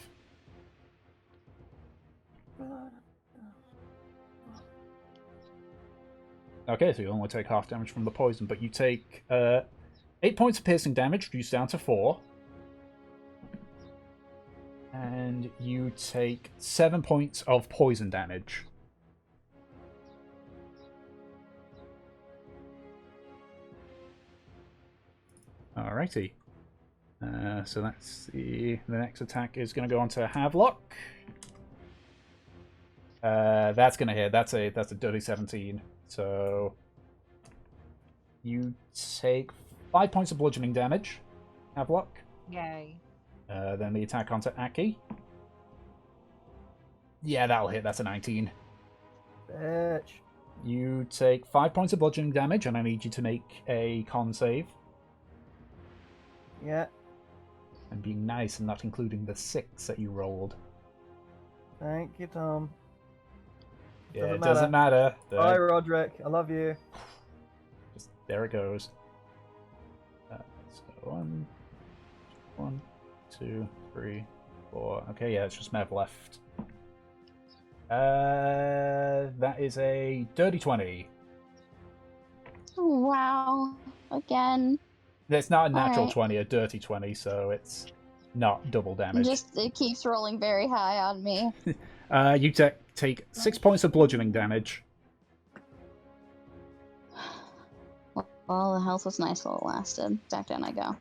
Okay, so you only take half damage from the poison, but you take 8 points of piercing damage, reduced down to 4. And you take 7 points of poison damage. Alrighty. So that's the next attack is going to go on to Havelock. That's going to hit. That's a dirty 17. So you take 5 points of bludgeoning damage, Havelock. Yay. Then the attack onto Aki. Yeah, that'll hit. That's a 19. Bitch. You take 5 points of bludgeoning damage, and I need you to make a con save. Yeah. And being nice and not including the 6 that you rolled. Thank you, Tom. Yeah, it doesn't matter. Bye, Roderick. I love you. Just, there it goes. So 1, 2, 3, 4. Okay, yeah, it's just Mev left. That is a dirty 20. Wow. Again. It's not a natural Alright. 20, a dirty 20, so it's not double damage. It keeps rolling very high on me. You take 6 points of bludgeoning damage. Well, the health was nice while it lasted. Back down I go.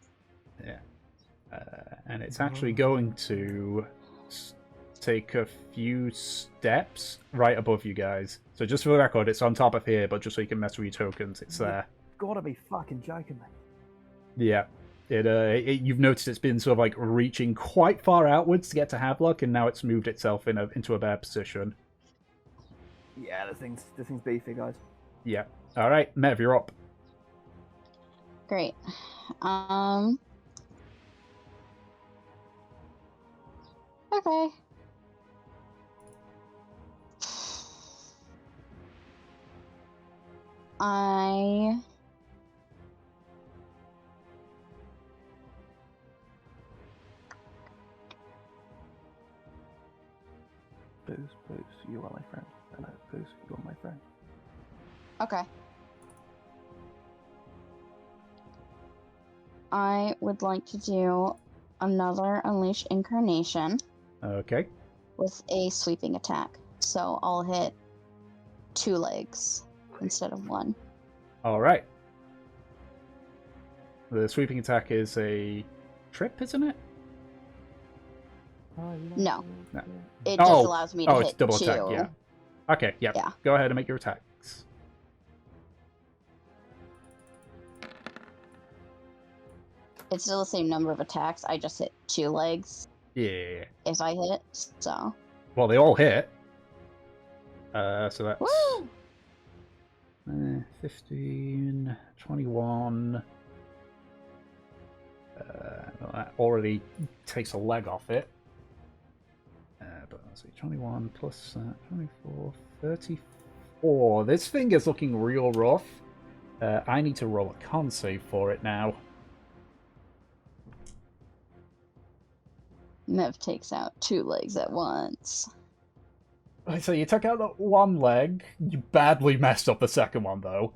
Yeah. And it's actually going to take a few steps right above you guys. So just for the record, it's on top of here, but just so you can mess with your tokens, it's there. Gotta be fucking joking me. Yeah. You've noticed it's been sort of like reaching quite far outwards to get to Havelock, and now it's moved itself into a better position. Yeah, this thing's beefy, guys. Yeah. All right, Mev, you're up. Great. Okay. Booze, you are my friend. Hello, Booze, you are my friend. Okay. I would like to do another Unleash Incarnation Okay. with a sweeping attack. So I'll hit 2 legs instead of 1. All right. The sweeping attack is a trip, isn't it? No. No. It Oh. just allows me to Oh, hit it's double 2. attack, yeah. Okay, yep. Yeah. Go ahead and make your attacks. It's still the same number of attacks. I just hit 2 legs Yeah. if I hit. So. Well, they all hit. So that's Woo! 15, 21. Well, that already takes a leg off it. But let's see, 21 plus 24, 34. This thing is looking real rough. I need to roll a con save for it now. Mev takes out 2 legs at once. So you took out the one leg. You badly messed up the second one, though.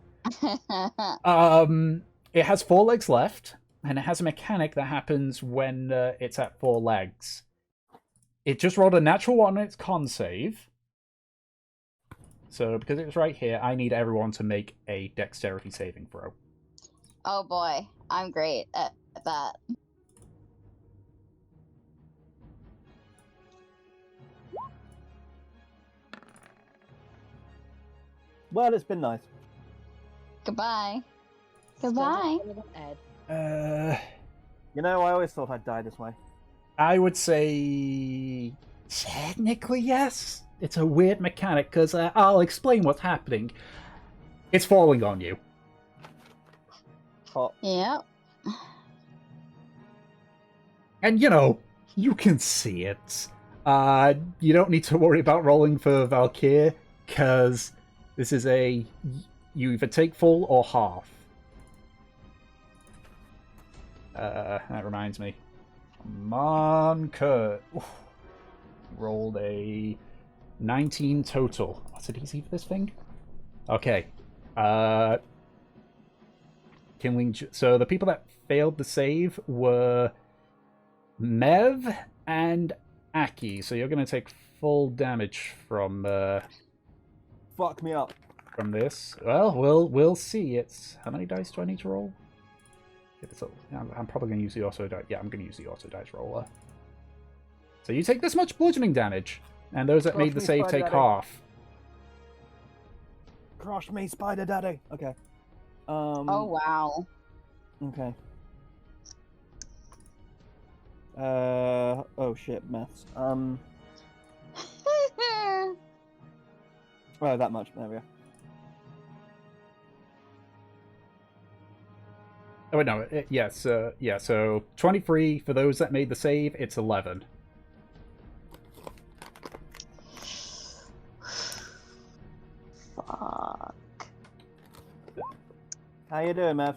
It has 4 legs left, and it has a mechanic that happens when it's at 4 legs. It just rolled a natural 1 on its con save. So, because it's right here, I need everyone to make a dexterity saving throw. Oh boy, I'm great at that. Well, it's been nice. Goodbye. Still Goodbye. better than Ed. You know, I always thought I'd die this way. I would say... technically, yes. It's a weird mechanic, because I'll explain what's happening. It's falling on you. Oh, Yep. And, you know, you can see it. You don't need to worry about rolling for Valkyr, because this is a... you either take full or half. That reminds me. Come on, Kurt. Oof. Rolled a 19 total. What's it easy for this thing? Okay. So the people that failed the save were Mev and Aki. So you're going to take full damage from fuck me up. from this. Well, we'll see. It's how many dice do I need to roll? I'm probably going to use the auto dice. Yeah, I'm going to use the auto dice roller. So you take this much bludgeoning damage, and those that Crush made the me, save Spider take Daddy. half. Crush me, Spider Daddy. Okay. Oh wow. Okay. Oh shit, maths. Oh, that much. There we go. Oh wait, no. Yes. Yeah. So 23 for those that made the save. It's 11. Fuck. How you doing, Mav?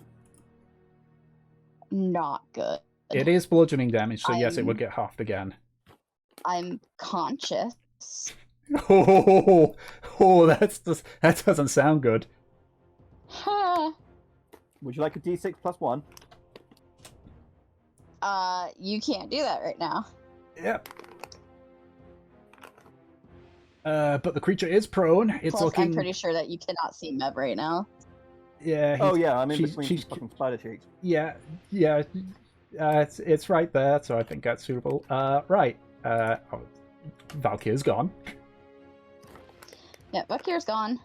Not good. It is bludgeoning damage, so yes, it would I'm- get halved again. I'm conscious. Oh, that doesn't sound good. Would you like a D6 plus 1? You can't do that right now. Yep. But the creature is prone. It's Plus, looking. I'm pretty sure that you cannot see Mev right now. Yeah. Oh yeah, I'm in she's- between she's- fucking spider cheeks. Yeah. It's right there, so I think that's suitable. Right. Valkyr's gone. Yeah, Valkyr's gone.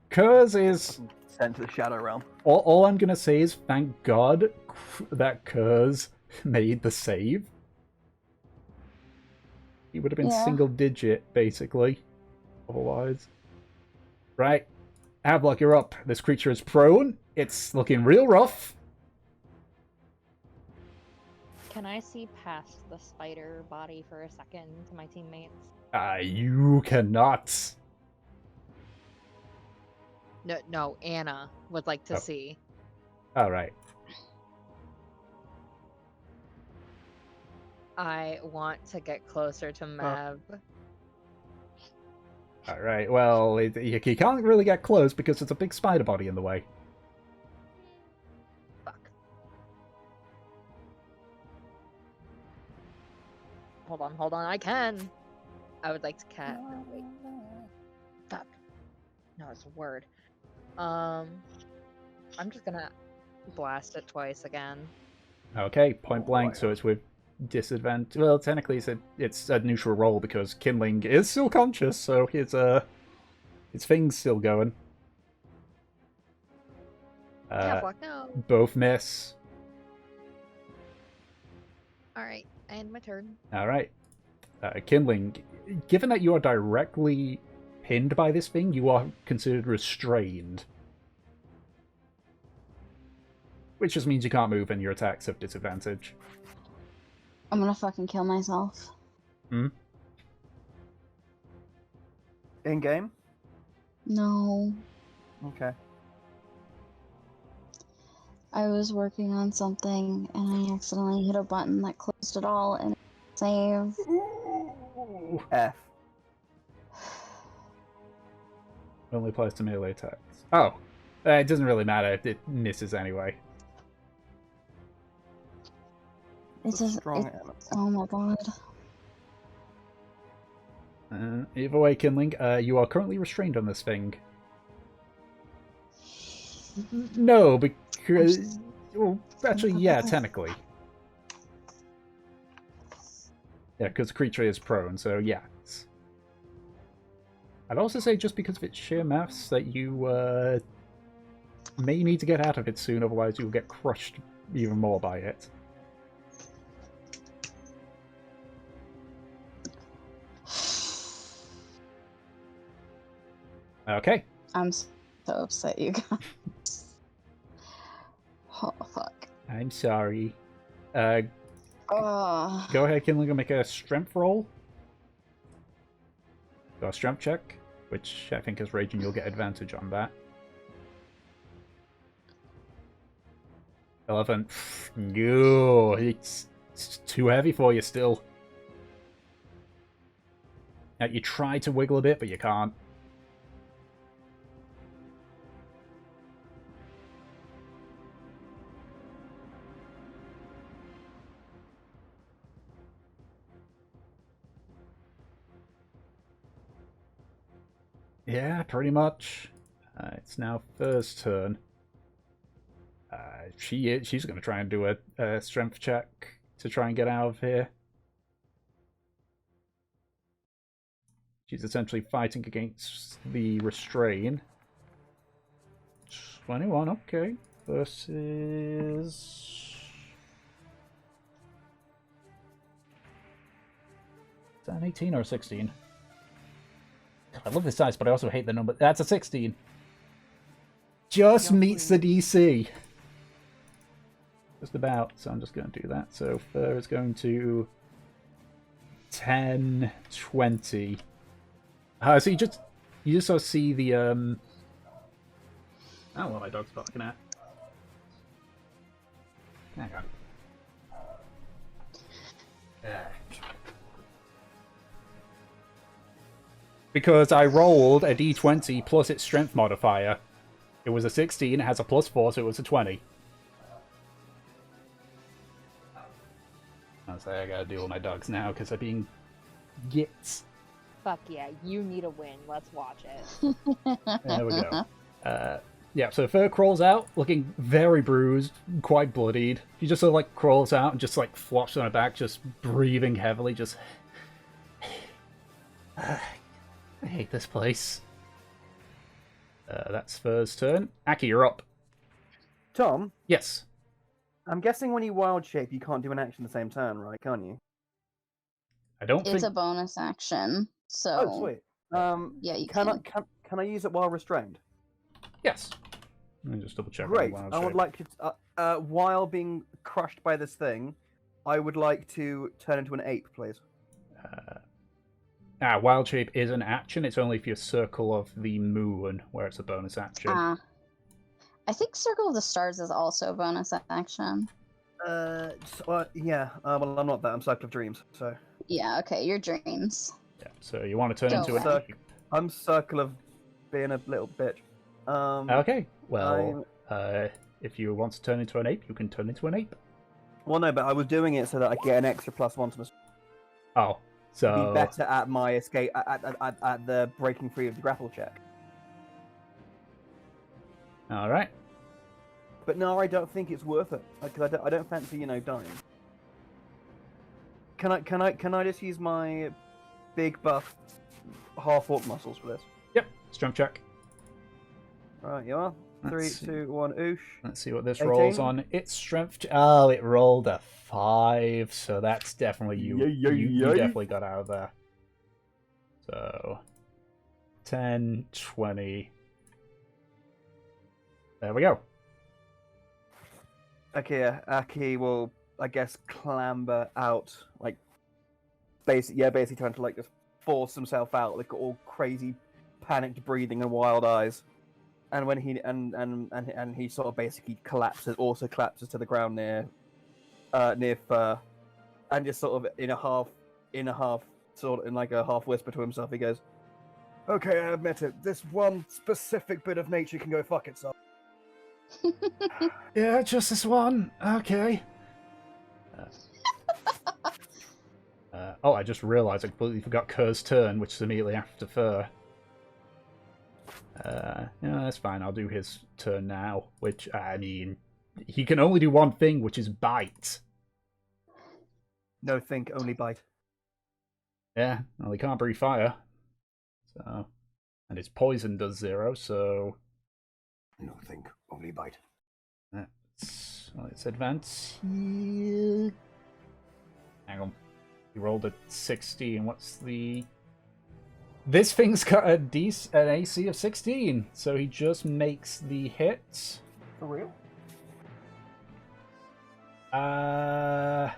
Kurz is. Sent to the Shadow Realm. All I'm gonna say is thank God that Kurz made the save. He would have been Yeah. single digit, basically. Otherwise. Right. Havelock, you're up. This creature is prone. It's looking real rough. Can I see past the spider body for a second to my teammates? You cannot. No, Anna would like to Oh. see. Alright. I want to get closer to Mev. Alright, well, you can't really get close because there's a big spider body in the way. Fuck. Hold on, I can! I would like to no, wait. Fuck. No, it's a word. I'm just gonna blast it twice again. Okay, point blank, so it's with disadvantage. Well, technically it's a neutral roll because Kindling is still conscious, so his thing's still going. Fuck no. Both miss. Alright, and my turn. Alright. Kindling, given that you are directly pinned by this thing, you are considered restrained. Which just means you can't move and your attacks have disadvantage. I'm gonna fucking kill myself. Hmm? In game? No. Okay. I was working on something and I accidentally hit a button that closed it all and save. Ooh. F. Only applies to melee attacks. Oh. It doesn't really matter. It misses anyway. It's a Strong it, element. oh my god. Either way, Kindling, you are currently restrained on this thing. No, because... Well, actually, yeah, technically. Yeah, because the creature is prone, so yeah. I'd also say just because of its sheer mass that you may need to get out of it soon, otherwise you'll get crushed even more by it. Okay. I'm so upset, you guys. Oh, fuck. I'm sorry. Oh. Go ahead, Kindling, and make a strength roll. Got a strength check, which I think is raging. You'll get advantage on that. 11. No, it's too heavy for you still. Now, you try to wiggle a bit, but you can't. Yeah, pretty much. It's now first turn. She's going to try and do a strength check to try and get out of here. She's essentially fighting against the restrain. 21, okay. Versus... Is that an 18 or a 16? I love this dice, but I also hate the number. That's a 16. Just meets the DC. Just about, so I'm just going to do that. So Fur is going to 10, 20. So you just sort of see the I don't know what my dog's barking at. Hang on. Because I rolled a d20 plus its strength modifier. It was a 16, it has a +4, so it was a 20. I was like, I gotta deal with my dogs now because they're being gits. Fuck yeah, you need a win. Let's watch it. There we go. Yeah, so Fur crawls out, looking very bruised, quite bloodied. He just sort of like crawls out and just like flops on her back, just breathing heavily, just... I hate this place. That's Fur's turn. Aki, you're up. Tom, Yes. I'm guessing when you wild shape, you can't do an action the same turn, right? Can't you? I don't It's think... a bonus action, so Oh, sweet. yeah, you Can can. I use it while restrained? Yes. Let me just double check. Great. On I would like to, while being crushed by this thing, I would like to turn into an ape, please. Wild Shape is an action. It's only if you circle of the moon, where it's a bonus action. I think Circle of the Stars is also a bonus action. Yeah. Well, I'm not that. I'm Cycle of Dreams, so. Yeah, okay, your dreams. Yeah. So you want to turn Go into an for it. ape. I'm Circle of being a little bitch. Okay. Well, if you want to turn into an ape, you can turn into an ape. Well, no, but I was doing it so that I get an extra +1 to my. Oh, so Be better at my escape at the breaking free of the grapple check. all right. But no, I don't think it's worth it because I don't fancy dying. Can I just use my big buff half orc muscles for this? Yep, strength check. Right, you are. Let's 3, see. 2, 1, oosh. Let's see what this 18? rolls on. Its strength. Oh, it rolled a 5, so that's definitely you. You definitely got out of there. So 10, 20. There we go. Okay, yeah, Aki will, I guess, clamber out, like, basically trying to like just force himself out, like all crazy, panicked breathing and wild eyes. And when he and he sort of basically collapses to the ground near Fur, and just sort of in a half sort of in like a half whisper to himself, he goes, "Okay, I admit it. This one specific bit of nature can go fuck itself." Yeah, just this one. Okay. Oh, I just realised I completely forgot Kerr's turn, which is immediately after Fur. Yeah, that's fine. I'll do his turn now, which, I mean, he can only do one thing, which is bite. No, think only bite. Yeah, well, he can't breathe fire. So, and his poison does 0, so... No, think only bite. Let's advance here. Hang on. He rolled a 60, and what's the... This thing's got an AC of 16, so he just makes the hit. For real? Yeah.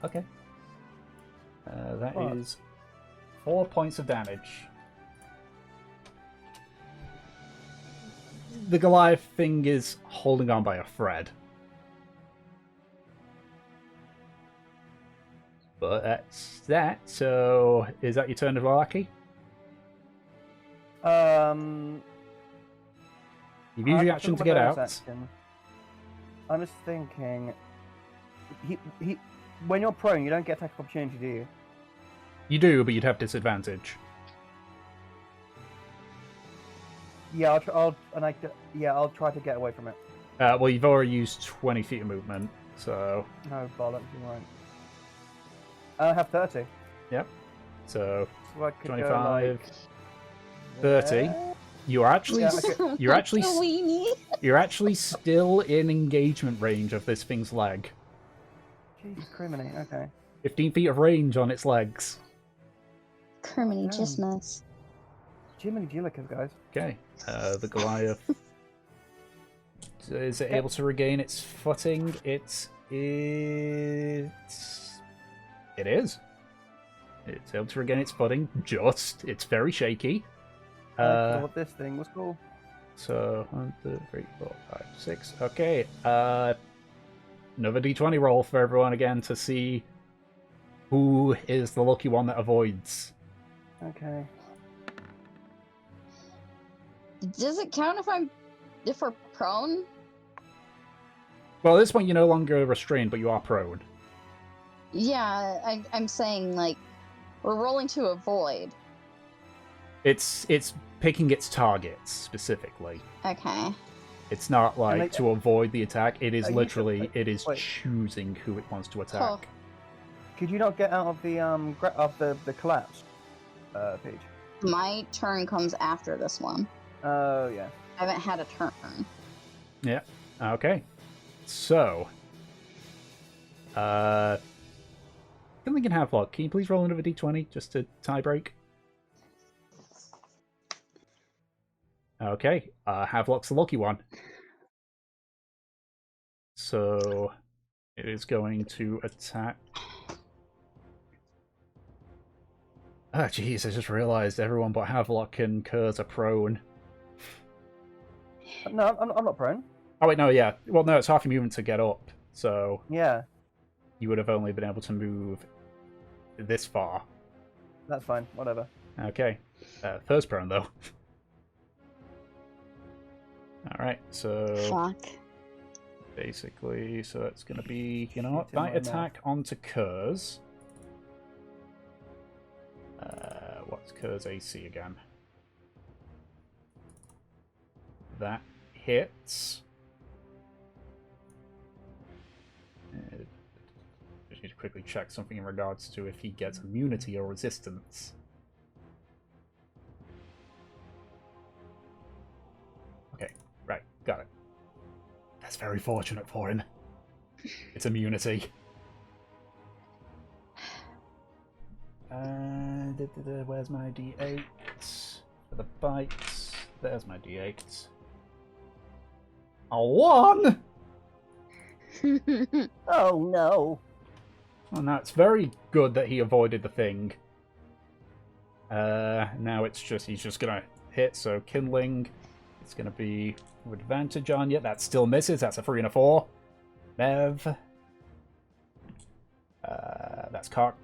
Okay. That is 4 points of damage. The Goliath thing is holding on by a thread. But that's that. So, is that your turn as well, Aki? You've used your action to get out. I'm just thinking. He. When you're prone, you don't get attack of opportunity, do you? You do, but you'd have disadvantage. Yeah, I'll try to get away from it. Well, you've already used 20 feet of movement, so... No, bollocks, you're right. I have 30. Yep. So, I could 25, go, like, 30. there. You're actually... Yeah, okay. You're actually still in engagement range of this thing's leg. Jesus criminy, okay. 15 feet of range on its legs. Criminy Jismus. Jiminy Jillikers, guys. Okay. The Goliath is it able to regain its footing? It is. It's able to regain its footing. Just. It's very shaky. I what this thing was called. So 1, 2, 3, 4, 5, 6. Okay. Another d20 roll for everyone again to see who is the lucky one that avoids. Okay. Does it count if we're prone? Well, at this point, you're no longer restrained, but you are prone. Yeah, I'm saying, like, we're rolling to avoid. It's picking its targets specifically. Okay. It's not like to avoid the attack. It is literally wait. choosing who it wants to attack. Oh. Could you not get out of the collapse, Paige? My turn comes after this one. Oh yeah. I haven't had a turn. Yeah. Okay. So, I don't think you can have luck. Can you please roll another d20 just to tie break? Okay. Havelock's the lucky one. So, it is going to attack. Ah, jeez, I just realised everyone but Havelock and Kurz are prone. No, I'm not prone. Oh, wait, no, yeah. Well, no, it's half your movement to get up, so Yeah, you would have only been able to move this far. that's fine. Whatever. Okay. First prone, though. Alright, so... Fuck. Basically, so that's going to be... You know what? It's in my Bite attack onto Kurz. What's Kurz AC again? That hits. need to quickly check something in regards to if he gets immunity or resistance. Okay, right, got it. That's very fortunate for him. It's immunity. Where's my D8? For the bites. There's my D8. A 1! Oh no! Well, now it's very good that he avoided the thing. Now it's just, he's just gonna hit, so kindling. It's gonna be with advantage on you. That still misses, that's a 3 and a 4. Mev. That's cocked.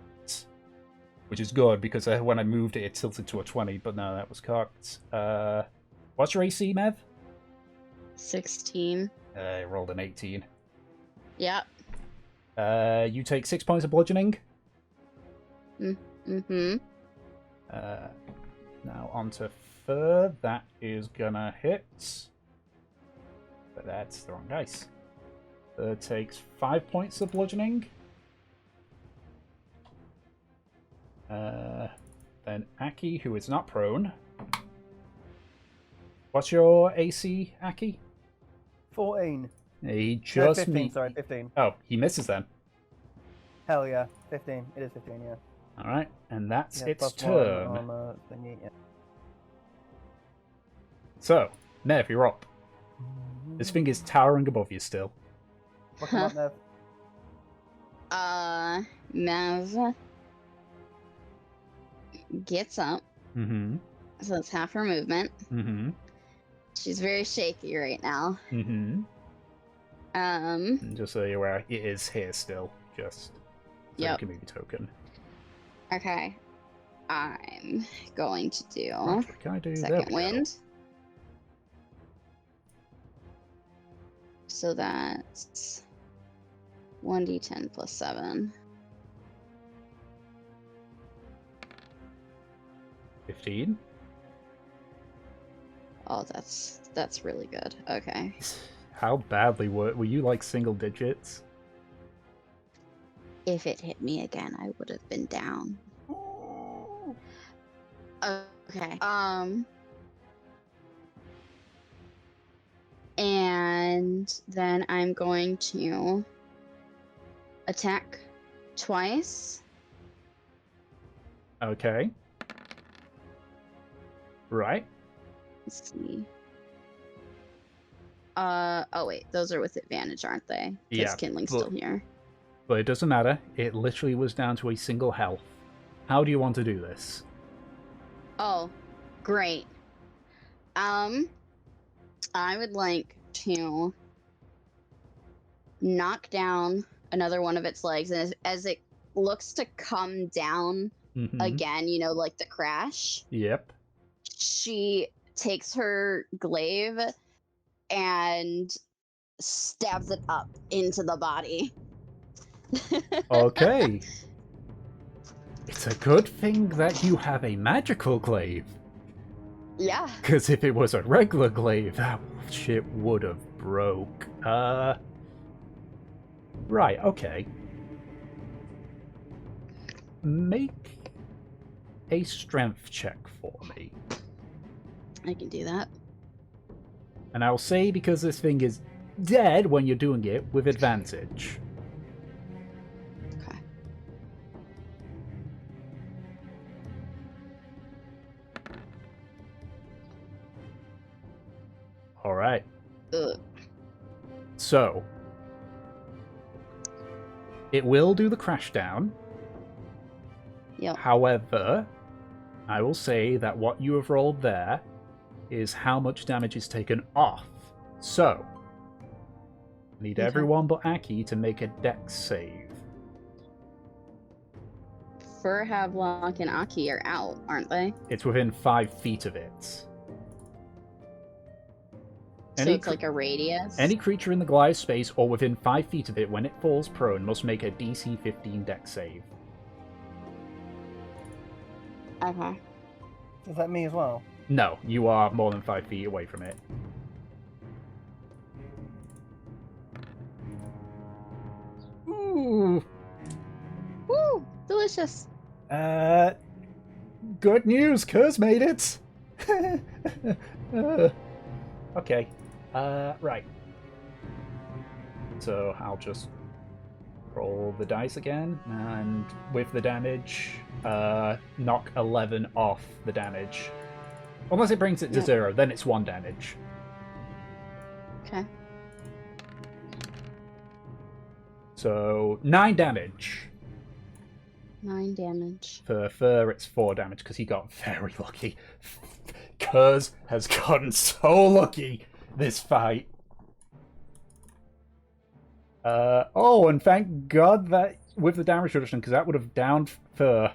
Which is good, because when I moved it, it tilted to a 20, but no, that was cocked. What's your AC, Mev? 16. I rolled an 18. Yep. You take 6 points of bludgeoning. Mm-hmm. Now onto Fur. That is gonna hit. But that's the wrong dice. Fur takes 5 points of bludgeoning. Then Aki, who is not prone. What's your AC, Aki? 14. He No, just 15, sorry, 15. Oh, he misses then. Hell yeah, 15. It is 15, yeah. Alright, and that's Yeah, its plus one turn. on, thingy, yeah. So, Nev, you're up. This thing is towering above you still. What come up, Nev? Mav gets up, Mm-hmm. so that's half her movement. Mm-hmm. She's very shaky right now. Mm-hmm. Um, And just so you're aware, it is here still. Just so you Yep. can move your token. okay. I'm going to do Right, what can I do? There second we go. wind. So that's 1d10 plus 7. 15. Oh, that's really good. Okay. How badly were you like single digits? If it hit me again, I would have been down. Okay. And then I'm going to attack twice. Okay. Right. Let's see. Oh wait, those are with advantage, aren't they? Yeah, Because kindling's but- still here. But it doesn't matter. It literally was down to a single health. How do you want to do this? Oh, great. I would like to knock down another one of its legs, and as it looks to come down Mhm. again, like the crash, Yep. she takes her glaive and stabs it up into the body. Okay. It's a good thing that you have a magical glaive. Yeah. Because if it was a regular glaive, that shit would have broke. Right, okay. Make a strength check for me. I can do that. And I'll say because this thing is dead when you're doing it with advantage. Okay. Alright. Ugh. So, it will do the crash down. Yep. However, I will say that what you have rolled there is how much damage is taken off. So, I need Okay. everyone but Aki to make a dex save. Fur, Havelock, and Aki are out, aren't they? It's within 5 feet of it. So Any it's like a radius. Any creature in the Goliath space or within 5 feet of it when it falls prone must make a DC 15 dex save. Okay. Is that me as well? No, you are more than 5 feet away from it. Ooh. delicious. Good news, Kurz made it! Okay. Right. So I'll just roll the dice again, and with the damage, knock 11 off the damage. Unless it brings it to 0, then it's 1 damage. Okay. So 9 damage. 9 damage. For Fur, it's 4 damage because he got very lucky. Kurz has gotten so lucky this fight. And thank God that with the damage reduction, because that would have downed Fur.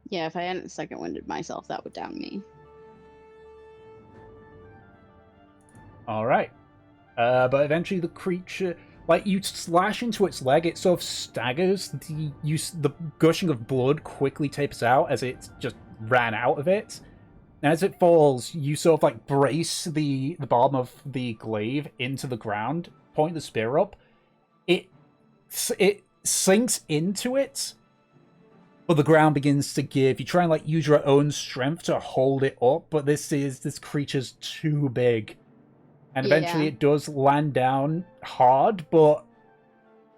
Yeah, if I hadn't second winded myself, that would down me. Alright. But eventually the creature, like, you slash into its leg, it sort of staggers. The gushing of blood quickly tapers out as it just ran out of it. And as it falls, you sort of, like, brace the bottom of the glaive into the ground, point the spear up. It sinks into it, but the ground begins to give. You try and, like, use your own strength to hold it up, but this creature's too big. And eventually it does land down hard, but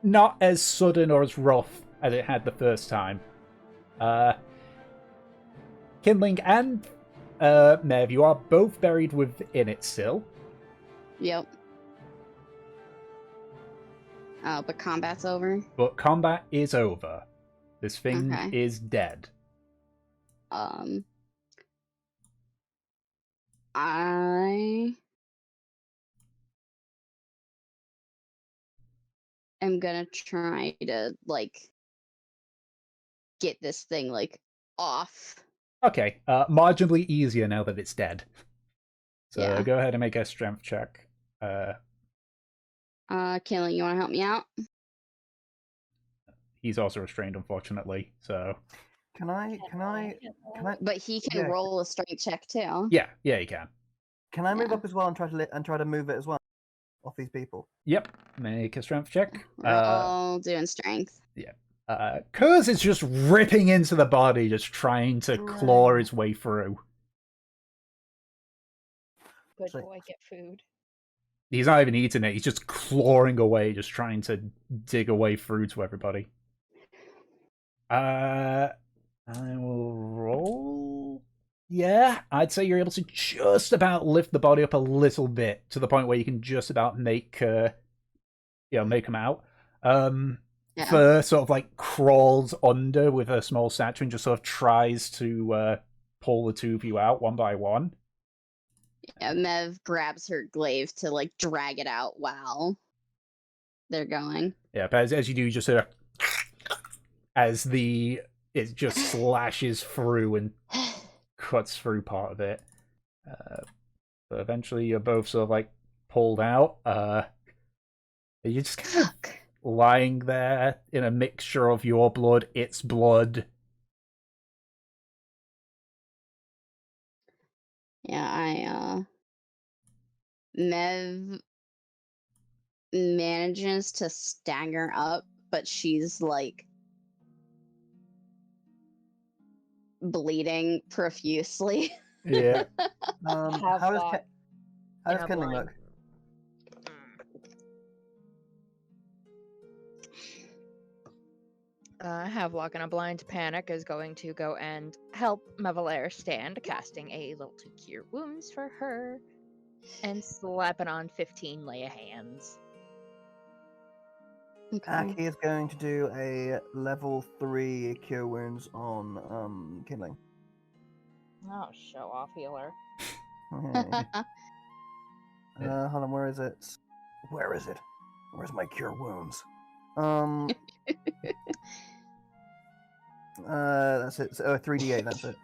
not as sudden or as rough as it had the first time. Kindling and Mev, you are both buried within it still. Yep. But combat's over. But combat is over. This thing Okay. is dead. I am gonna try to, like, get this thing, like, off. Okay, marginally easier now that it's dead. So Yeah. go ahead and make a strength check. Killing, you wanna help me out? He's also restrained, unfortunately, so... Can I? But he can Yeah. roll a strength check too. Yeah, you can. Can I move Yeah. up as well and try to move it as well off these people? Yep, make a strength check. Roll doing strength. Kurz is just ripping into the body, just trying to claw his way through. Good So- boy, get food. He's not even eating it, he's just clawing away, just trying to dig away through to everybody. I will roll... Yeah, I'd say you're able to just about lift the body up a little bit, to the point where you can just about make him out. Yeah. Fur sort of like crawls under with her small stature and just sort of tries to pull the two of you out one by one. Yeah, Mev grabs her glaive to, like, drag it out while they're going. Yeah, but as you do, you just sort of as it just slashes through and cuts through part of it. But eventually you're both sort of like pulled out. You're just kind of lying there in a mixture of your blood, its blood. Yeah, Mev manages to stagger up, but she's, like, bleeding profusely. Yeah. Have How thought. does Yeah, Kindling blind. look? Havelock in a blind panic is going to go and help Mevalaire stand, casting a level 2 cure wounds for her, and slapping on 15 lay of hands. Okay. Aki is going to do a level 3 cure wounds on Kindling. Oh, show off healer. Okay. Hold on, where is it? Where is it? Where's my cure wounds? That's it. So, 3d8, that's it.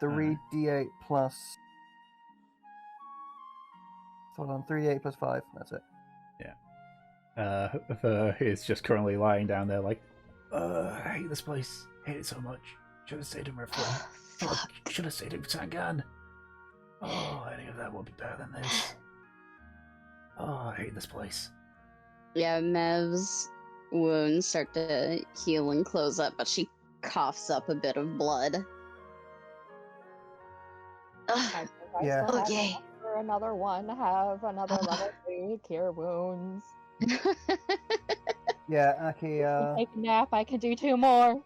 3d8 plus... Hold on, 3d8 plus 5, that's it. He's just currently lying down there like, I hate this place. I hate it so much. Should have stayed in Riftwood. Fuck, should have stayed in Tangan. Oh, any of that will be better than this. Oh, I hate this place. Yeah, Mev's wounds start to heal and close up, but she coughs up a bit of blood. I Ugh. think I Yeah. still have Okay. enough for another one. Have another level 3 cure wounds. Yeah, Aki. You can take a nap. I can do 2 more.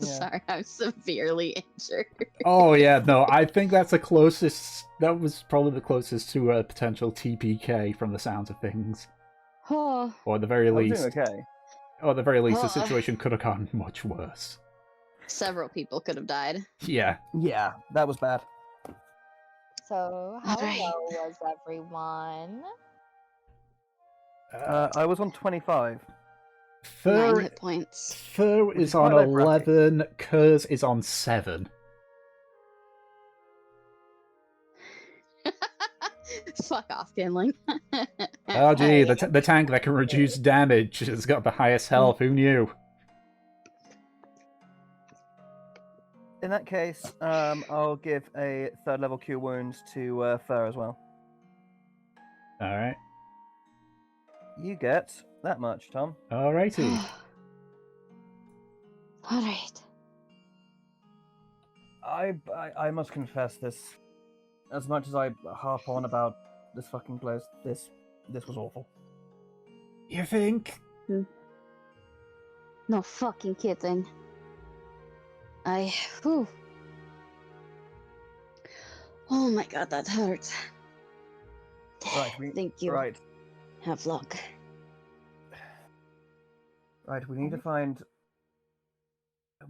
Yeah. Sorry, I'm severely injured. Oh yeah, no, I think that's the closest. That was probably the closest to a potential TPK from the sounds of things. Oh, Or at the very I'm doing least, okay. or at the very least, the Huh. situation could have gone much worse. several people could have died. Yeah. Yeah, that was bad. So, how Alright. low was everyone? I was on 25. 9 Fur, hit points. Fur Which is is on quite low for Aki. 11. Kurz is on 7. Fuck off, Gimling. Oh gee, the tank that can reduce damage has got the highest health. Who knew? In that case, I'll give a 3rd level cure wounds to Fur as well. All right. You get that much, Tom. Alrighty. Alright. I must confess this. As much as I harp on about this fucking place, this was awful. You think? No fucking kidding. Whew. Oh my god, that hurts. Right, Thank you. Right, Have luck. right. We need to find.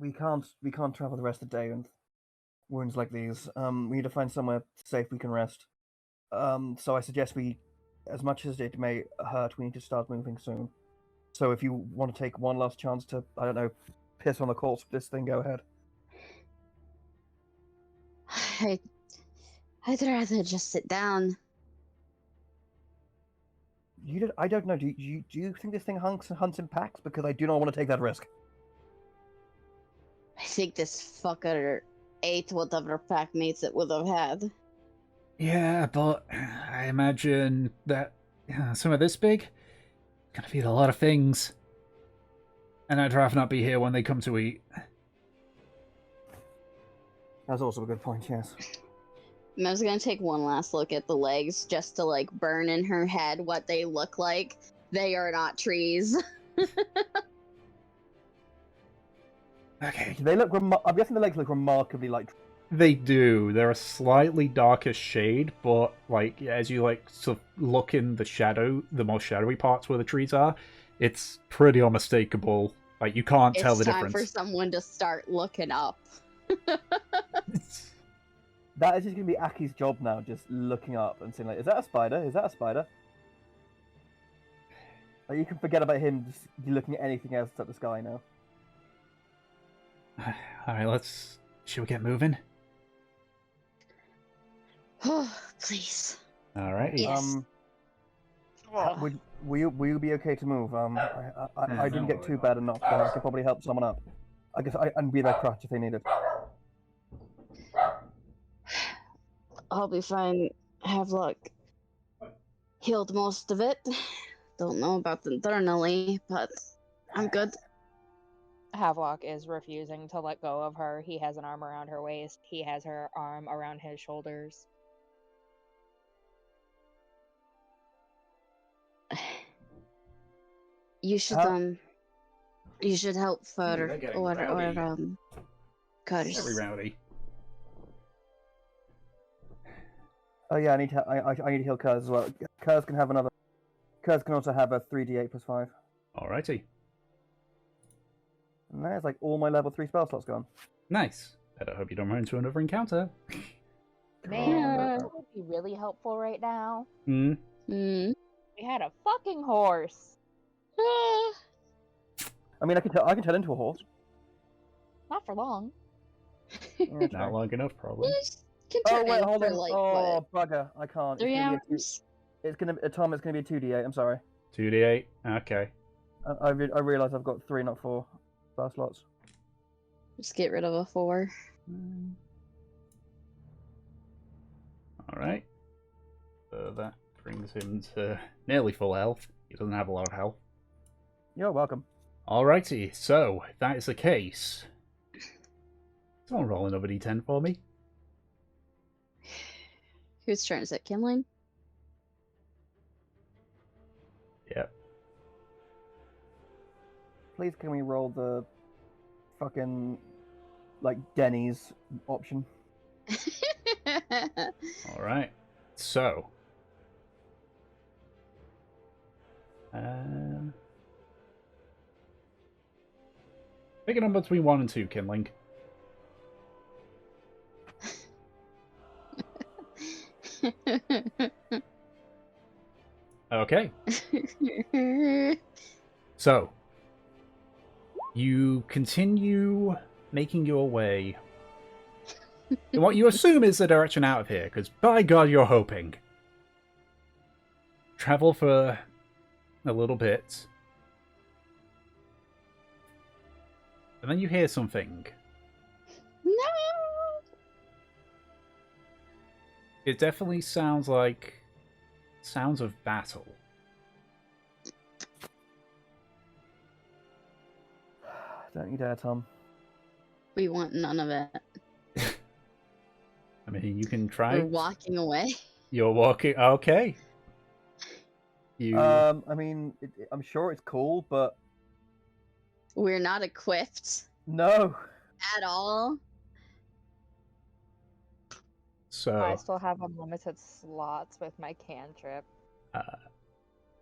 We can't travel the rest of the day with wounds like these. We need to find somewhere safe we can rest. So I suggest we, as much as it may hurt, we need to start moving soon. So if you want to take one last chance to, I don't know, piss on the corpse of this thing, go ahead. I'd rather just sit down. I don't know. Do you think this thing hunts in packs? Because I do not want to take that risk. I think this fucker ate whatever pack mates it would have had. Yeah, but I imagine that some of this big gonna feed a lot of things, and I'd rather not be here when they come to eat. That's also a good point. Yes. I was gonna take one last look at the legs just to like burn in her head what they look like. They are not trees. Okay. They look. I'm guessing the legs look remarkably like. They do. They're a slightly darker shade, but like as you like sort of look in the shadow, the more shadowy parts where the trees are, it's pretty unmistakable. Like you can't tell the It's time difference. for someone to start looking up. That is just gonna be Aki's job now, just looking up and saying like, "Is that a spider? Is that a spider?" Like you can forget about him just looking at anything else except the sky now. All right, should we get moving? Oh, please. All right. Yes. Will you be okay to move? I didn't get too bad a knock, but I could probably help someone up. I guess and be their crutch if they need it. I'll be fine. Have luck. Healed most of it. Don't know about internally, but I'm good. Havelock is refusing to let go of her. He has an arm around her waist. He has her arm around his shoulders. You should you should help they're further getting or rowdy. Curse. Very rowdy. Oh yeah, I need to heal Kurz as well. Kurz can also have a 3d8 plus 5. Alrighty. And there's like all my level 3 spell slots gone. Nice. I hope you don't run into another encounter. Man, Yeah. what would be really helpful right now? Hmm. Hmm. We had a fucking horse. I mean, I can turn into a horse. Not for long. Yeah, true. Not long enough, probably. Can Oh turn wait, in hold for on. like Oh what? bugger, I can't. 3 It's gonna be hours? it's gonna Tom. It's gonna be a 2d8. I'm sorry. 2d8. Okay. I realize I've got 3, not 4 spell slots. Just get rid of a 4. Alright. So that brings him to nearly full health. He doesn't have a lot of health. You're welcome. Alrighty, so if that is the case, someone roll another d10 for me. Whose turn is it? Kimling? Yep. Please, can we roll the fucking like Denny's option? Alright. So. Pick a number between 1 and 2, Kinling. Okay. So. You continue making your way in what you assume is the direction out of here, because by God, you're hoping. Travel for a little bit. And then you hear something. No! It definitely sounds like sounds of battle. Don't you dare, Tom. We want none of it. I mean, you can try. We're walking away. You're walking. Okay. You. I mean, I'm sure it's cool, but We're not equipped no. at all. I So, still have unlimited slots with my cantrip.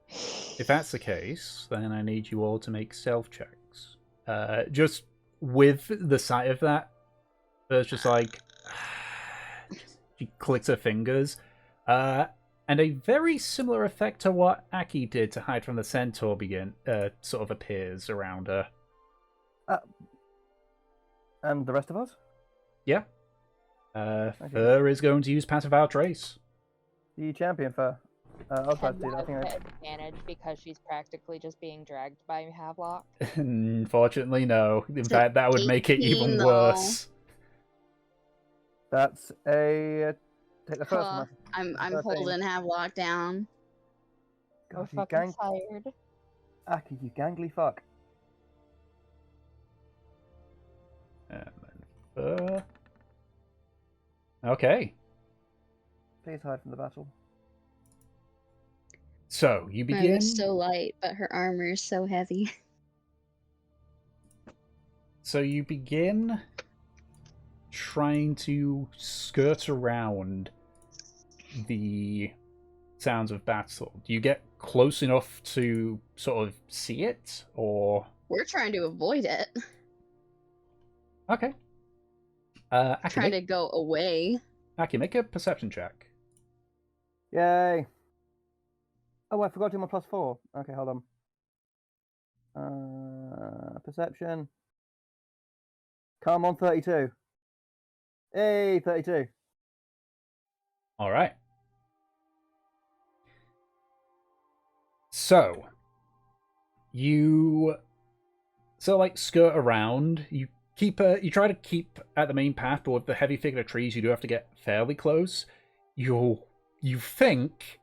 if that's the case, then I need you all to make stealth checks. Just with the sight of that, there's just like she clicks her fingers, and a very similar effect to what Aki did to hide from the centaur sort of appears around her. And the rest of us? Yeah. Fur is going to use passive outrace. The champion for. I'll try to do that. I think I... advantage because she's practically just being dragged by Havelock. Unfortunately, no. In fact, that would make it 18 even though. worse. That's a. Take the first Huh. one. I'm 13. holding Havelock down. I'm God, you fucking tired. Aki, you gangly fuck. And then Fur. Okay. Please hide from the battle. So, you Mine begin. is so light, but her armor is so heavy. So you begin trying to skirt around the sounds of battle. Do you get close enough to sort of see it, or We're trying to avoid it. okay? Aki, Trying to go away. make a perception check. Yay! Oh, I forgot to do my +4. Okay, hold on. Perception. Come on, 32. Hey, 32. All right. So you like skirt around. You try to keep at the main path, but with the heavy thicket of trees, you do have to get fairly close. You think,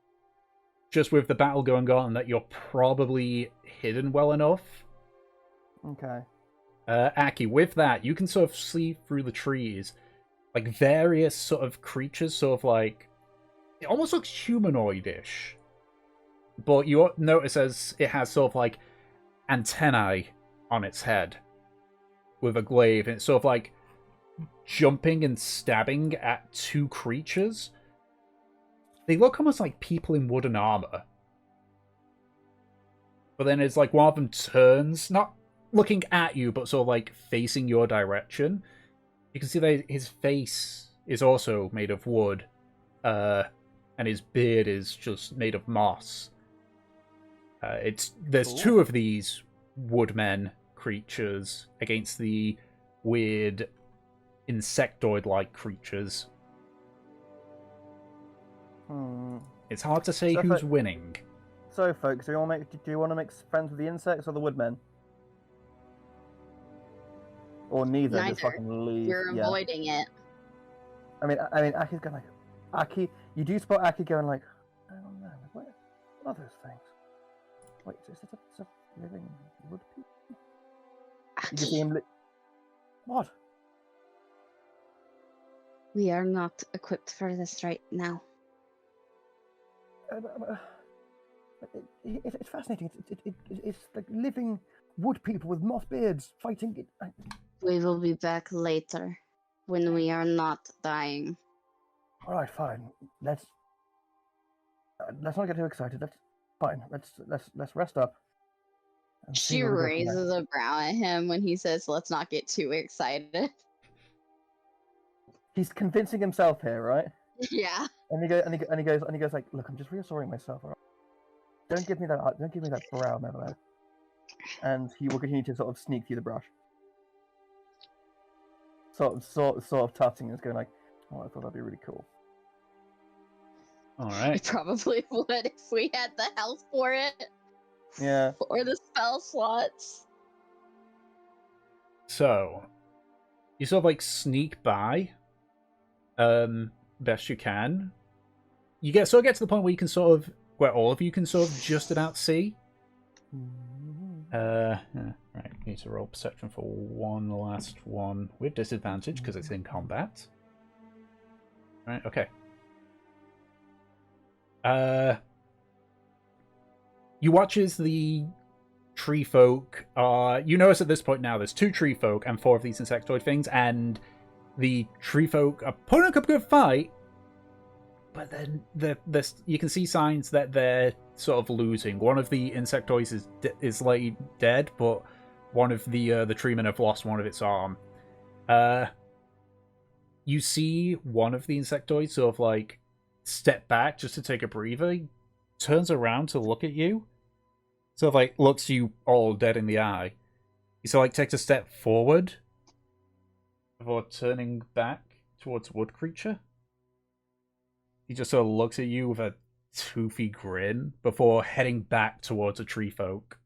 just with the battle going on, that you're probably hidden well enough. Okay. Aki, with that, you can sort of see through the trees, like various sort of creatures, sort of like it almost looks humanoid-ish, but you notice as it has sort of like antennae on its head with a glaive, and it's sort of like jumping and stabbing at two creatures. They look almost like people in wooden armor. But then it's like one of them turns, not looking at you, but sort of like facing your direction. You can see that his face is also made of wood, and his beard is just made of moss. There's Cool. two of these woodmen creatures against the weird insectoid-like creatures. It's hard to say So who's for- winning. So, folks, do you want to make friends with the insects or the woodmen? Or neither? Just Neither. fucking leave. We're Yeah. avoiding it. I mean, Aki's going like, Aki. You do spot Aki going like, I don't know, what are those things? Wait, it's living wood people. You can see him. What? We are not equipped for this right now. It's fascinating. It's like living wood people with moss beards fighting it. We will be back later when we are not dying. All right, fine. Let's not get too excited. That's fine. Let's rest up. and see She where we go from there. raises a brow at him when he says, "Let's not get too excited." He's convincing himself here, right? Yeah. And he goes like, "Look, I'm just reassuring myself. All right? Don't give me that brow, Mellow." And he will continue to sort of sneak through the brush, sort of tutting and going like, "Oh, I thought that'd be really cool." All We right. probably would if we had the health for it Yeah. or the spell slots. So, you sort of like sneak by, best you can. You get to the point where you can sort of, where all of you can sort of just about see. Right, need to roll perception for one last one with disadvantage because it's in combat. Right, okay. You watch as the tree folk are. You notice at this point now there's 2 tree folk and 4 of these insectoid things, and the tree folk are putting up a good fight. But then you can see signs that they're sort of losing. One of the insectoids is like dead, but one of the treemen have lost one of its arm. You see one of the insectoids sort of like step back just to take a breather. He turns around to look at you. Sort of like looks you all dead in the eye. He sort of like takes a step forward before turning back towards Wood Creature. He just sort of looks at you with a toothy grin before heading back towards a tree folk.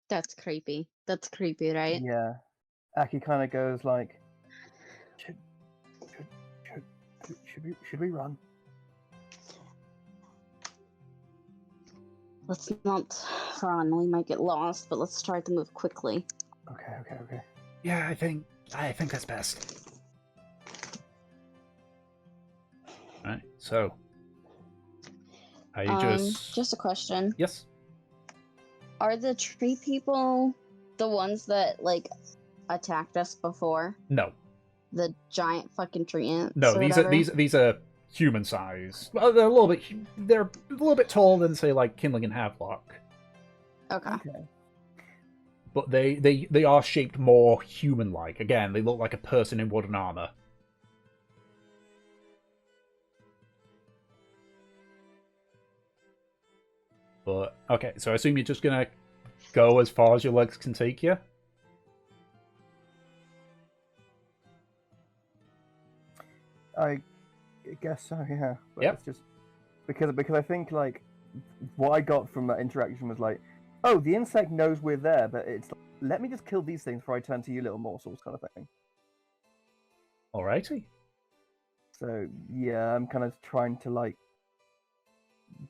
That's creepy. That's creepy, right? Yeah. Aki kind of goes like, should we run? Let's not run. We might get lost, but let's try to move quickly. Okay. Yeah, I think that's best. Right, so are you just a question. Yes. Are the tree people the ones that like attacked us before? No. The giant fucking tree ants? No, or these whatever? are human size. Well, they're a little bit taller than say like Kindling and Havelock. Okay. But they are shaped more human-like. Again, they look like a person in wooden armor. But okay, so I assume you're just gonna go as far as your legs can take you. I guess so, yeah. But Yep. It's just because I think like what I got from that interaction was like, oh, the insect knows we're there, but it's like, let me just kill these things before I turn to you little morsels kind of thing. Alrighty. So yeah, I'm kind of trying to like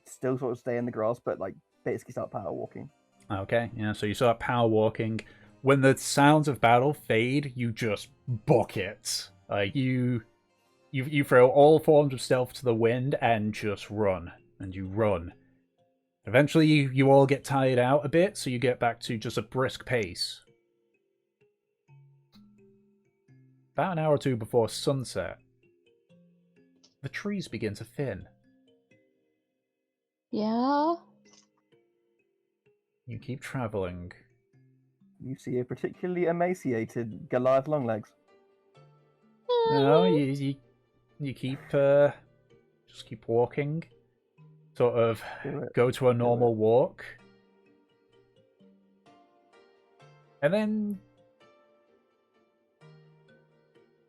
still sort of stay in the grass, but like basically start power walking. Okay, yeah, so you start power walking. When the sounds of battle fade, you just book it. Like you throw all forms of stealth to the wind and just run. And you run. Eventually you all get tired out a bit, so you get back to just a brisk pace. About an hour or 2 before sunset, the trees begin to thin. Yeah. You keep traveling. You see a particularly emaciated Goliath Longlegs. No, you keep just keep walking. Sort of go to a normal walk. And then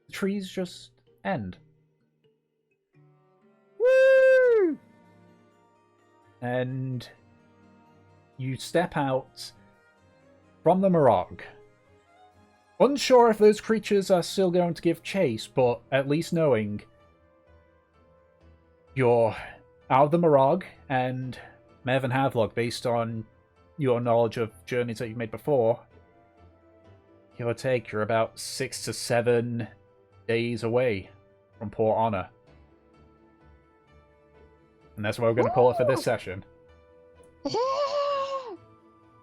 the trees just end. Woo! And you step out from the Morag. Unsure if those creatures are still going to give chase, but at least knowing you're out of the Morag, and Mev and Havelock, based on your knowledge of journeys that you've made before, give or take, you're about 6 to 7 days away from Port Honor. And that's what we're going to call it for this session.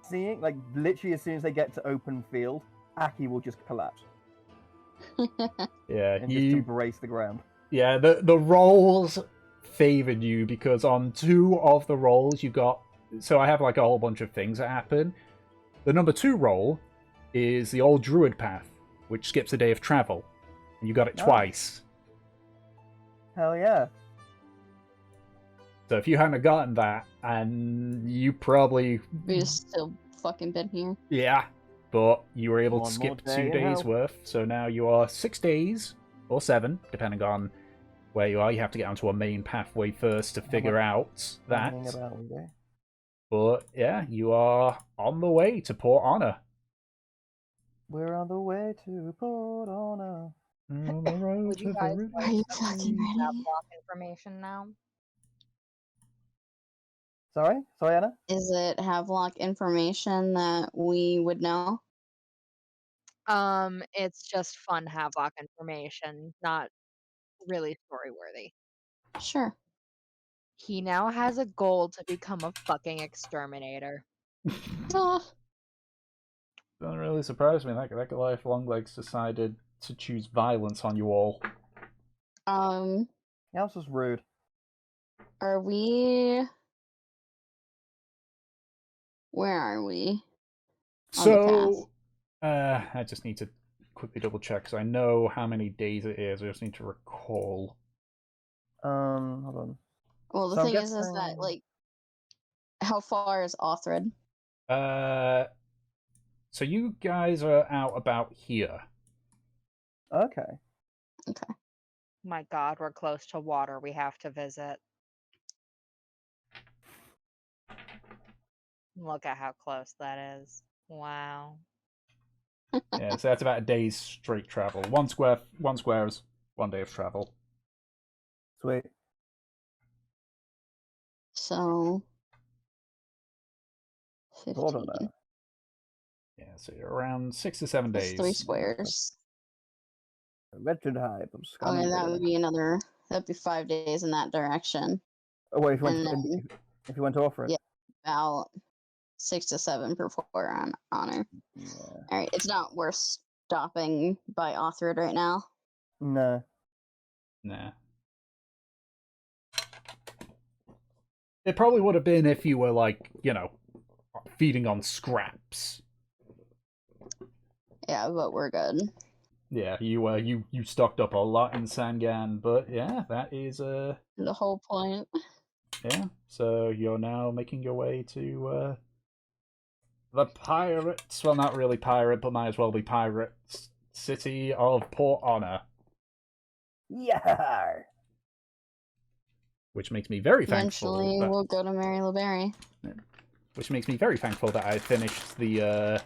Seeing, like, literally as soon as they get to open field, Aki will just collapse Yeah, and just embrace the ground. Yeah, the rolls favored you because on 2 of the rolls you got... So I have like a whole bunch of things that happen. The number 2 roll is the old druid path, which skips a day of travel. And you got it twice. Hell yeah. So if you hadn't gotten that, and you probably... We'd still fucking been here. Yeah, but you were able to One skip more 2 day in days hell. worth. So now you are 6 days, or 7, depending on where you are. You have to get onto a main pathway first to figure out that. Hanging about all day. But yeah, you are on the way to Port Honor. We're on the way to Port Honor. On the road Would you to guys the like Are you to fucking ready? have block information now? Sorry, Anna. Is it Havelock information that we would know? It's just fun Havelock information, not really story worthy. Sure. He now has a goal to become a fucking exterminator. Ah, Doesn't really surprise me. That Goliath Longlegs decided to choose violence on you all. um, Yeah, this was rude. are we? Where are we? On the So, I just need to quickly double check because I know how many days it is. I just need to recall. Hold on. Well, the So I'm thing is guessing- that like, how far is Othred? So you guys are out about here. Okay. My god, we're close to water we have to visit. Look at how close that is. Wow. Yeah, so that's about a day's straight travel. One square is 1 day of travel. Sweet. So, Port 15. Honor. Yeah, so you're around 6 to 7 That's days. 3 squares. Wretched hive of scum. Okay, that would be that'd be 5 days in that direction. Oh wait, if you went, and then- if you went to offer it. Yeah. About 6 to 7 per Port Honor. Yeah. Alright, it's not worth stopping by Othred right now. No. Nah. It probably would have been if you were, like, you know, feeding on scraps. Yeah, but we're good. Yeah, you stocked up a lot in Sangan, but yeah, that is The whole point. yeah. So you're now making your way to the pirates. Well, not really pirate, but might as well be pirate city of Port Honor, Yeah. which makes me very thankful. Eventually, that- we'll go to Mary LeBerry. Which makes me very thankful that I finished the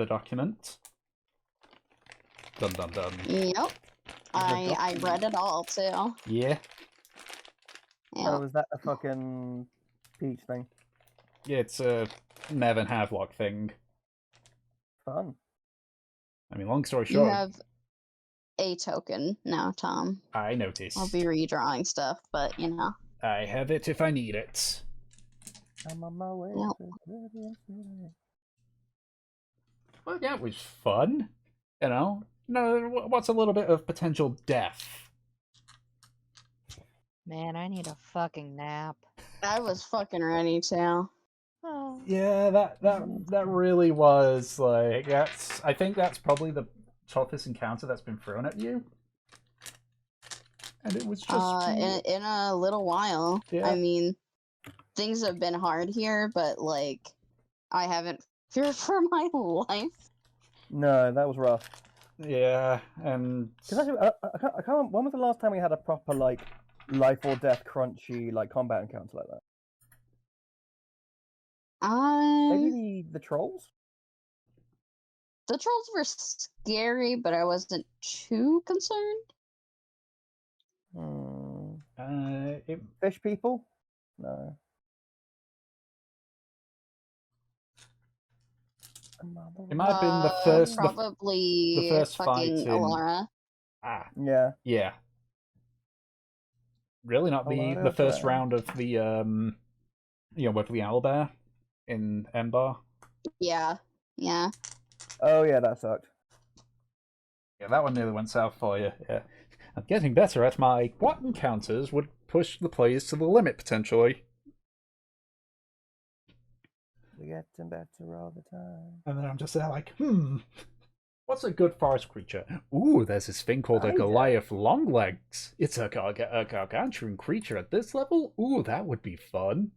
document. Dun dun dun. Yep. I read it all too. Yeah. Yeah. Oh, is that a fucking peach thing? Yeah, it's a Mev and Havelock thing. Fun. I mean, long story You short, have a token now, Tom. I noticed. I'll be redrawing stuff, but you know. I have it if I need it. I'm on my way. Yep. to Radiant City. Well, yeah, it was fun. You know? No, what's a little bit of potential death? Man, I need a fucking nap. I was fucking ready to. Oh. Yeah, that really was like I think that's probably the toughest encounter that's been thrown at you. And it was just In a little while. Yeah. I mean, things have been hard here, but like, I haven't feared for my life. No, that was rough. yeah, and 'Cause actually, I can't. When was the last time we had a proper like life or death crunchy like combat encounter like that? Maybe the trolls. The trolls were scary, but I wasn't too concerned. It Fish people? No. might have been the first Probably first fight fucking in Alara. Yeah. Yeah. Really not the first Alara, round of the with the owlbear in Embar. Yeah. Yeah. Oh yeah, that sucked. Yeah, that one nearly went south for you. Yeah. I'm getting better at my what encounters would push the players to the limit potentially. We're getting better all the time. And then I'm just there like, what's a good forest creature? Ooh, there's this thing called a Spider. Goliath Longlegs. It's a gargantuan creature at this level? Ooh, that would be fun.